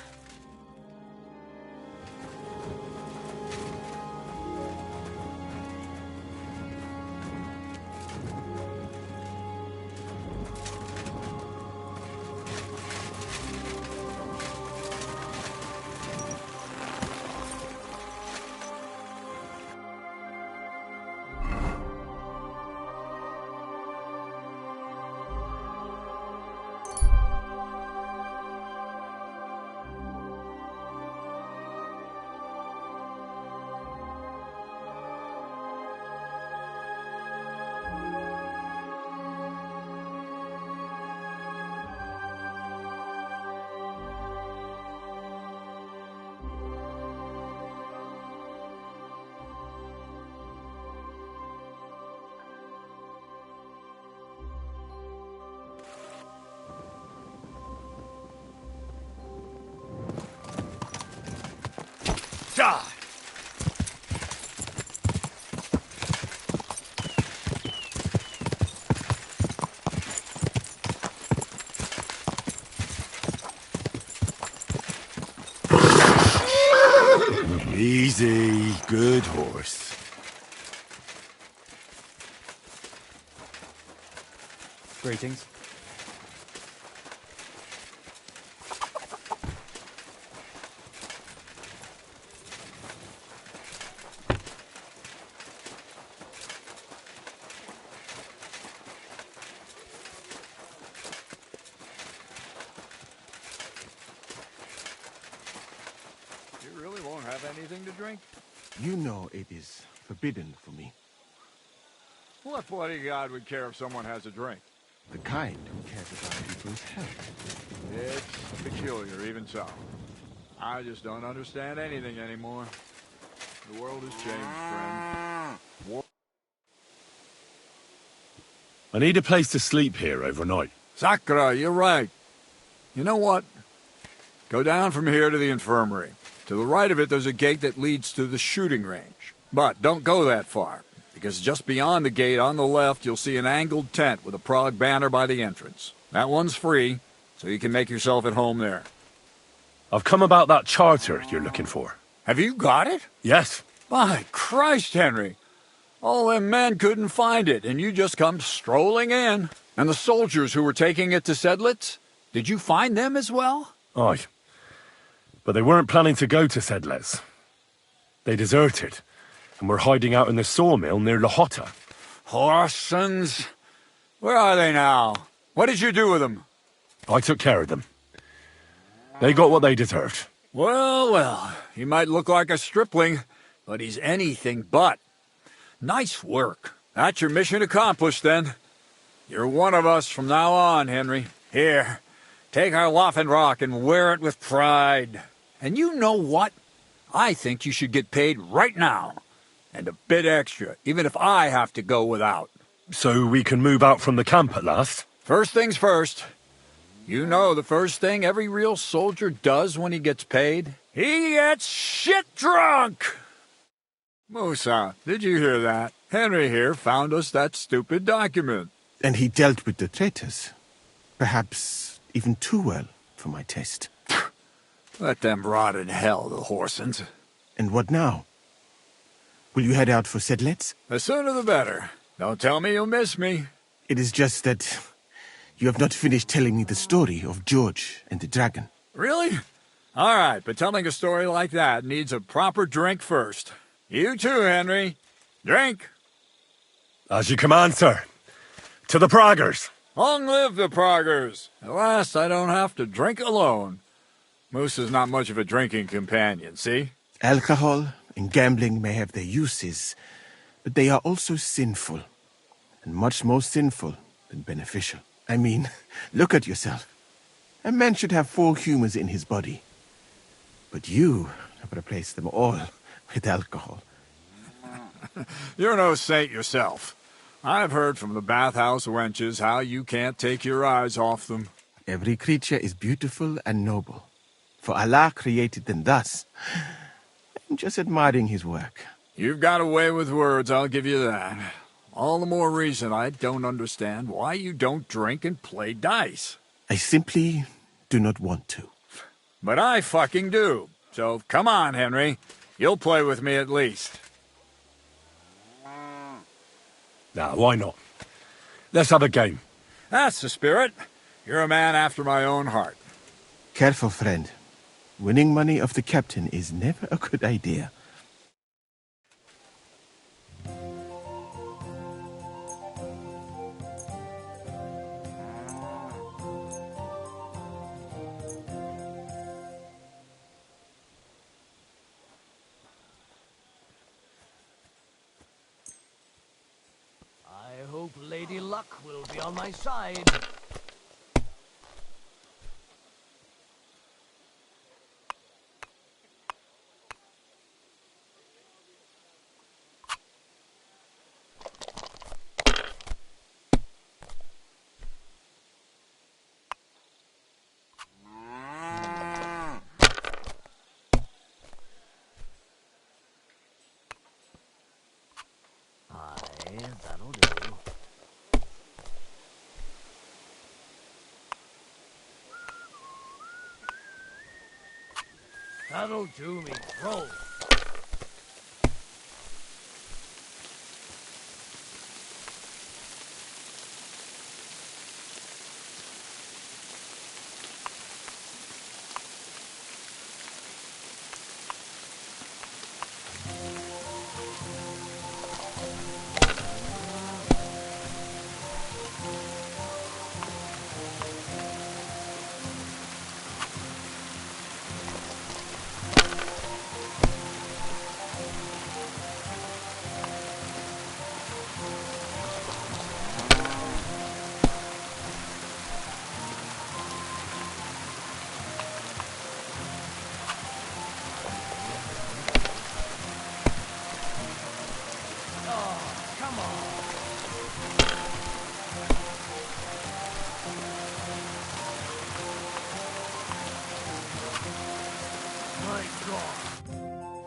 Speaker 2: Die!
Speaker 15: Easy, good horse.
Speaker 5: Greetings.
Speaker 19: You really won't have anything to drink?
Speaker 20: You know it is forbidden for me.
Speaker 19: What bodyguard would care if someone has a drink?
Speaker 20: The kind who cares about people's health.
Speaker 19: It's peculiar, even so. I just don't understand anything anymore. The world has changed, friend.
Speaker 2: I need a place to sleep here overnight.
Speaker 19: Sakura, you're right. You know what? Go down from here to the infirmary. To the right of it, there's a gate that leads to the shooting range. But don't go that far, because just beyond the gate on the left, you'll see an angled tent with a Prague banner by the entrance. That one's free, so you can make yourself at home there.
Speaker 2: I've come about that charter you're looking for.
Speaker 19: Have you got it?
Speaker 2: Yes.
Speaker 19: By Christ, Henry. All them men couldn't find it, and you just come strolling in. And the soldiers who were taking it to Sedlitz? Did you find them as well?
Speaker 2: Aye. But they weren't planning to go to Sedlitz. They deserted, and were hiding out in the sawmill near Lahota.
Speaker 19: Horsens! Where are they now? What did you do with them?
Speaker 2: I took care of them. They got what they deserved.
Speaker 19: Well, well, he might look like a stripling, but he's anything but. Nice work. That's your mission accomplished, then. You're one of us from now on, Henry. Here, take our Waffenrock and wear it with pride. And you know what? I think you should get paid right now. And a bit extra, even if I have to go without.
Speaker 2: So we can move out from the camp at last?
Speaker 19: First things first. You know the first thing every real soldier does when he gets paid? He gets shit drunk! Musa, did you hear that? Henry here found us that stupid document.
Speaker 20: And he dealt with the traitors. Perhaps even too well for my taste.
Speaker 19: Let them rot in hell, the Horsens.
Speaker 20: And what now? Will you head out for Sedlitz?
Speaker 19: The sooner the better. Don't tell me you'll miss me.
Speaker 20: It is just that you have not finished telling me the story of George and the dragon.
Speaker 19: Really? All right, but telling a story like that needs a proper drink first. You too, Henry. Drink.
Speaker 2: As you command, sir. To the Praggers.
Speaker 19: Long live the Praggers. At last I don't have to drink alone. Moose is not much of a drinking companion, see?
Speaker 20: Alcohol and gambling may have their uses, but they are also sinful. And much more sinful than beneficial. I mean, look at yourself. A man should have 4 humors in his body. But you have replaced them all with alcohol.
Speaker 19: You're no saint yourself. I've heard from the bathhouse wenches how you can't take your eyes off them.
Speaker 20: Every creature is beautiful and noble. For Allah created them thus. I'm just admiring his work.
Speaker 19: You've got a way with words, I'll give you that. All the more reason I don't understand why you don't drink and play dice.
Speaker 20: I simply do not want to.
Speaker 19: But I fucking do. So come on, Henry. You'll play with me at least.
Speaker 2: Now, why not? Let's have a game.
Speaker 19: That's the spirit. You're a man after my own heart.
Speaker 20: Careful, friend. Winning money off the captain is never a good idea.
Speaker 7: I hope Lady Luck will be on my side. That'll do. That'll do me. Roll.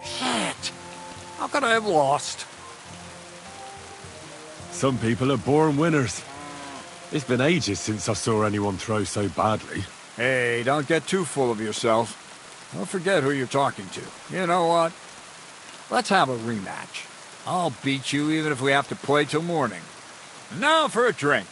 Speaker 19: Shit! How could I have lost?
Speaker 2: Some people are born winners. It's been ages since I saw anyone throw so badly.
Speaker 19: Hey, don't get too full of yourself. Don't forget who you're talking to. You know what? Let's have a rematch. I'll beat you even if we have to play till morning. And now for a drink.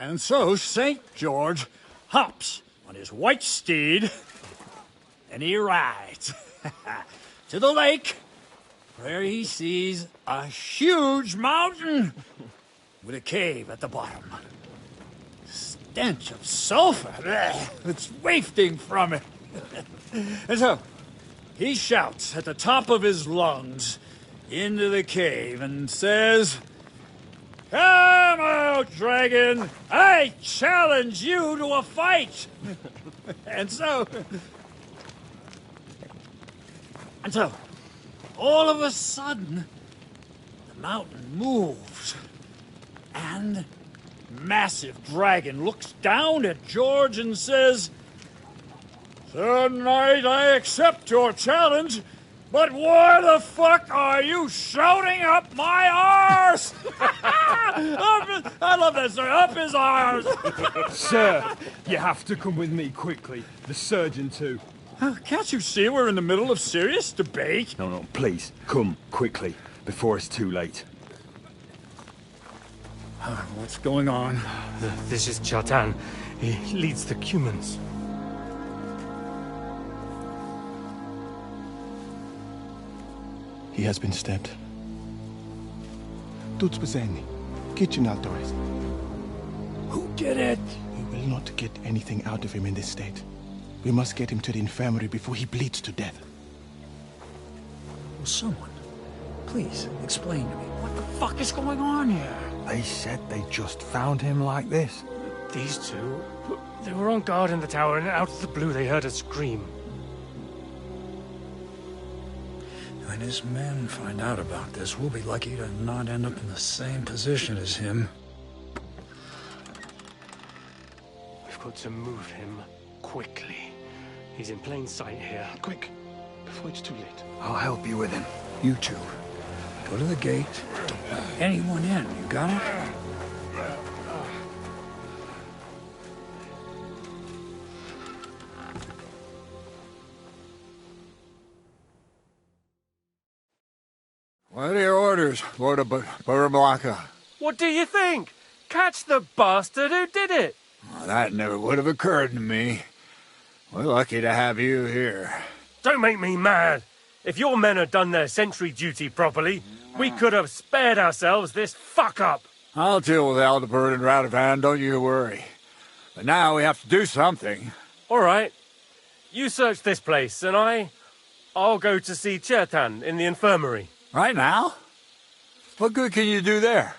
Speaker 8: And so St. George hops on his white steed, and he rides to the lake, where he sees a huge mountain with a cave at the bottom. Stench of sulfur that's wafting from it. And so he shouts at the top of his lungs into the cave and says, "Come out, dragon! I challenge you to a fight!" And so, all of a sudden, the mountain moves, and massive dragon looks down at George and says, "Sir Knight, I accept your challenge, but why the fuck are you shouting up my arse?" I love that, sir. Up his arse.
Speaker 21: Sir, you have to come with me quickly. The surgeon too.
Speaker 8: Can't you see we're in the middle of serious debate?
Speaker 21: No, please, come quickly, before it's too late.
Speaker 8: What's going on?
Speaker 9: This is Chatan. He leads the Cumans.
Speaker 20: He has been stabbed. Tuts bezeni. Kitchen outdoors.
Speaker 8: Who did it?
Speaker 20: We will not get anything out of him in this state. We must get him to the infirmary before he bleeds to death.
Speaker 8: Will someone please explain to me what the fuck is going on here?
Speaker 21: They said they just found him like this.
Speaker 9: These two, they were on guard in the tower, and out of the blue they heard a scream.
Speaker 8: When his men find out about this, we'll be lucky to not end up in the same position as him.
Speaker 9: We've got to move him quickly. He's in plain sight here.
Speaker 20: Quick, before it's too late.
Speaker 8: I'll help you with him. You two, go to the gate. Don't let anyone in. You got it? What are your orders, Lord of Burblaka?
Speaker 9: What do you think? Catch the bastard who did it!
Speaker 8: Well, that never would have occurred to me. We're lucky to have you here.
Speaker 9: Don't make me mad. If your men had done their sentry duty properly, we could have spared ourselves this fuck-up.
Speaker 8: I'll deal with Aldebert and Radovan, don't you worry. But now we have to do something.
Speaker 9: All right. You search this place, and I'll go to see Chertan in the infirmary.
Speaker 8: Right now? What good can you do there?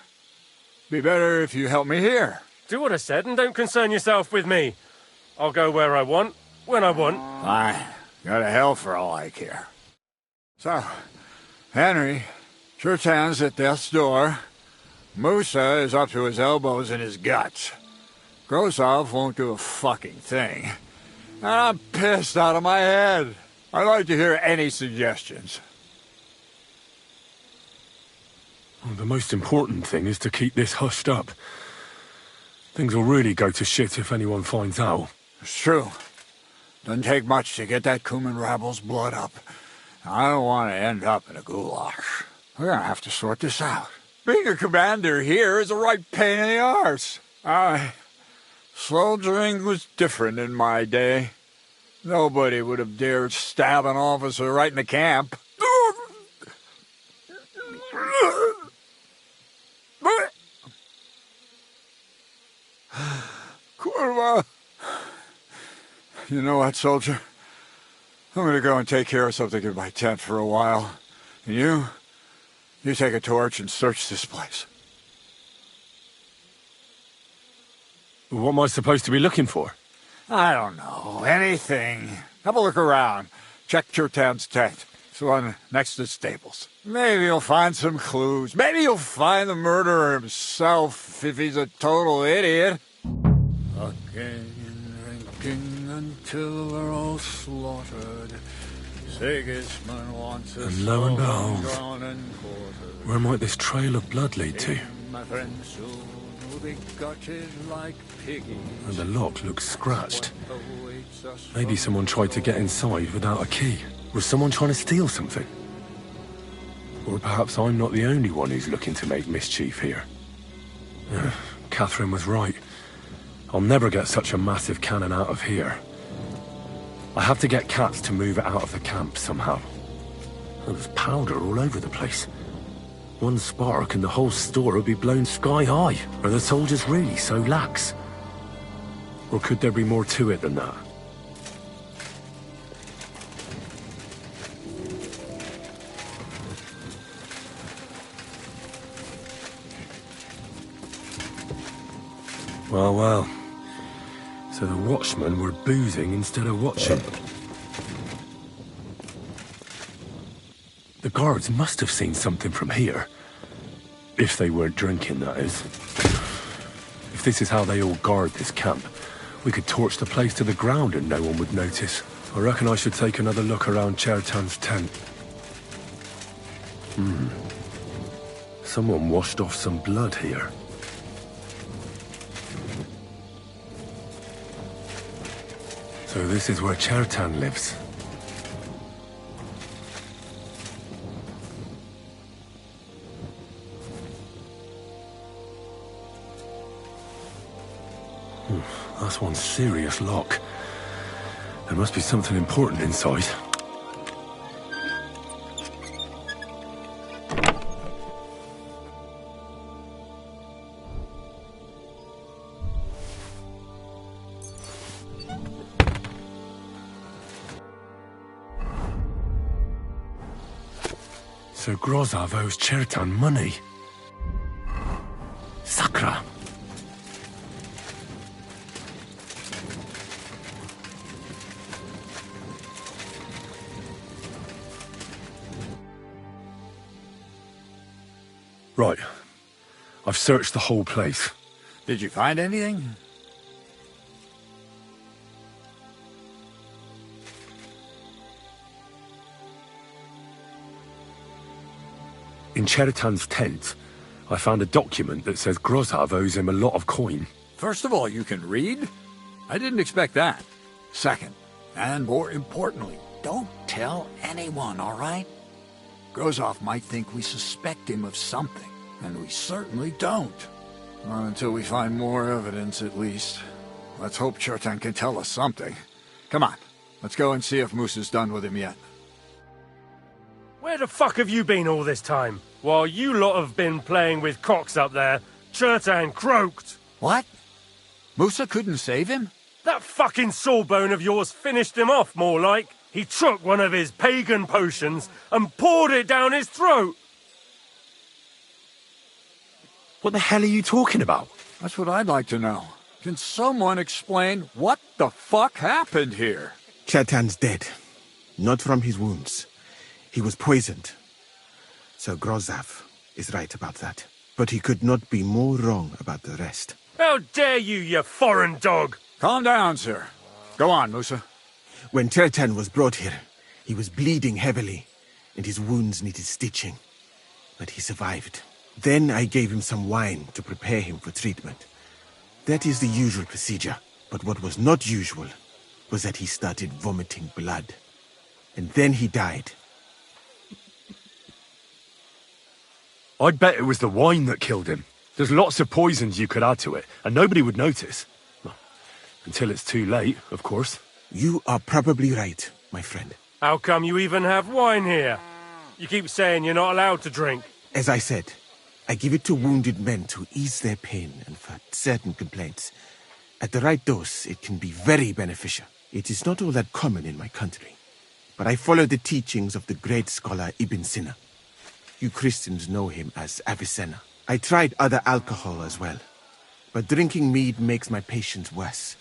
Speaker 8: Be better if you help me here.
Speaker 9: Do what I said and don't concern yourself with me. I'll go where I want, when I want.
Speaker 8: Fine. Go to hell for all I care. So, Henry, Chertan's at death's door. Musa is up to his elbows in his guts. Grosov won't do a fucking thing. And I'm pissed out of my head. I'd like to hear any suggestions.
Speaker 2: Well, the most important thing is to keep this hushed up. Things will really go to shit if anyone finds out.
Speaker 8: It's true. Doesn't take much to get that Cuman rabble's blood up. I don't want to end up in a goulash. We're gonna have to sort this out. Being a commander here is a right pain in the arse. Soldiering was different in my day. Nobody would have dared stab an officer right in the camp. Kurva! You know what, soldier? I'm gonna go and take care of something in my tent for a while. And you take a torch and search this place.
Speaker 2: What am I supposed to be looking for?
Speaker 8: I don't know. Anything. Have a look around. Check Chertan's tent. It's the one next to the stables. Maybe you'll find some clues. Maybe you'll find the murderer himself if he's a total idiot. Fucking drinking until they're all slaughtered. Sigismund wants us
Speaker 2: And lo and behold,
Speaker 8: drawn and quartered.
Speaker 2: where might this trail of blood lead to?
Speaker 8: My friends soon will be gutted like piggies.
Speaker 2: And the lock looks scratched. Maybe someone tried to get inside without a key. Was someone trying to steal something? Or perhaps I'm not the only one who's looking to make mischief here. Catherine was right. I'll never get such a massive cannon out of here. I have to get cats to move it out of the camp somehow. Oh, there's powder all over the place. One spark and the whole store would be blown sky high. Are the soldiers really so lax? Or could there be more to it than that? Well, well. So the watchmen were boozing instead of watching. The guards must have seen something from here. If they weren't drinking, that is. If this is how they all guard this camp, we could torch the place to the ground and no one would notice. I reckon I should take another look around Chertan's tent. Someone washed off some blood here. So this is where Chertan lives. That's one serious lock. There must be something important inside. So Grozav owes Chertan money. Sakra! Right. I've searched the whole place.
Speaker 19: Did you find anything?
Speaker 2: In Chertan's tent, I found a document that says Grozav owes him a lot of coin.
Speaker 19: First of all, you can read? I didn't expect that. Second, and more importantly, don't tell anyone, all right? Grozov might think we suspect him of something, and we certainly don't. Not until we find more evidence, at least. Let's hope Chertan can tell us something. Come on, let's go and see if Moosa's done with him yet.
Speaker 21: Where the fuck have you been all this time? While you lot have been playing with cocks up there, Chertan croaked.
Speaker 19: What? Moosa couldn't save him?
Speaker 21: That fucking sawbone of yours finished him off, more like. He took one of his pagan potions and poured it down his throat.
Speaker 2: What the hell are you talking about?
Speaker 19: That's what I'd like to know. Can someone explain what the fuck happened here?
Speaker 20: Chertan's dead. Not from his wounds. He was poisoned. Sir Grozav is right about that. But he could not be more wrong about the rest.
Speaker 21: How dare you, you foreign dog!
Speaker 19: Calm down, sir. Go on, Moosa.
Speaker 20: When Chertan was brought here, he was bleeding heavily, and his wounds needed stitching. But he survived. Then I gave him some wine to prepare him for treatment. That is the usual procedure. But what was not usual was that he started vomiting blood. And then he died.
Speaker 2: I'd bet it was the wine that killed him. There's lots of poisons you could add to it, and nobody would notice. Well, until it's too late, of course.
Speaker 20: You are probably right, my friend.
Speaker 21: How come you even have wine here? You keep saying you're not allowed to drink.
Speaker 20: As I said, I give it to wounded men to ease their pain and for certain complaints. At the right dose, it can be very beneficial. It is not all that common in my country, but I follow the teachings of the great scholar Ibn Sina. You Christians know him as Avicenna. I tried other alcohol as well, but drinking mead makes my patients worse.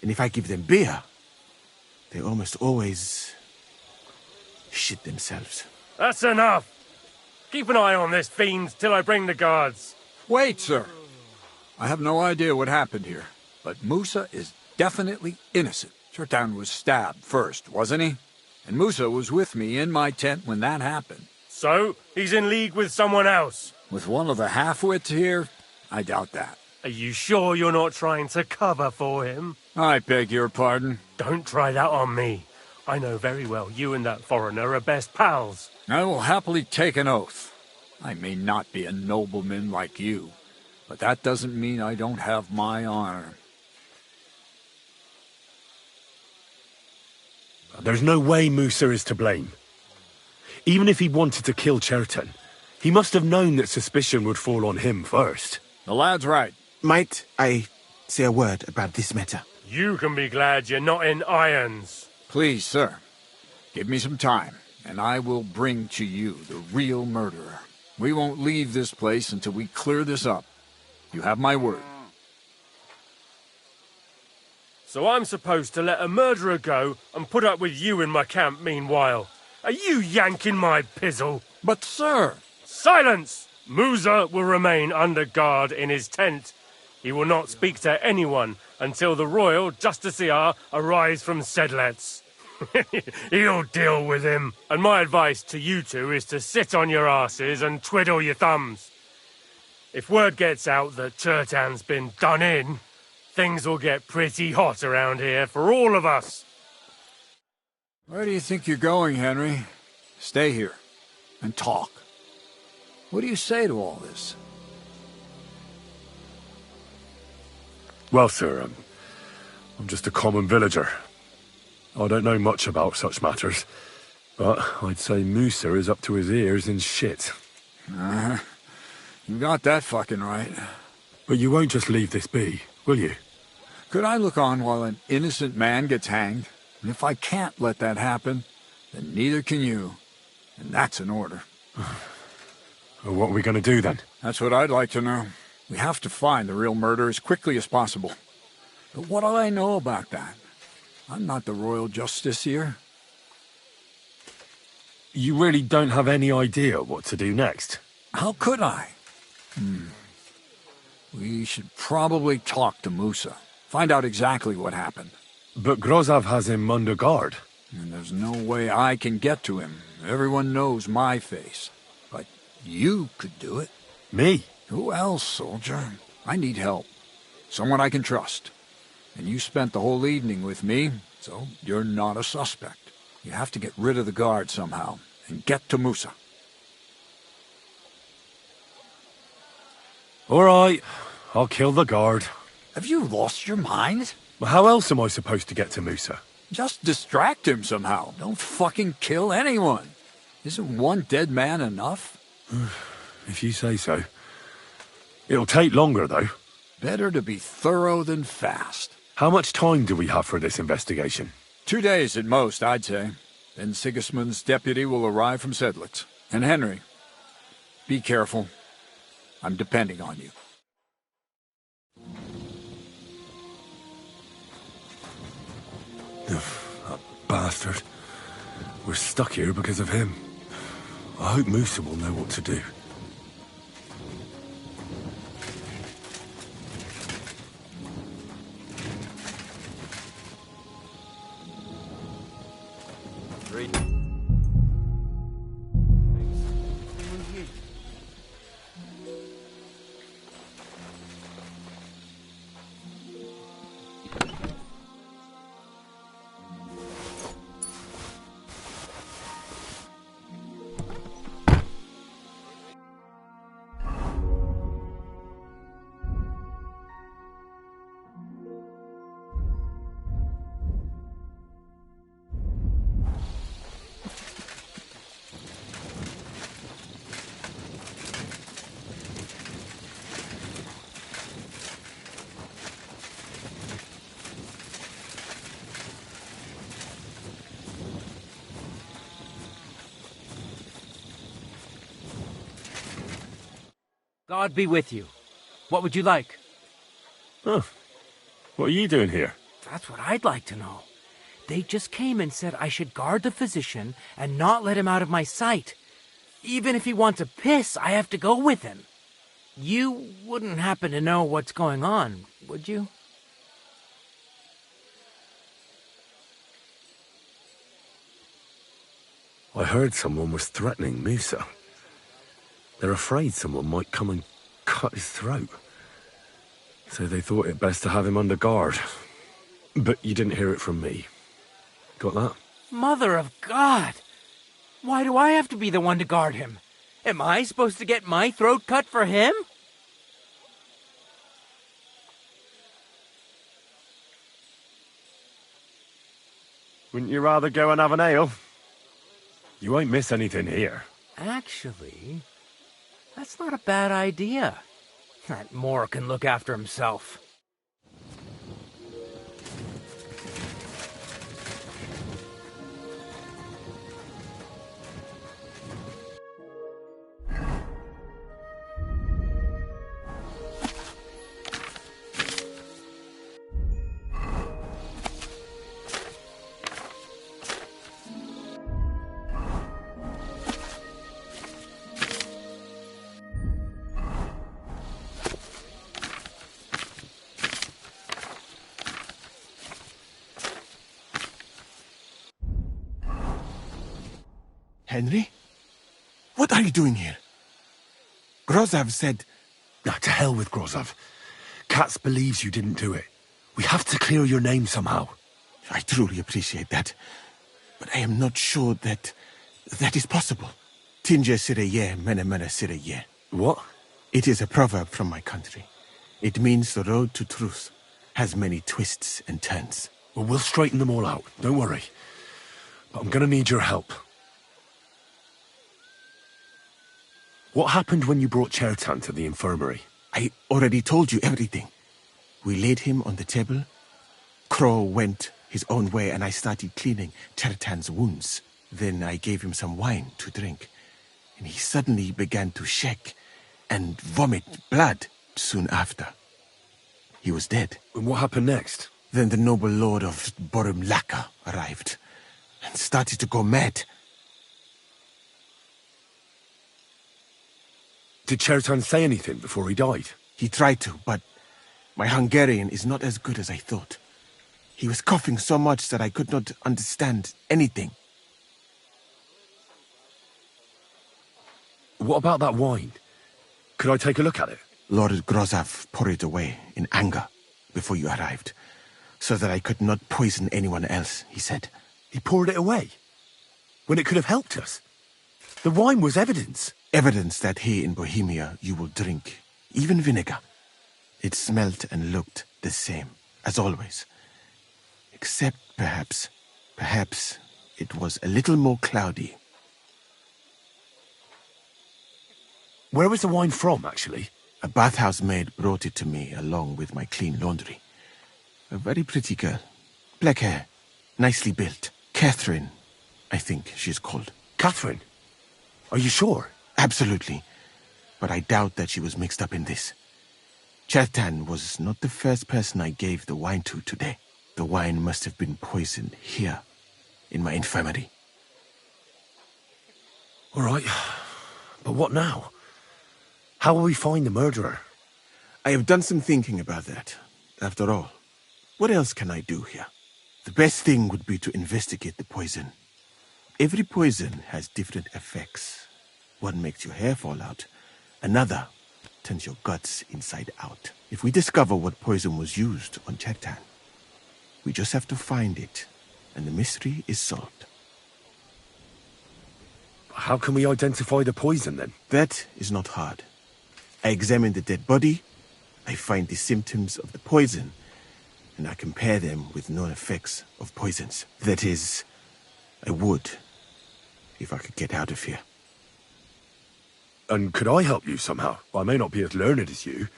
Speaker 20: And if I give them beer, they almost always shit themselves.
Speaker 21: That's enough! Keep an eye on this fiend till I bring the guards.
Speaker 19: Wait, sir. I have no idea what happened here, but Moosa is definitely innocent. Chertan was stabbed first, wasn't he? And Moosa was with me in my tent when that happened.
Speaker 21: So, he's in league with someone else?
Speaker 19: With one of the half-wits here? I doubt that.
Speaker 21: Are you sure you're not trying to cover for him?
Speaker 19: I beg your pardon.
Speaker 21: Don't try that on me. I know very well you and that foreigner are best pals.
Speaker 19: I will happily take an oath. I may not be a nobleman like you, but that doesn't mean I don't have my honor.
Speaker 2: There's no way Musa is to blame. Even if he wanted to kill Cherton, he must have known that suspicion would fall on him first.
Speaker 8: The lad's right.
Speaker 20: Might I say a word about this matter?
Speaker 21: You can be glad you're not in irons.
Speaker 8: Please, sir. Give me some time, and I will bring to you the real murderer. We won't leave this place until we clear this up. You have my word.
Speaker 21: So I'm supposed to let a murderer go and put up with you in my camp meanwhile. Are you yanking my pizzle?
Speaker 8: But, sir...
Speaker 21: Silence! Musa will remain under guard in his tent. He will not speak to anyone until the royal justiciar arrives from Sedlets. He'll deal with him. And my advice to you two is to sit on your asses and twiddle your thumbs. If word gets out that Chertan's been done in, things will get pretty hot around here for all of us.
Speaker 8: Where do you think you're going, Henry? Stay here and talk. What do you say to all this?
Speaker 2: Well, sir, I'm just a common villager. I don't know much about such matters, but I'd say Musa is up to his ears in shit.
Speaker 8: You got that fucking right.
Speaker 2: But you won't just leave this be, will you?
Speaker 8: Could I look on while an innocent man gets hanged? And if I can't let that happen, then neither can you. And that's an order.
Speaker 2: Well, what are we going to do then?
Speaker 8: That's what I'd like to know. We have to find the real murderer as quickly as possible. But what do I know about that? I'm not the royal justiciar.
Speaker 2: You really don't have any idea what to do next?
Speaker 8: How could I? We should probably talk to Musa. Find out exactly what happened.
Speaker 2: But Grozav has him under guard.
Speaker 8: And there's no way I can get to him. Everyone knows my face. But you could do it.
Speaker 2: Me?
Speaker 8: Who else, soldier? I need help. Someone I can trust. And you spent the whole evening with me, so you're not a suspect. You have to get rid of the guard somehow, and get to Musa.
Speaker 2: All right, I'll kill the guard.
Speaker 8: Have you lost your mind?
Speaker 2: Well, how else am I supposed to get to Musa?
Speaker 8: Just distract him somehow. Don't fucking kill anyone. Isn't one dead man enough?
Speaker 2: If you say so. It'll take longer, though.
Speaker 8: Better to be thorough than fast.
Speaker 2: How much time do we have for this investigation?
Speaker 8: 2 days at most, I'd say. Then Sigismund's deputy will arrive from Sedlitz. And Henry, be careful. I'm depending on you.
Speaker 2: That bastard. We're stuck here because of him. I hope Musa will know what to do.
Speaker 9: God be with you. What would you like?
Speaker 2: Huh. What are you doing here?
Speaker 9: That's what I'd like to know. They just came and said I should guard the physician and not let him out of my sight. Even if he wants to piss, I have to go with him. You wouldn't happen to know what's going on, would you?
Speaker 2: I heard someone was threatening Musa. They're afraid someone might come and cut his throat. So they thought it best to have him under guard. But you didn't hear it from me. Got that?
Speaker 9: Mother of God! Why do I have to be the one to guard him? Am I supposed to get my throat cut for him?
Speaker 2: Wouldn't you rather go and have an ale? You won't miss anything here.
Speaker 9: Actually, that's not a bad idea. That Moor can look after himself.
Speaker 20: Henry? What are you doing here? Grozav said...
Speaker 2: Now, to hell with Grozav. Katz believes you didn't do it. We have to clear your name somehow.
Speaker 20: I truly appreciate that. But I am not sure that is possible. Tinge sireye, mene mene sireye.
Speaker 2: What?
Speaker 20: It is a proverb from my country. It means the road to truth has many twists and turns.
Speaker 2: Well, we'll straighten them all out. Don't worry. But I'm gonna need your help. What happened when you brought Chertan to the infirmary?
Speaker 20: I already told you everything. We laid him on the table. Crow went his own way and I started cleaning Chertan's wounds. Then I gave him some wine to drink. And he suddenly began to shake and vomit blood soon after. He was dead.
Speaker 2: And what happened next?
Speaker 20: Then the noble lord of Borumlaka arrived and started to go mad.
Speaker 2: Did Chertan say anything before he died?
Speaker 20: He tried to, but my Hungarian is not as good as I thought. He was coughing so much that I could not understand anything.
Speaker 2: What about that wine? Could I take a look at it?
Speaker 20: Lord Grozav poured it away in anger before you arrived, so that I could not poison anyone else, he said.
Speaker 2: He poured it away? When it could have helped us? The wine was evidence.
Speaker 20: Evidence that here in Bohemia you will drink, even vinegar. It smelt and looked the same, as always. Except perhaps it was a little more cloudy.
Speaker 2: Where was the wine from, actually?
Speaker 20: A bathhouse maid brought it to me along with my clean laundry. A very pretty girl. Black hair, nicely built. Catherine, I think she's called.
Speaker 2: Catherine? Are you sure?
Speaker 20: Absolutely. But I doubt that she was mixed up in this. Chertan was not the first person I gave the wine to today. The wine must have been poisoned here, in my infirmary.
Speaker 2: All right. But what now? How will we find the murderer?
Speaker 20: I have done some thinking about that. After all, what else can I do here? The best thing would be to investigate the poison. Every poison has different effects. One makes your hair fall out. Another turns your guts inside out. If we discover what poison was used on Chertan, we just have to find it, and the mystery is solved.
Speaker 2: How can we identify the poison, then?
Speaker 20: That is not hard. I examine the dead body, I find the symptoms of the poison, and I compare them with known effects of poisons. That is, I would, if I could get out of here.
Speaker 2: And could I help you somehow? I may not be as learned as you,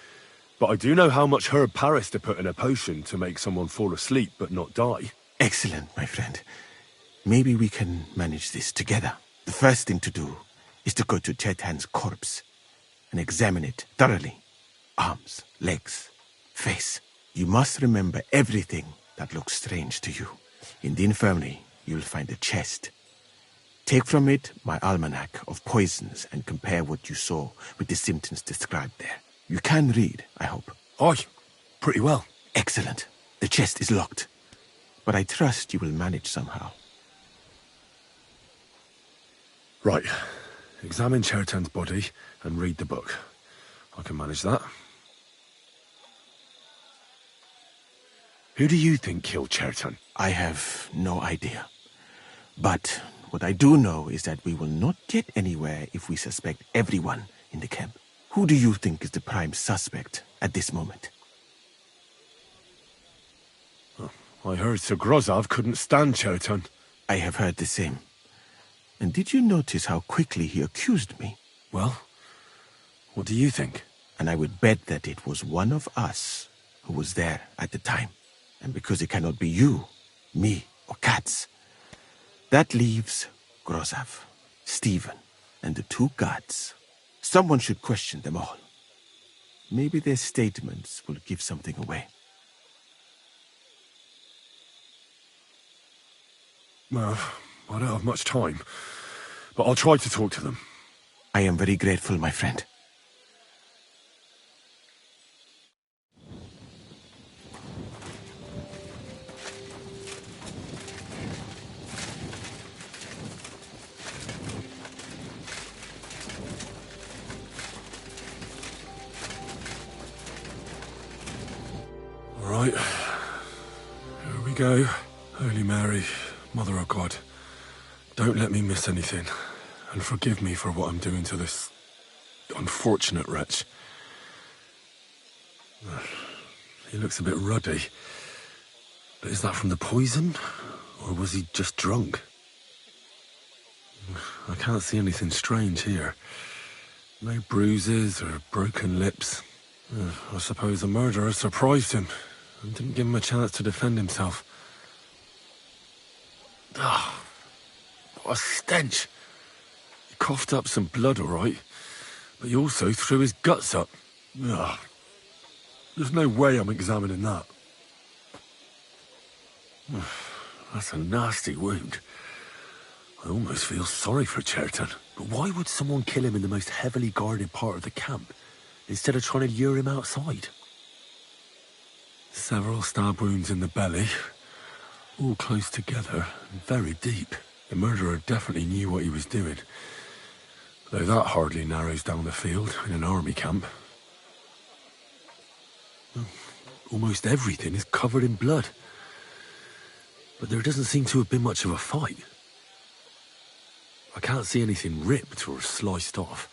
Speaker 2: but I do know how much herb Paris to put in a potion to make someone fall asleep but not die.
Speaker 20: Excellent, my friend. Maybe we can manage this together. The first thing to do is to go to Chertan's corpse and examine it thoroughly. Arms, legs, face. You must remember everything that looks strange to you. In the infirmary, you'll find a chest. Take from it my almanac of poisons and compare what you saw with the symptoms described there. You can read, I hope.
Speaker 2: Aye, pretty well.
Speaker 20: Excellent. The chest is locked, but I trust you will manage somehow.
Speaker 2: Right. Examine Chertan's body and read the book. I can manage that. Who do you think killed Chertan?
Speaker 20: I have no idea. But what I do know is that we will not get anywhere if we suspect everyone in the camp. Who do you think is the prime suspect at this moment?
Speaker 2: Oh, I heard Sir Grozov couldn't stand Cherton.
Speaker 20: I have heard the same. And did you notice how quickly he accused me?
Speaker 2: Well, what do you think?
Speaker 20: And I would bet that it was one of us who was there at the time. And because it cannot be you, me, or Katz, that leaves Grozov, Stephen, and the two guards. Someone should question them all. Maybe their statements will give something away.
Speaker 2: Well, I don't have much time, but I'll try to talk to them.
Speaker 20: I am very grateful, my friend.
Speaker 2: All right, here we go. Holy Mary, Mother of God, don't let me miss anything, and forgive me for what I'm doing to this unfortunate wretch. He looks a bit ruddy, but is that from the poison, or was he just drunk? I can't see anything strange here. No bruises or broken lips. I suppose the murderer surprised him and didn't give him a chance to defend himself. Ah, what a stench. He coughed up some blood, all right, but he also threw his guts up. Ugh. There's no way I'm examining that. That's a nasty wound. I almost feel sorry for Cherton. But why would someone kill him in the most heavily guarded part of the camp, instead of trying to lure him outside? Several stab wounds in the belly, all close together and very deep. The murderer definitely knew what he was doing, though that hardly narrows down the field in an army camp. Almost everything is covered in blood, but there doesn't seem to have been much of a fight. I can't see anything ripped or sliced off.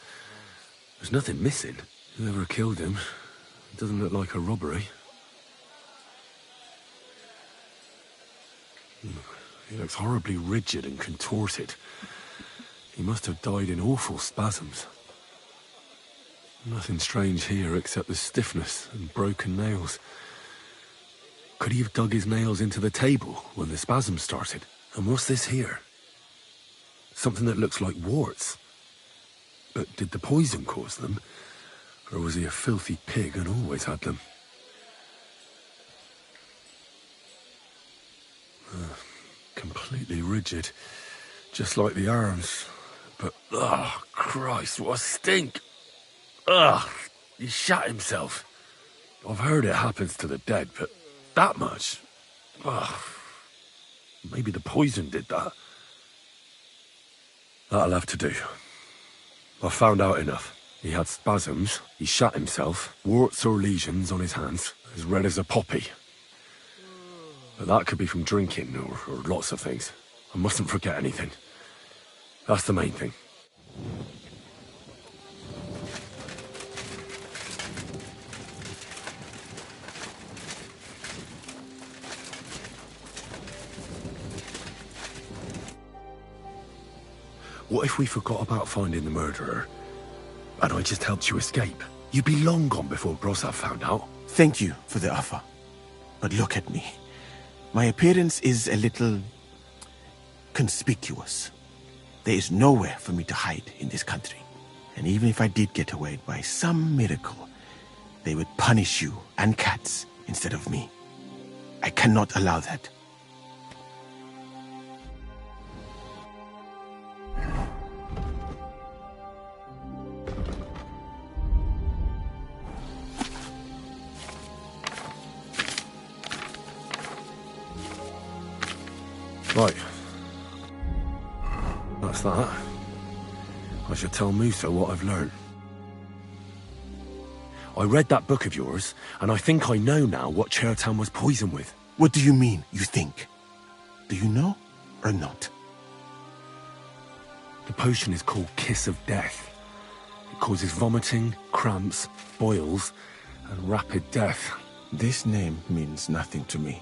Speaker 2: There's nothing missing. Whoever killed him, it doesn't look like a robbery. He looks horribly rigid and contorted. He must have died in awful spasms. Nothing strange here except the stiffness and broken nails. Could he have dug his nails into the table when the spasm started? And what's this here? Something that looks like warts. But did the poison cause them? Or was he a filthy pig and always had them? Completely rigid. Just like the arms. But, Christ, what a stink! He shat himself. I've heard it happens to the dead, but that much? Maybe the poison did that. That'll have to do. I've found out enough. He had spasms, he shat himself, warts or lesions on his hands, as red as a poppy. But that could be from drinking, or lots of things. I mustn't forget anything. That's the main thing. What if we forgot about finding the murderer, and I just helped you escape? You'd be long gone before Grozov found out.
Speaker 20: Thank you for the offer. But look at me. My appearance is a little conspicuous. There is nowhere for me to hide in this country. And even if I did get away by some miracle, they would punish you and Katz instead of me. I cannot allow that.
Speaker 2: Right. That's that. I should tell Musa what I've learned. I read that book of yours, and I think I know now what Cherton was poisoned with.
Speaker 20: What do you mean, you think? Do you know, or not?
Speaker 2: The potion is called Kiss of Death. It causes vomiting, cramps, boils, and rapid death.
Speaker 20: This name means nothing to me.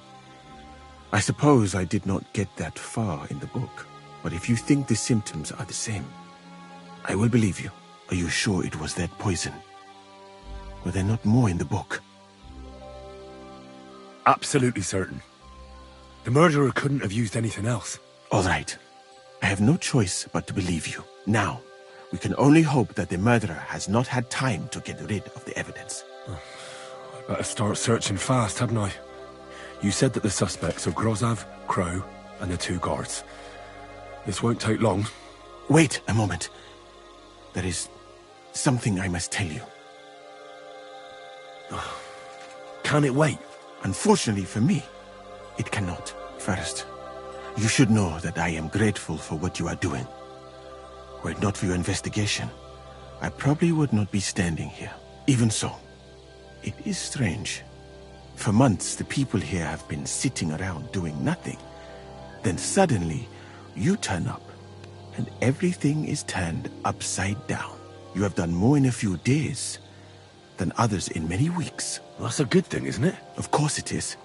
Speaker 20: I suppose I did not get that far in the book, but if you think the symptoms are the same, I will believe you. Are you sure it was that poison? Were there not more in the book?
Speaker 15: Absolutely certain. The murderer couldn't have used anything else.
Speaker 20: All right. I have no choice but to believe you. Now, we can only hope that the murderer has not had time to get rid of the evidence.
Speaker 15: I better start searching fast, hadn't I? You said that the suspects are Grozav, Crow, and the 2 guards. This won't take long.
Speaker 20: Wait a moment. There is something I must tell you.
Speaker 15: Can it wait?
Speaker 20: Unfortunately for me, it cannot. First, you should know that I am grateful for what you are doing. Were it not for your investigation, I probably would not be standing here. Even so, it is strange. For months, the people here have been sitting around doing nothing. Then suddenly, you turn up, and everything is turned upside down. You have done more in a few days than others in many weeks.
Speaker 15: Well, that's a good thing, isn't it?
Speaker 20: Of course it is.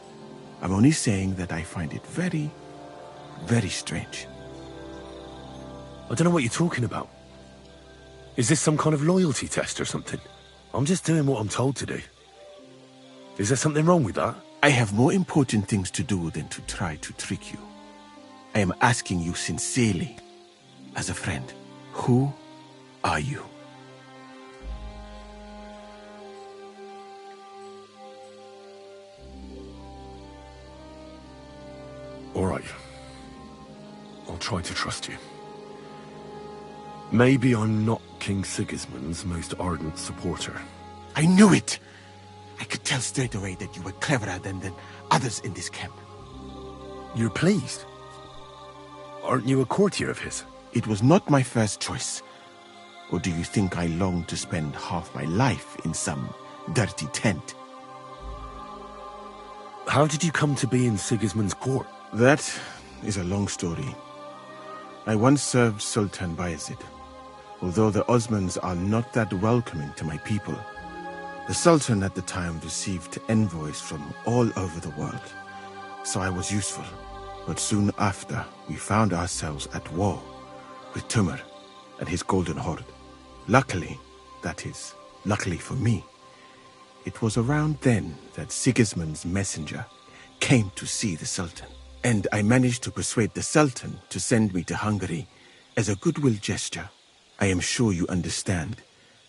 Speaker 20: I'm only saying that I find it very, very strange.
Speaker 15: I don't know what you're talking about. Is this some kind of loyalty test or something? I'm just doing what I'm told to do. Is there something wrong with that?
Speaker 20: I have more important things to do than to try to trick you. I am asking you sincerely, as a friend, who are you?
Speaker 15: All right. I'll try to trust you. Maybe I'm not King Sigismund's most ardent supporter.
Speaker 20: I knew it! I could tell straight away that you were cleverer than others in this camp.
Speaker 15: You're pleased? Aren't you a courtier of his?
Speaker 20: It was not my first choice. Or do you think I long to spend half my life in some dirty tent?
Speaker 15: How did you come to be in Sigismund's court?
Speaker 20: That is a long story. I once served Sultan Bayezid. Although the Osmans are not that welcoming to my people, the Sultan at the time received envoys from all over the world, so I was useful. But soon after, we found ourselves at war with Timur and his Golden Horde. Luckily, that is, luckily for me, it was around then that Sigismund's messenger came to see the Sultan. And I managed to persuade the Sultan to send me to Hungary as a goodwill gesture. I am sure you understand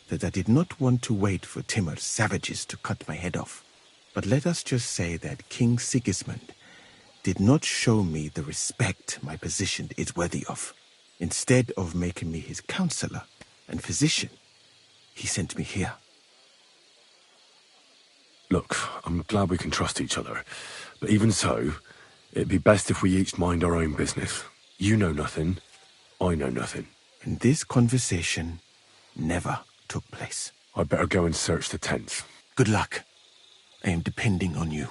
Speaker 20: that I did not want to wait for Timur's savages to cut my head off. But let us just say that King Sigismund did not show me the respect my position is worthy of. Instead of making me his counselor and physician, he sent me here.
Speaker 15: Look, I'm glad we can trust each other, but even so, it'd be best if we each mind our own business. You know nothing, I know nothing.
Speaker 20: And this conversation never took place.
Speaker 15: I'd better go and search the tents.
Speaker 20: Good luck. I am depending on you.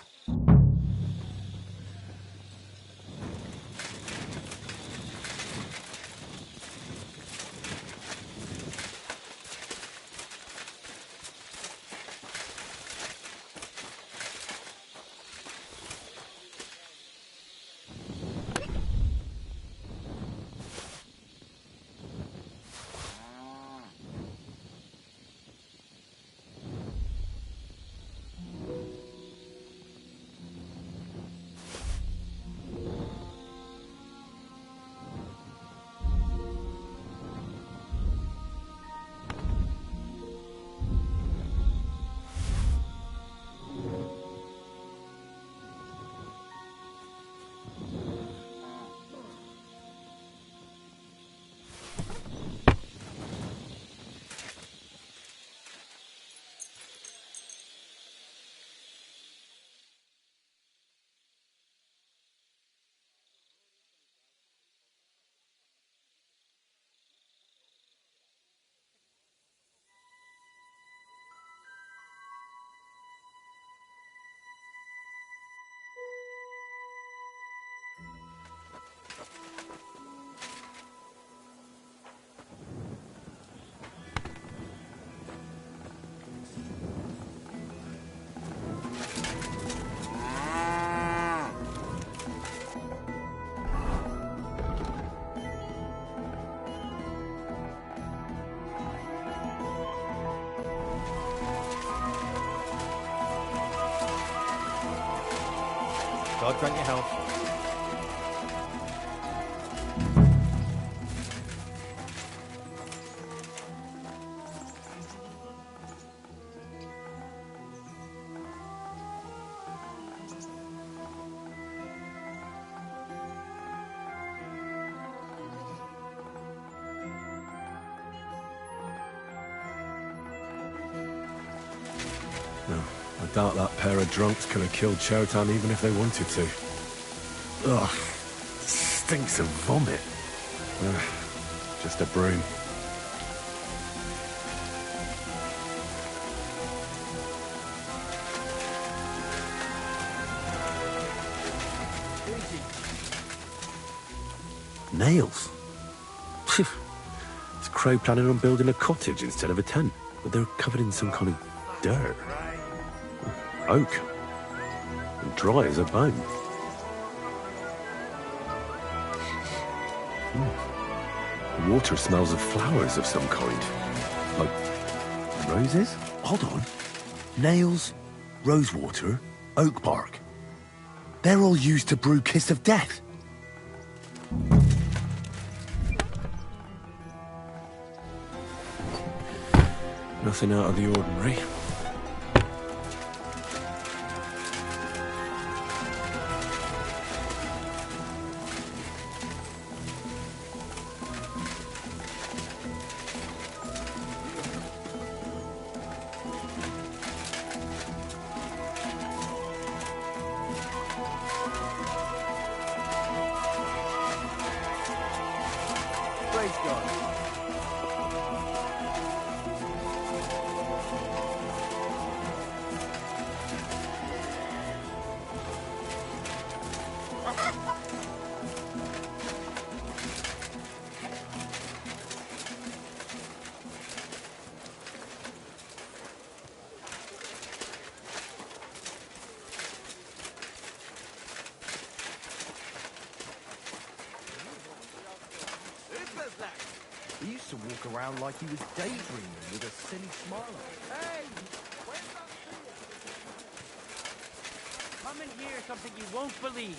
Speaker 5: God grant you health.
Speaker 15: No, I doubt that pair of drunks could have killed Chertan even if they wanted to. Ugh, stinks of vomit. Just a broom. Nails? Is Crow planning on building a cottage instead of a tent? But they're covered in some kind of dirt. Oak. And dry as a bone. The water smells of flowers of some kind. Like roses? Hold on. Nails, rosewater, oak bark. They're all used to brew Kiss of Death. Nothing out of the ordinary.
Speaker 22: Praise God. He used to walk around like he was daydreaming with a silly smile on his face.
Speaker 9: Hey! Come and hear something you won't believe.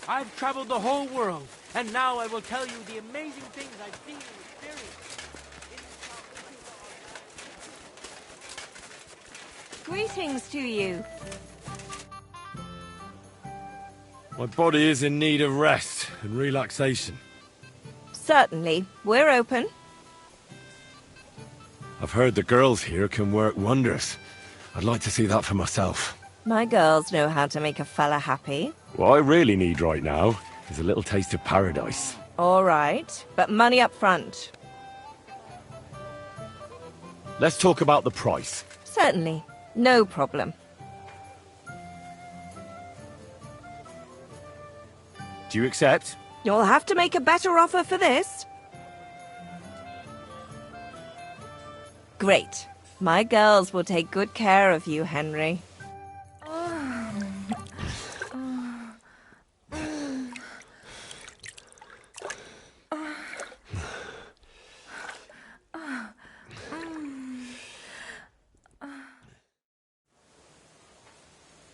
Speaker 9: I've traveled the whole world, and now I will tell you the amazing things I've seen and experienced.
Speaker 4: Greetings to you.
Speaker 2: My body is in need of rest and relaxation.
Speaker 4: Certainly. We're open.
Speaker 2: I've heard the girls here can work wonders. I'd like to see that for myself.
Speaker 4: My girls know how to make a fella happy.
Speaker 2: What I really need right now is a little taste of paradise.
Speaker 4: All right, but money up front.
Speaker 2: Let's talk about the price.
Speaker 4: Certainly. No problem.
Speaker 2: Do you accept?
Speaker 4: You'll have to make a better offer for this. Great. My girls will take good care of you, Henry.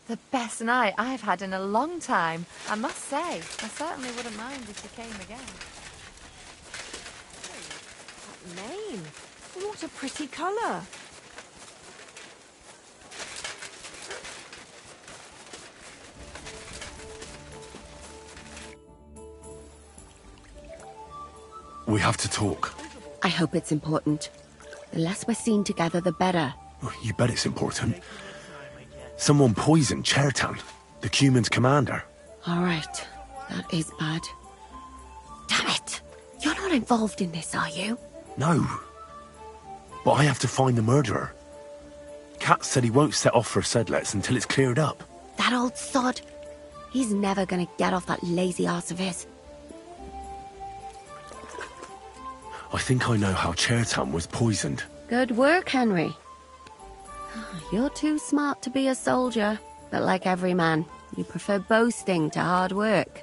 Speaker 18: The best night I've had in a long time, I must say. I certainly wouldn't mind if you came again.
Speaker 4: That mane. What a pretty colour.
Speaker 15: We have to talk.
Speaker 17: I hope it's important. The less we're seen together, the better.
Speaker 15: Oh, you bet it's important. Someone poisoned Chertan, the Cuman's commander.
Speaker 17: All right. That is bad. Damn it! You're not involved in this, are you?
Speaker 15: No. But I have to find the murderer. Kat said he won't set off for Sedlets until it's cleared up.
Speaker 17: That old sod. He's never gonna get off that lazy arse of his.
Speaker 15: I think I know how Chertan was poisoned.
Speaker 17: Good work, Henry. You're too smart to be a soldier, but like every man, you prefer boasting to hard work.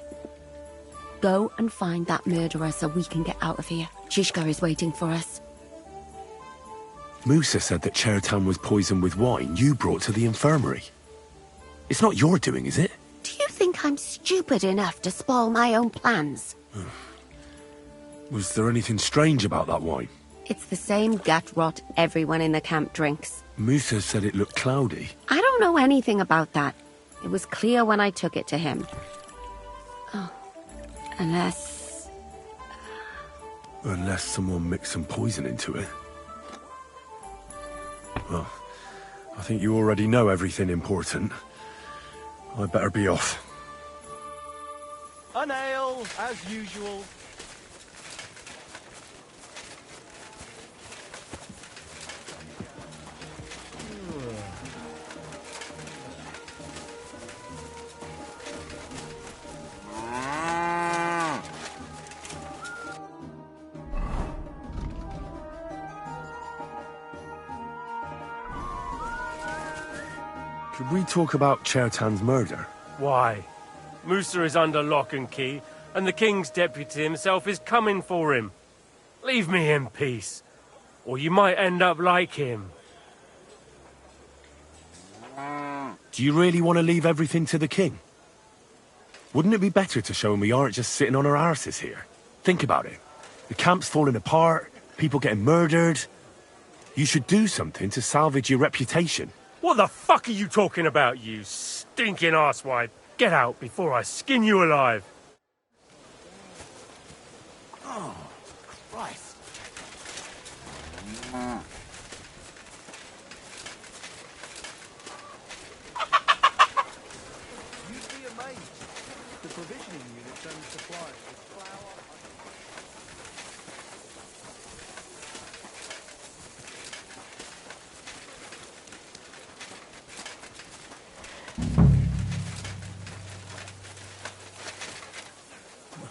Speaker 17: Go and find that murderer so we can get out of here. Shishka is waiting for us.
Speaker 15: Musa said that Chertan was poisoned with wine you brought to the infirmary. It's not your doing, is it?
Speaker 17: Do you think I'm stupid enough to spoil my own plans?
Speaker 2: Was there anything strange about that wine?
Speaker 17: It's the same gut rot everyone in the camp drinks.
Speaker 2: Musa said it looked cloudy.
Speaker 17: I don't know anything about that. It was clear when I took it to him. Oh, unless...
Speaker 2: Unless someone mixed some poison into it. Well, I think you already know everything important. I'd better be off.
Speaker 21: A nail, as usual.
Speaker 2: Could we talk about Chertan's murder?
Speaker 21: Why? Musa is under lock and key, and the king's deputy himself is coming for him. Leave me in peace, or you might end up like him.
Speaker 2: Do you really want to leave everything to the king? Wouldn't it be better to show him we aren't just sitting on our arses here? Think about it. The camp's falling apart, people getting murdered. You should do something to salvage your reputation.
Speaker 21: What the fuck are you talking about, you stinking arsewipe? Get out before I skin you alive.
Speaker 12: Oh, Christ.
Speaker 22: You'd be amazed. The provisioning units only supply us with flour.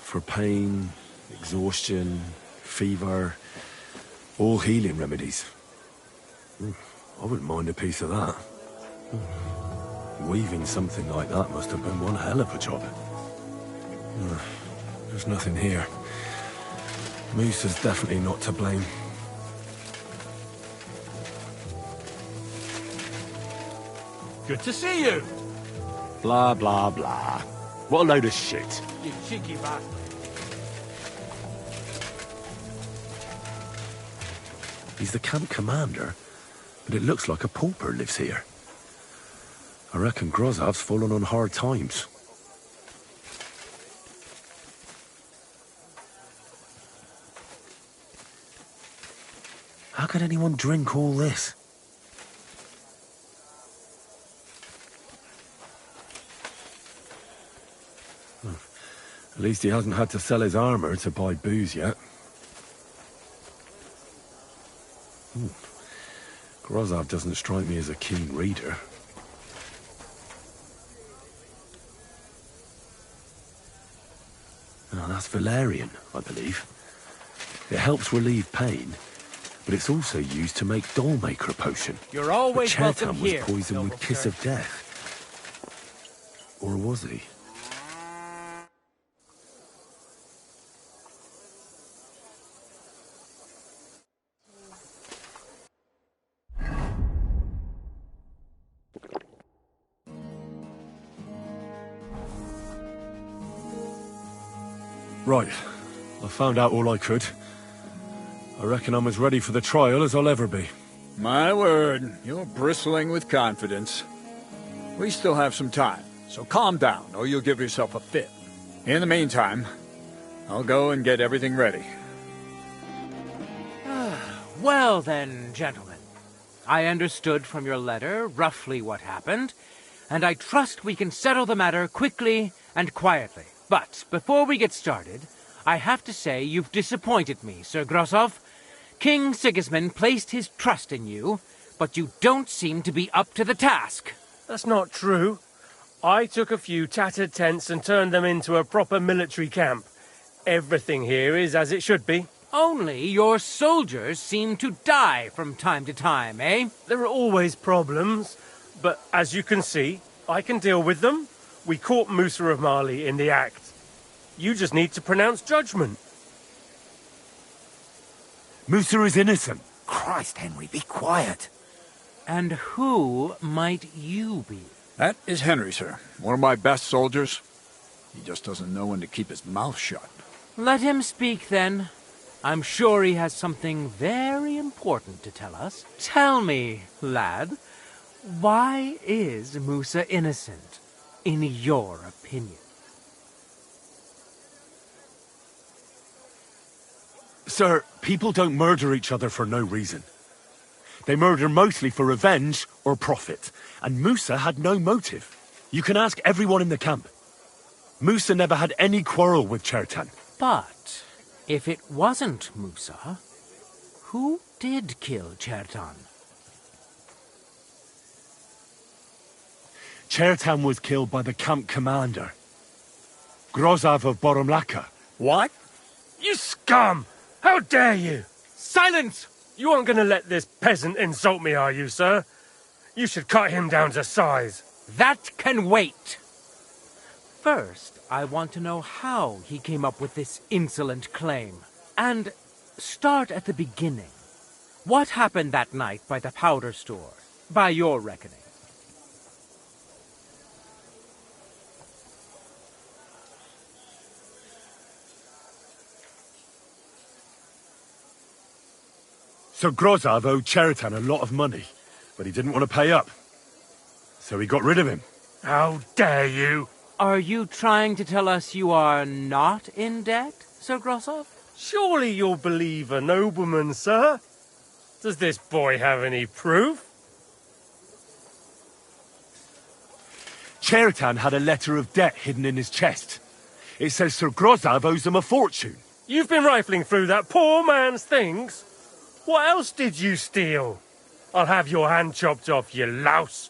Speaker 2: For pain, exhaustion, fever, all healing remedies. I wouldn't mind a piece of that. Weaving something like that must have been one hell of a job. There's nothing here. Musa's definitely not to blame.
Speaker 21: Good to see you.
Speaker 2: Blah, blah, blah. What a load of shit.
Speaker 21: You cheeky bastard.
Speaker 2: He's the camp commander, but it looks like a pauper lives here. I reckon Grozov's fallen on hard times. How could anyone drink all this? At least he hasn't had to sell his armor to buy booze yet. Grozov doesn't strike me as a keen reader. Oh, that's valerian, I believe. It helps relieve pain, but it's also used to make dollmaker potion.
Speaker 9: You're always
Speaker 2: but
Speaker 9: welcome
Speaker 2: was
Speaker 9: here,
Speaker 2: poisoned
Speaker 9: noble
Speaker 2: with kiss
Speaker 9: sir.
Speaker 2: of death. Or was he? Right. I found out all I could. I reckon I'm as ready for the trial as I'll ever be.
Speaker 19: My word, you're bristling with confidence. We still have some time, so calm down, or you'll give yourself a fit. In the meantime, I'll go and get everything ready.
Speaker 9: Well then, gentlemen. I understood from your letter roughly what happened, and I trust we can settle the matter quickly and quietly. But before we get started, I have to say you've disappointed me, Sir Grozov. King Sigismund placed his trust in you, but you don't seem to be up to the task.
Speaker 21: That's not true. I took a few tattered tents and turned them into a proper military camp. Everything here is as it should be.
Speaker 9: Only your soldiers seem to die from time to time, eh?
Speaker 21: There are always problems, but as you can see, I can deal with them. We caught Musa of Mali in the act. You just need to pronounce judgment.
Speaker 2: Musa is innocent.
Speaker 22: Christ, Henry, be quiet.
Speaker 9: And who might you be?
Speaker 8: That is Henry, sir. One of my best soldiers. He just doesn't know when to keep his mouth shut.
Speaker 9: Let him speak, then. I'm sure he has something very important to tell us. Tell me, lad, why is Musa innocent, in your opinion?
Speaker 2: Sir, people don't murder each other for no reason. They murder mostly for revenge or profit, and Musa had no motive. You can ask everyone in the camp. Musa never had any quarrel with Chertan.
Speaker 9: But if it wasn't Musa, who did kill Chertan?
Speaker 2: Chertan was killed by the camp commander, Grozav of Boromlaka.
Speaker 8: What?
Speaker 21: You scum! How dare you!
Speaker 9: Silence!
Speaker 21: You aren't going to let this peasant insult me, are you, sir? You should cut him down to size.
Speaker 9: That can wait. First, I want to know how he came up with this insolent claim. And start at the beginning. What happened that night by the powder store, by your reckoning?
Speaker 2: So Grozav owed Chertan a lot of money, but he didn't want to pay up. So he got rid of him.
Speaker 21: How dare you!
Speaker 9: Are you trying to tell us you are not in debt, Sir Grozav?
Speaker 21: Surely you'll believe a nobleman, sir. Does this boy have any proof?
Speaker 2: Chertan had a letter of debt hidden in his chest. It says Sir Grozav owes him a fortune.
Speaker 21: You've been rifling through that poor man's things? What else did you steal? I'll have your hand chopped off, you louse.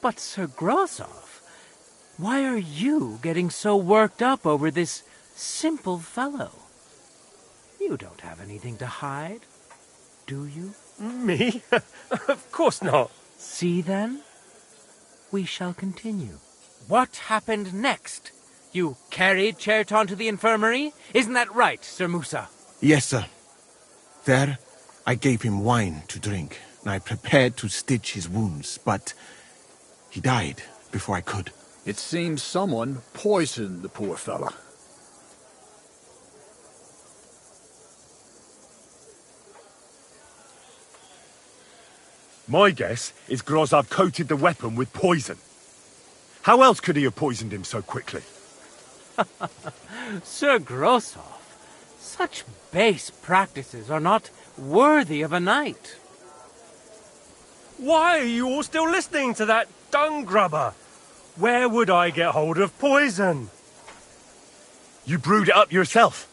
Speaker 9: But Sir Grozav, why are you getting so worked up over this simple fellow? You don't have anything to hide, do you?
Speaker 21: Me? Of course not.
Speaker 9: See then? We shall continue. What happened next? You carried Chertan to the infirmary? Isn't that right, Sir Musa?
Speaker 20: Yes, sir. There, I gave him wine to drink, and I prepared to stitch his wounds, but he died before I could.
Speaker 8: It seems someone poisoned the poor fella.
Speaker 2: My guess is Grozav coated the weapon with poison. How else could he have poisoned him so quickly?
Speaker 9: Sir Grozav, such base practices are not worthy of a knight.
Speaker 21: Why are you all still listening to that dung grubber? Where would I get hold of poison?
Speaker 2: You brewed it up yourself.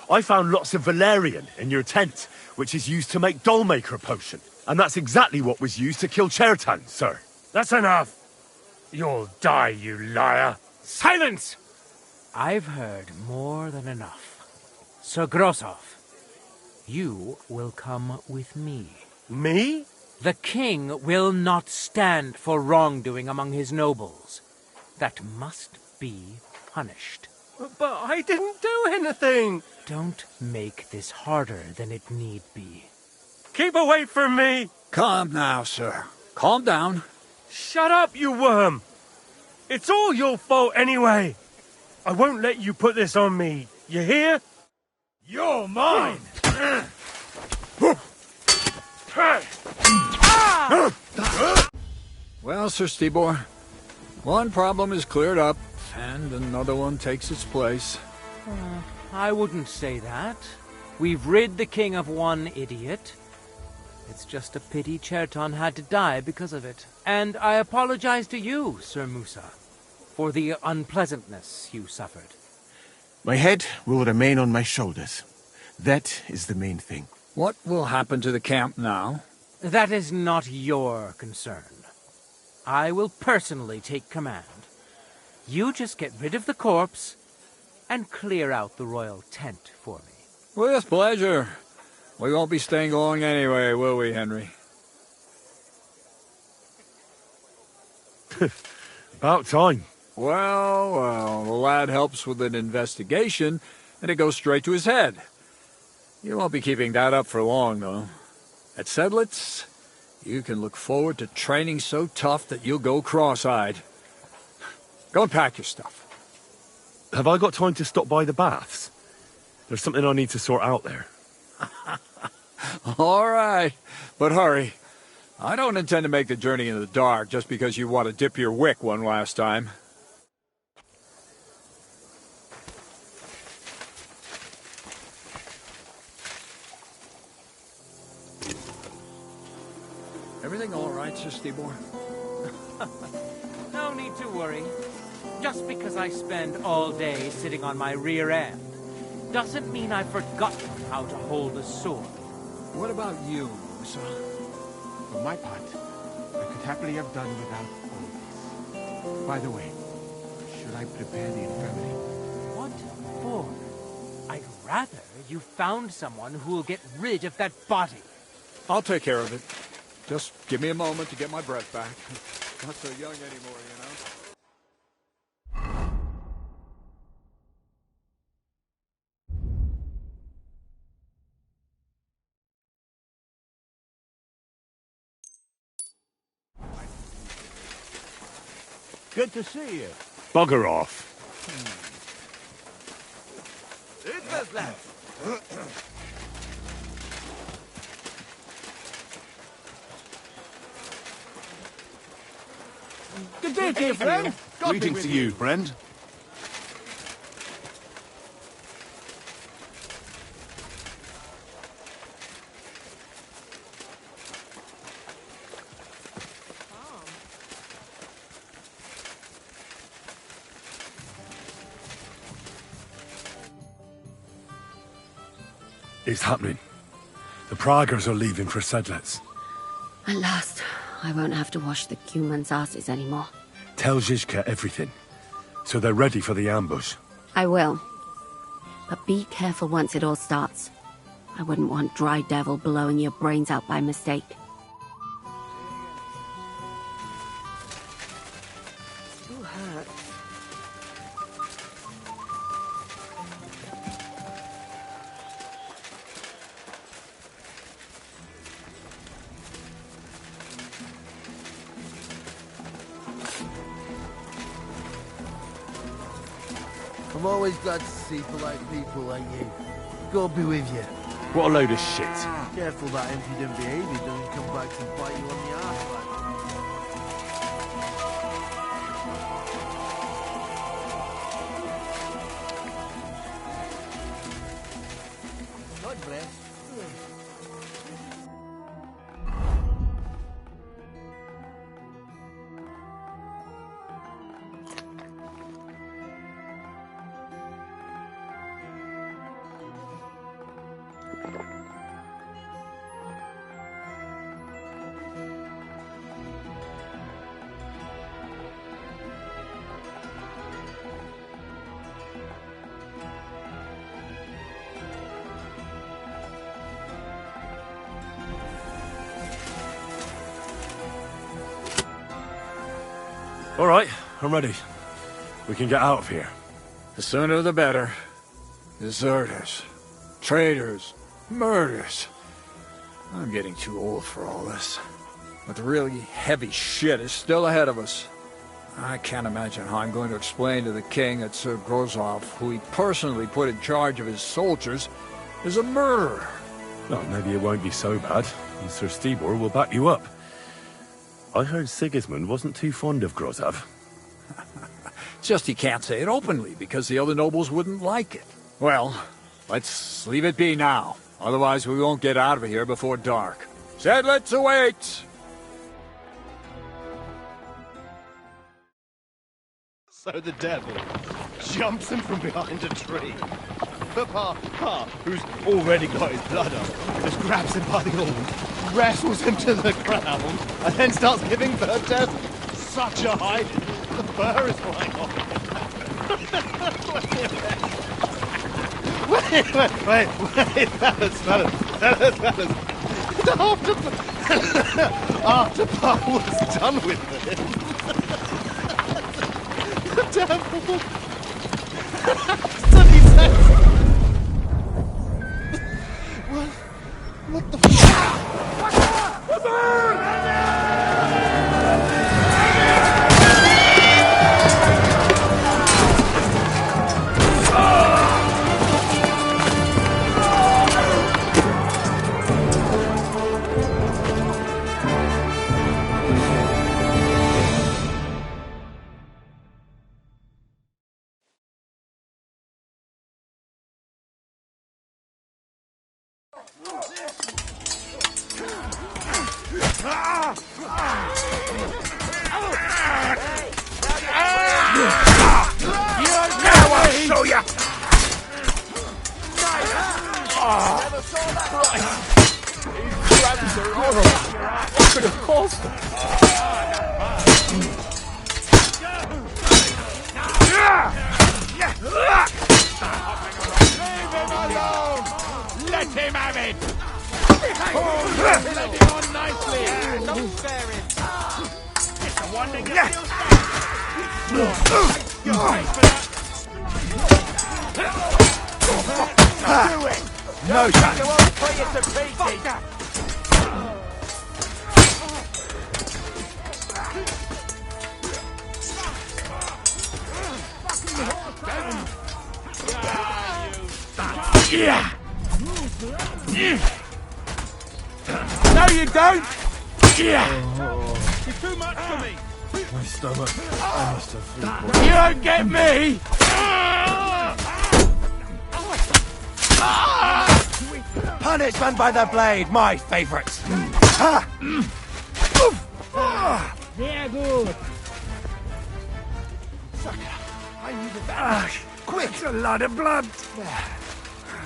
Speaker 2: I found lots of valerian in your tent, which is used to make dollmaker potion. And that's exactly what was used to kill Chertan, sir.
Speaker 21: That's enough. You'll die, you liar.
Speaker 9: Silence! I've heard more than enough. Sir Grozav, you will come with me.
Speaker 21: Me?
Speaker 9: The king will not stand for wrongdoing among his nobles. That must be punished.
Speaker 21: But I didn't do anything.
Speaker 9: Don't make this harder than it need be.
Speaker 21: Keep away from me.
Speaker 8: Calm now, sir. Calm down.
Speaker 21: Shut up, you worm. It's all your fault anyway. I won't let you put this on me. You hear?
Speaker 6: You're mine!
Speaker 8: Well, Sir Stibor, one problem is cleared up, and another one takes its place.
Speaker 9: I wouldn't say that. We've rid the king of one idiot. It's just a pity Chertan had to die because of it. And I apologize to you, Sir Musa, for the unpleasantness you suffered.
Speaker 20: My head will remain on my shoulders. That is the main thing.
Speaker 8: What will happen to the camp now?
Speaker 9: That is not your concern. I will personally take command. You just get rid of the corpse and clear out the royal tent for me.
Speaker 8: With pleasure. We won't be staying long anyway, will we, Henry?
Speaker 2: About time.
Speaker 8: Well, the lad helps with an investigation, and it goes straight to his head. You won't be keeping that up for long, though. At Sedlitz,
Speaker 19: you can look forward to training so tough that you'll go cross-eyed. Go and pack your stuff.
Speaker 2: Have I got time to stop by the baths? There's something I need to sort out there.
Speaker 19: All right, but hurry. I don't intend to make the journey in the dark just because you want to dip your wick one last time. Everything all right, Sir Stibor?
Speaker 9: No need to worry. Just because I spend all day sitting on my rear end doesn't mean I've forgotten how to hold a sword.
Speaker 19: What about you, Musa?
Speaker 20: For my part, I could happily have done without all this. By the way, should I prepare the infirmary?
Speaker 9: What for? I'd rather you found someone who will get rid of that body.
Speaker 19: I'll take care of it. Just give me a moment to get my breath back. Not so young anymore, you know?
Speaker 22: Good to see you.
Speaker 2: Bugger off.
Speaker 22: Good day, dear friend. God be
Speaker 15: Greetings
Speaker 22: with
Speaker 15: to you, friend.
Speaker 2: It's happening. The Praggers are leaving for Sedlets.
Speaker 17: At last, I won't have to wash the humans' asses anymore.
Speaker 2: Tell Zizka everything, so they're ready for the ambush.
Speaker 17: I will. But be careful once it all starts. I wouldn't want Dry Devil blowing your brains out by mistake.
Speaker 4: Ooh, hurts.
Speaker 3: I'm always glad to see polite people like you. God be with you.
Speaker 2: What a load of shit.
Speaker 3: Careful that impudent behaviour doesn't come back to bite you on the arse. God bless.
Speaker 2: All right, I'm ready. We can get out of here.
Speaker 19: The sooner the better. Deserters, traitors, murders. I'm getting too old for all this. But the really heavy shit is still ahead of us. I can't imagine how I'm going to explain to the king that Sir Grozov, who he personally put in charge of his soldiers, is a murderer.
Speaker 2: Well, maybe it won't be so bad, and Sir Stibor will back you up. I heard Sigismund wasn't too fond of Grozov.
Speaker 19: It's just he can't say it openly, because the other nobles wouldn't like it. Well, let's leave it be now. Otherwise we won't get out of here before dark. Sedlets await!
Speaker 15: So the devil jumps him from behind a tree. But Pa, who's already got his blood up, just grabs him by the horn, wrestles him to the ground, and then starts giving birth to such a hiding. The fur is flying off. Wait, fellas. After Pa was done with it, the devil suddenly says, what the f***?
Speaker 12: Now I'll show ya!
Speaker 1: Never saw that. These grabs are horrible. What could have caused them?
Speaker 12: Leave him alone! Let him have it! Let him on nicely! Don't spare him! It's the one that gets do it!
Speaker 22: No chance!
Speaker 12: You won't play it to pieces!
Speaker 22: Yeah! No, you don't! Yeah!
Speaker 12: You're too much for me!
Speaker 2: My stomach. I must have food
Speaker 22: You don't get me! Punishment by the blade, my favourite.
Speaker 14: Sehr good.
Speaker 22: I needed that. Quick!
Speaker 12: It's a lot of blood!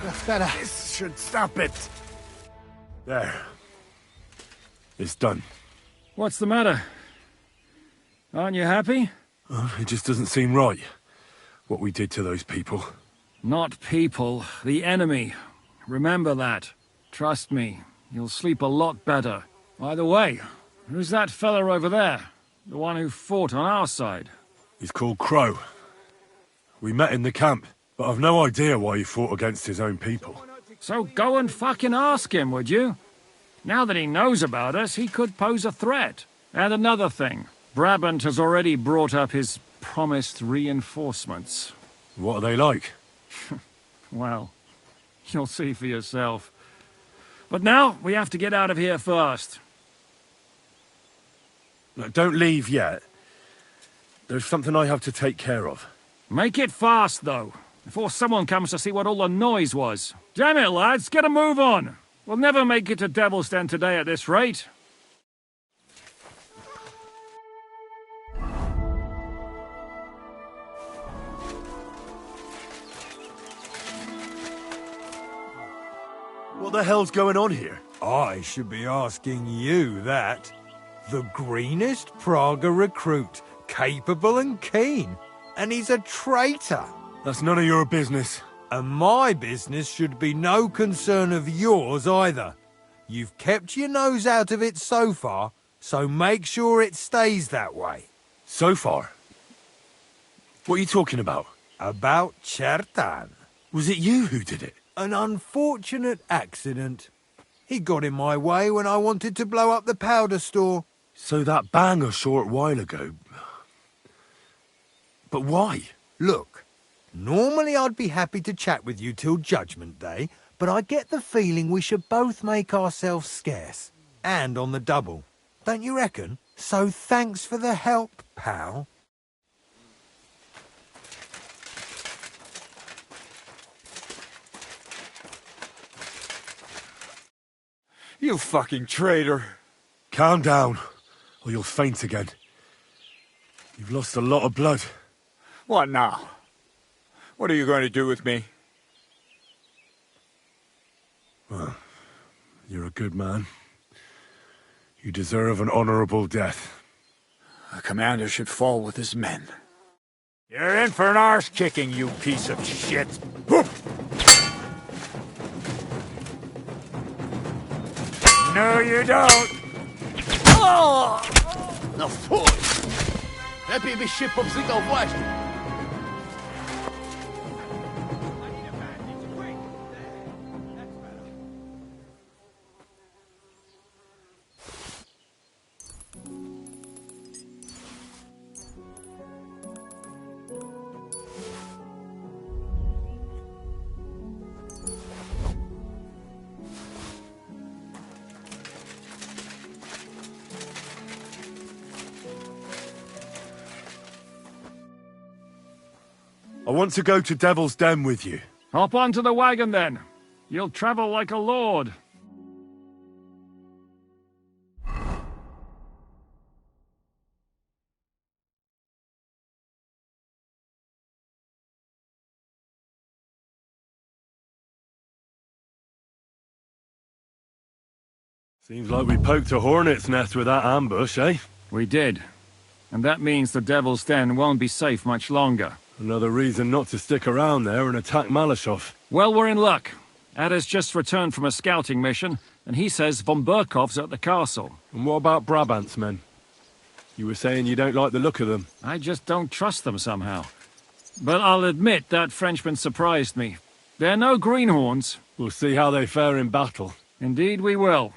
Speaker 22: That's better.
Speaker 12: This should stop it.
Speaker 2: There. It's done.
Speaker 10: What's the matter? Aren't you happy?
Speaker 2: It just doesn't seem right, what we did to those people.
Speaker 10: Not people, the enemy. Remember that. Trust me, you'll sleep a lot better. By the way, who's that fella over there? The one who fought on our side?
Speaker 2: He's called Crow. We met in the camp, but I've no idea why he fought against his own people.
Speaker 10: So go and fucking ask him, would you? Now that he knows about us, he could pose a threat. And another thing, Brabant has already brought up his promised reinforcements.
Speaker 2: What are they like?
Speaker 10: Well, you'll see for yourself. But now, we have to get out of here first.
Speaker 2: Look, don't leave yet. There's something I have to take care of.
Speaker 10: Make it fast, though, before someone comes to see what all the noise was. Damn it, lads, get a move on! We'll never make it to Devil's Den today at this rate.
Speaker 2: What the hell's going on here?
Speaker 6: I should be asking you that. The greenest Praga recruit, capable and keen. And he's a traitor.
Speaker 2: That's none of your business.
Speaker 6: And my business should be no concern of yours either. You've kept your nose out of it so far, so make sure it stays that way.
Speaker 2: So far? What are you talking about?
Speaker 6: About Chertan.
Speaker 2: Was it you who did it?
Speaker 6: An unfortunate accident. He got in my way when I wanted to blow up the powder store.
Speaker 2: So that bang a short while ago. But why?
Speaker 6: Look, normally I'd be happy to chat with you till Judgment Day, but I get the feeling we should both make ourselves scarce. And on the double. Don't you reckon? So thanks for the help, pal.
Speaker 8: You fucking traitor.
Speaker 2: Calm down, or you'll faint again. You've lost a lot of blood.
Speaker 8: What now? What are you going to do with me?
Speaker 2: Well, you're a good man. You deserve an honorable death.
Speaker 8: The commander should fall with his men. You're in for an arse kicking, you piece of shit. No, you don't.
Speaker 3: O! No fuj! Lepiej byś się pobzykał właśnie.
Speaker 2: I want to go to Devil's Den with you.
Speaker 10: Hop onto the wagon, then. You'll travel like a lord.
Speaker 2: Seems like we poked a hornet's nest with that ambush, eh?
Speaker 10: We did. And that means the Devil's Den won't be safe much longer.
Speaker 2: Another reason not to stick around there and attack Malashov.
Speaker 10: Well, we're in luck. Ada's just returned from a scouting mission, and he says von Burkov's at the castle.
Speaker 2: And what about Brabant's men? You were saying you don't like the look of them.
Speaker 10: I just don't trust them somehow. But I'll admit that Frenchman surprised me. They're no greenhorns.
Speaker 2: We'll see how they fare in battle.
Speaker 10: Indeed we will.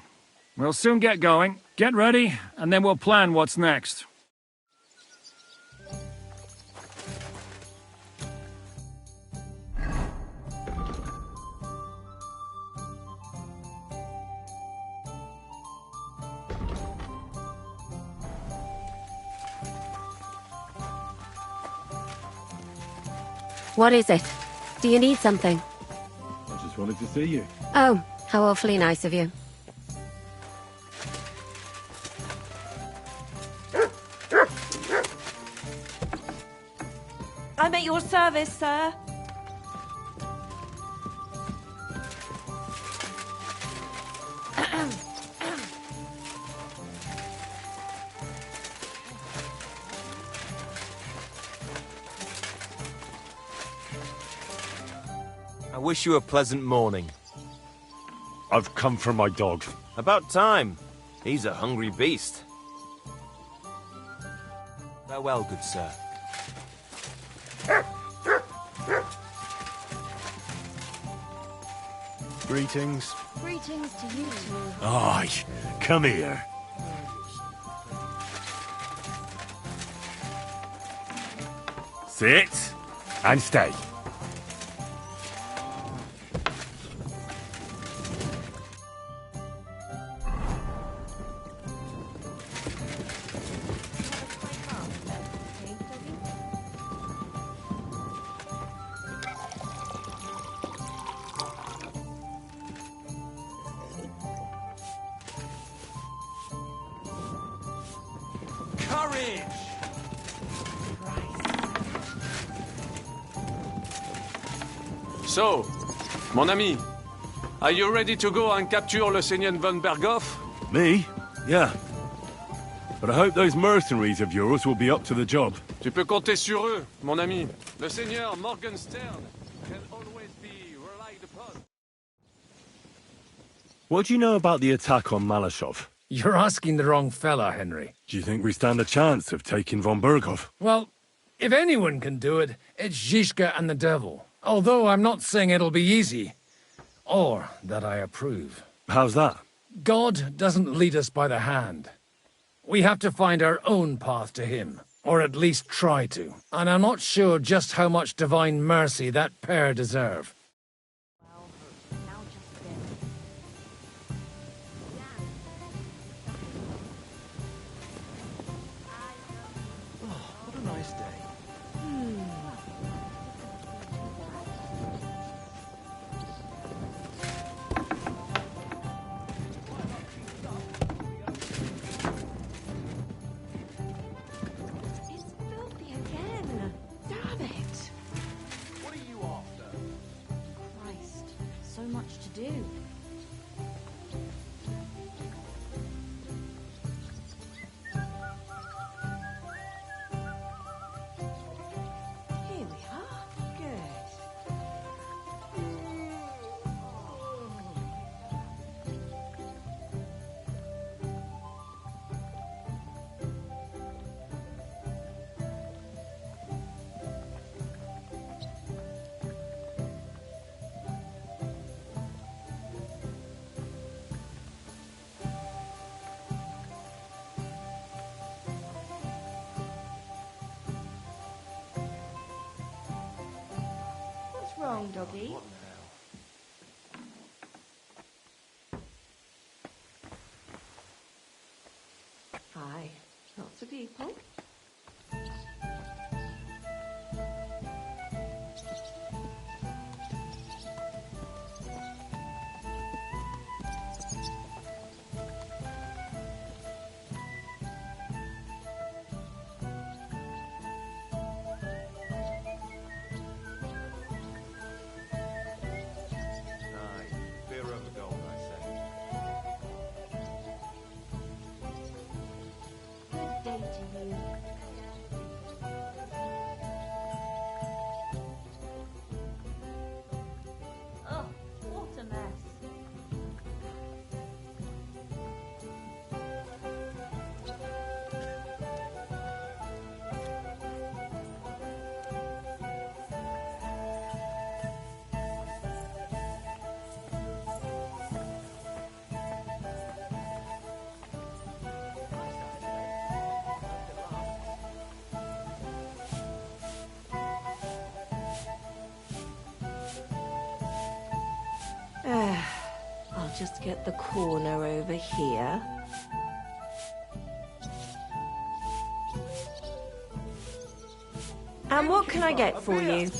Speaker 10: We'll soon get going. Get ready, and then we'll plan what's next.
Speaker 17: What is it? Do you need something?
Speaker 2: I just wanted to see you.
Speaker 17: Oh, how awfully nice of you.
Speaker 4: I'm at your service, sir.
Speaker 11: I wish you a pleasant morning.
Speaker 2: I've come for my dog.
Speaker 11: About time. He's a hungry beast. Farewell, good sir.
Speaker 22: Greetings.
Speaker 17: Greetings to you too.
Speaker 2: Aye, come here. Sit and stay.
Speaker 13: So, mon ami, are you ready to go and capture Le Seigneur von Berghoff?
Speaker 2: Me? Yeah. But I hope those mercenaries of yours will be up to the job.
Speaker 13: Tu peux compter sur eux, mon ami. Le Seigneur Morgenstern can always be relied upon.
Speaker 2: What do you know about the attack on Malashov?
Speaker 21: You're asking the wrong fella, Henry.
Speaker 2: Do you think we stand a chance of taking von Berghoff?
Speaker 21: Well, if anyone can do it, it's Zizka and the devil. Although I'm not saying it'll be easy. Or that I approve.
Speaker 2: How's that?
Speaker 21: God doesn't lead us by the hand. We have to find our own path to him. Or at least try to. And I'm not sure just how much divine mercy that pair deserve.
Speaker 22: What a nice day.
Speaker 4: It's filthy again. Damn it.
Speaker 22: What are you after?
Speaker 4: Christ, so much to do. Here we are. Good. What's wrong, doggy? Hi. Lots of people.
Speaker 11: Aye, fear of a gold, I say.
Speaker 4: I'll just get the corner over here. And what can I get for you?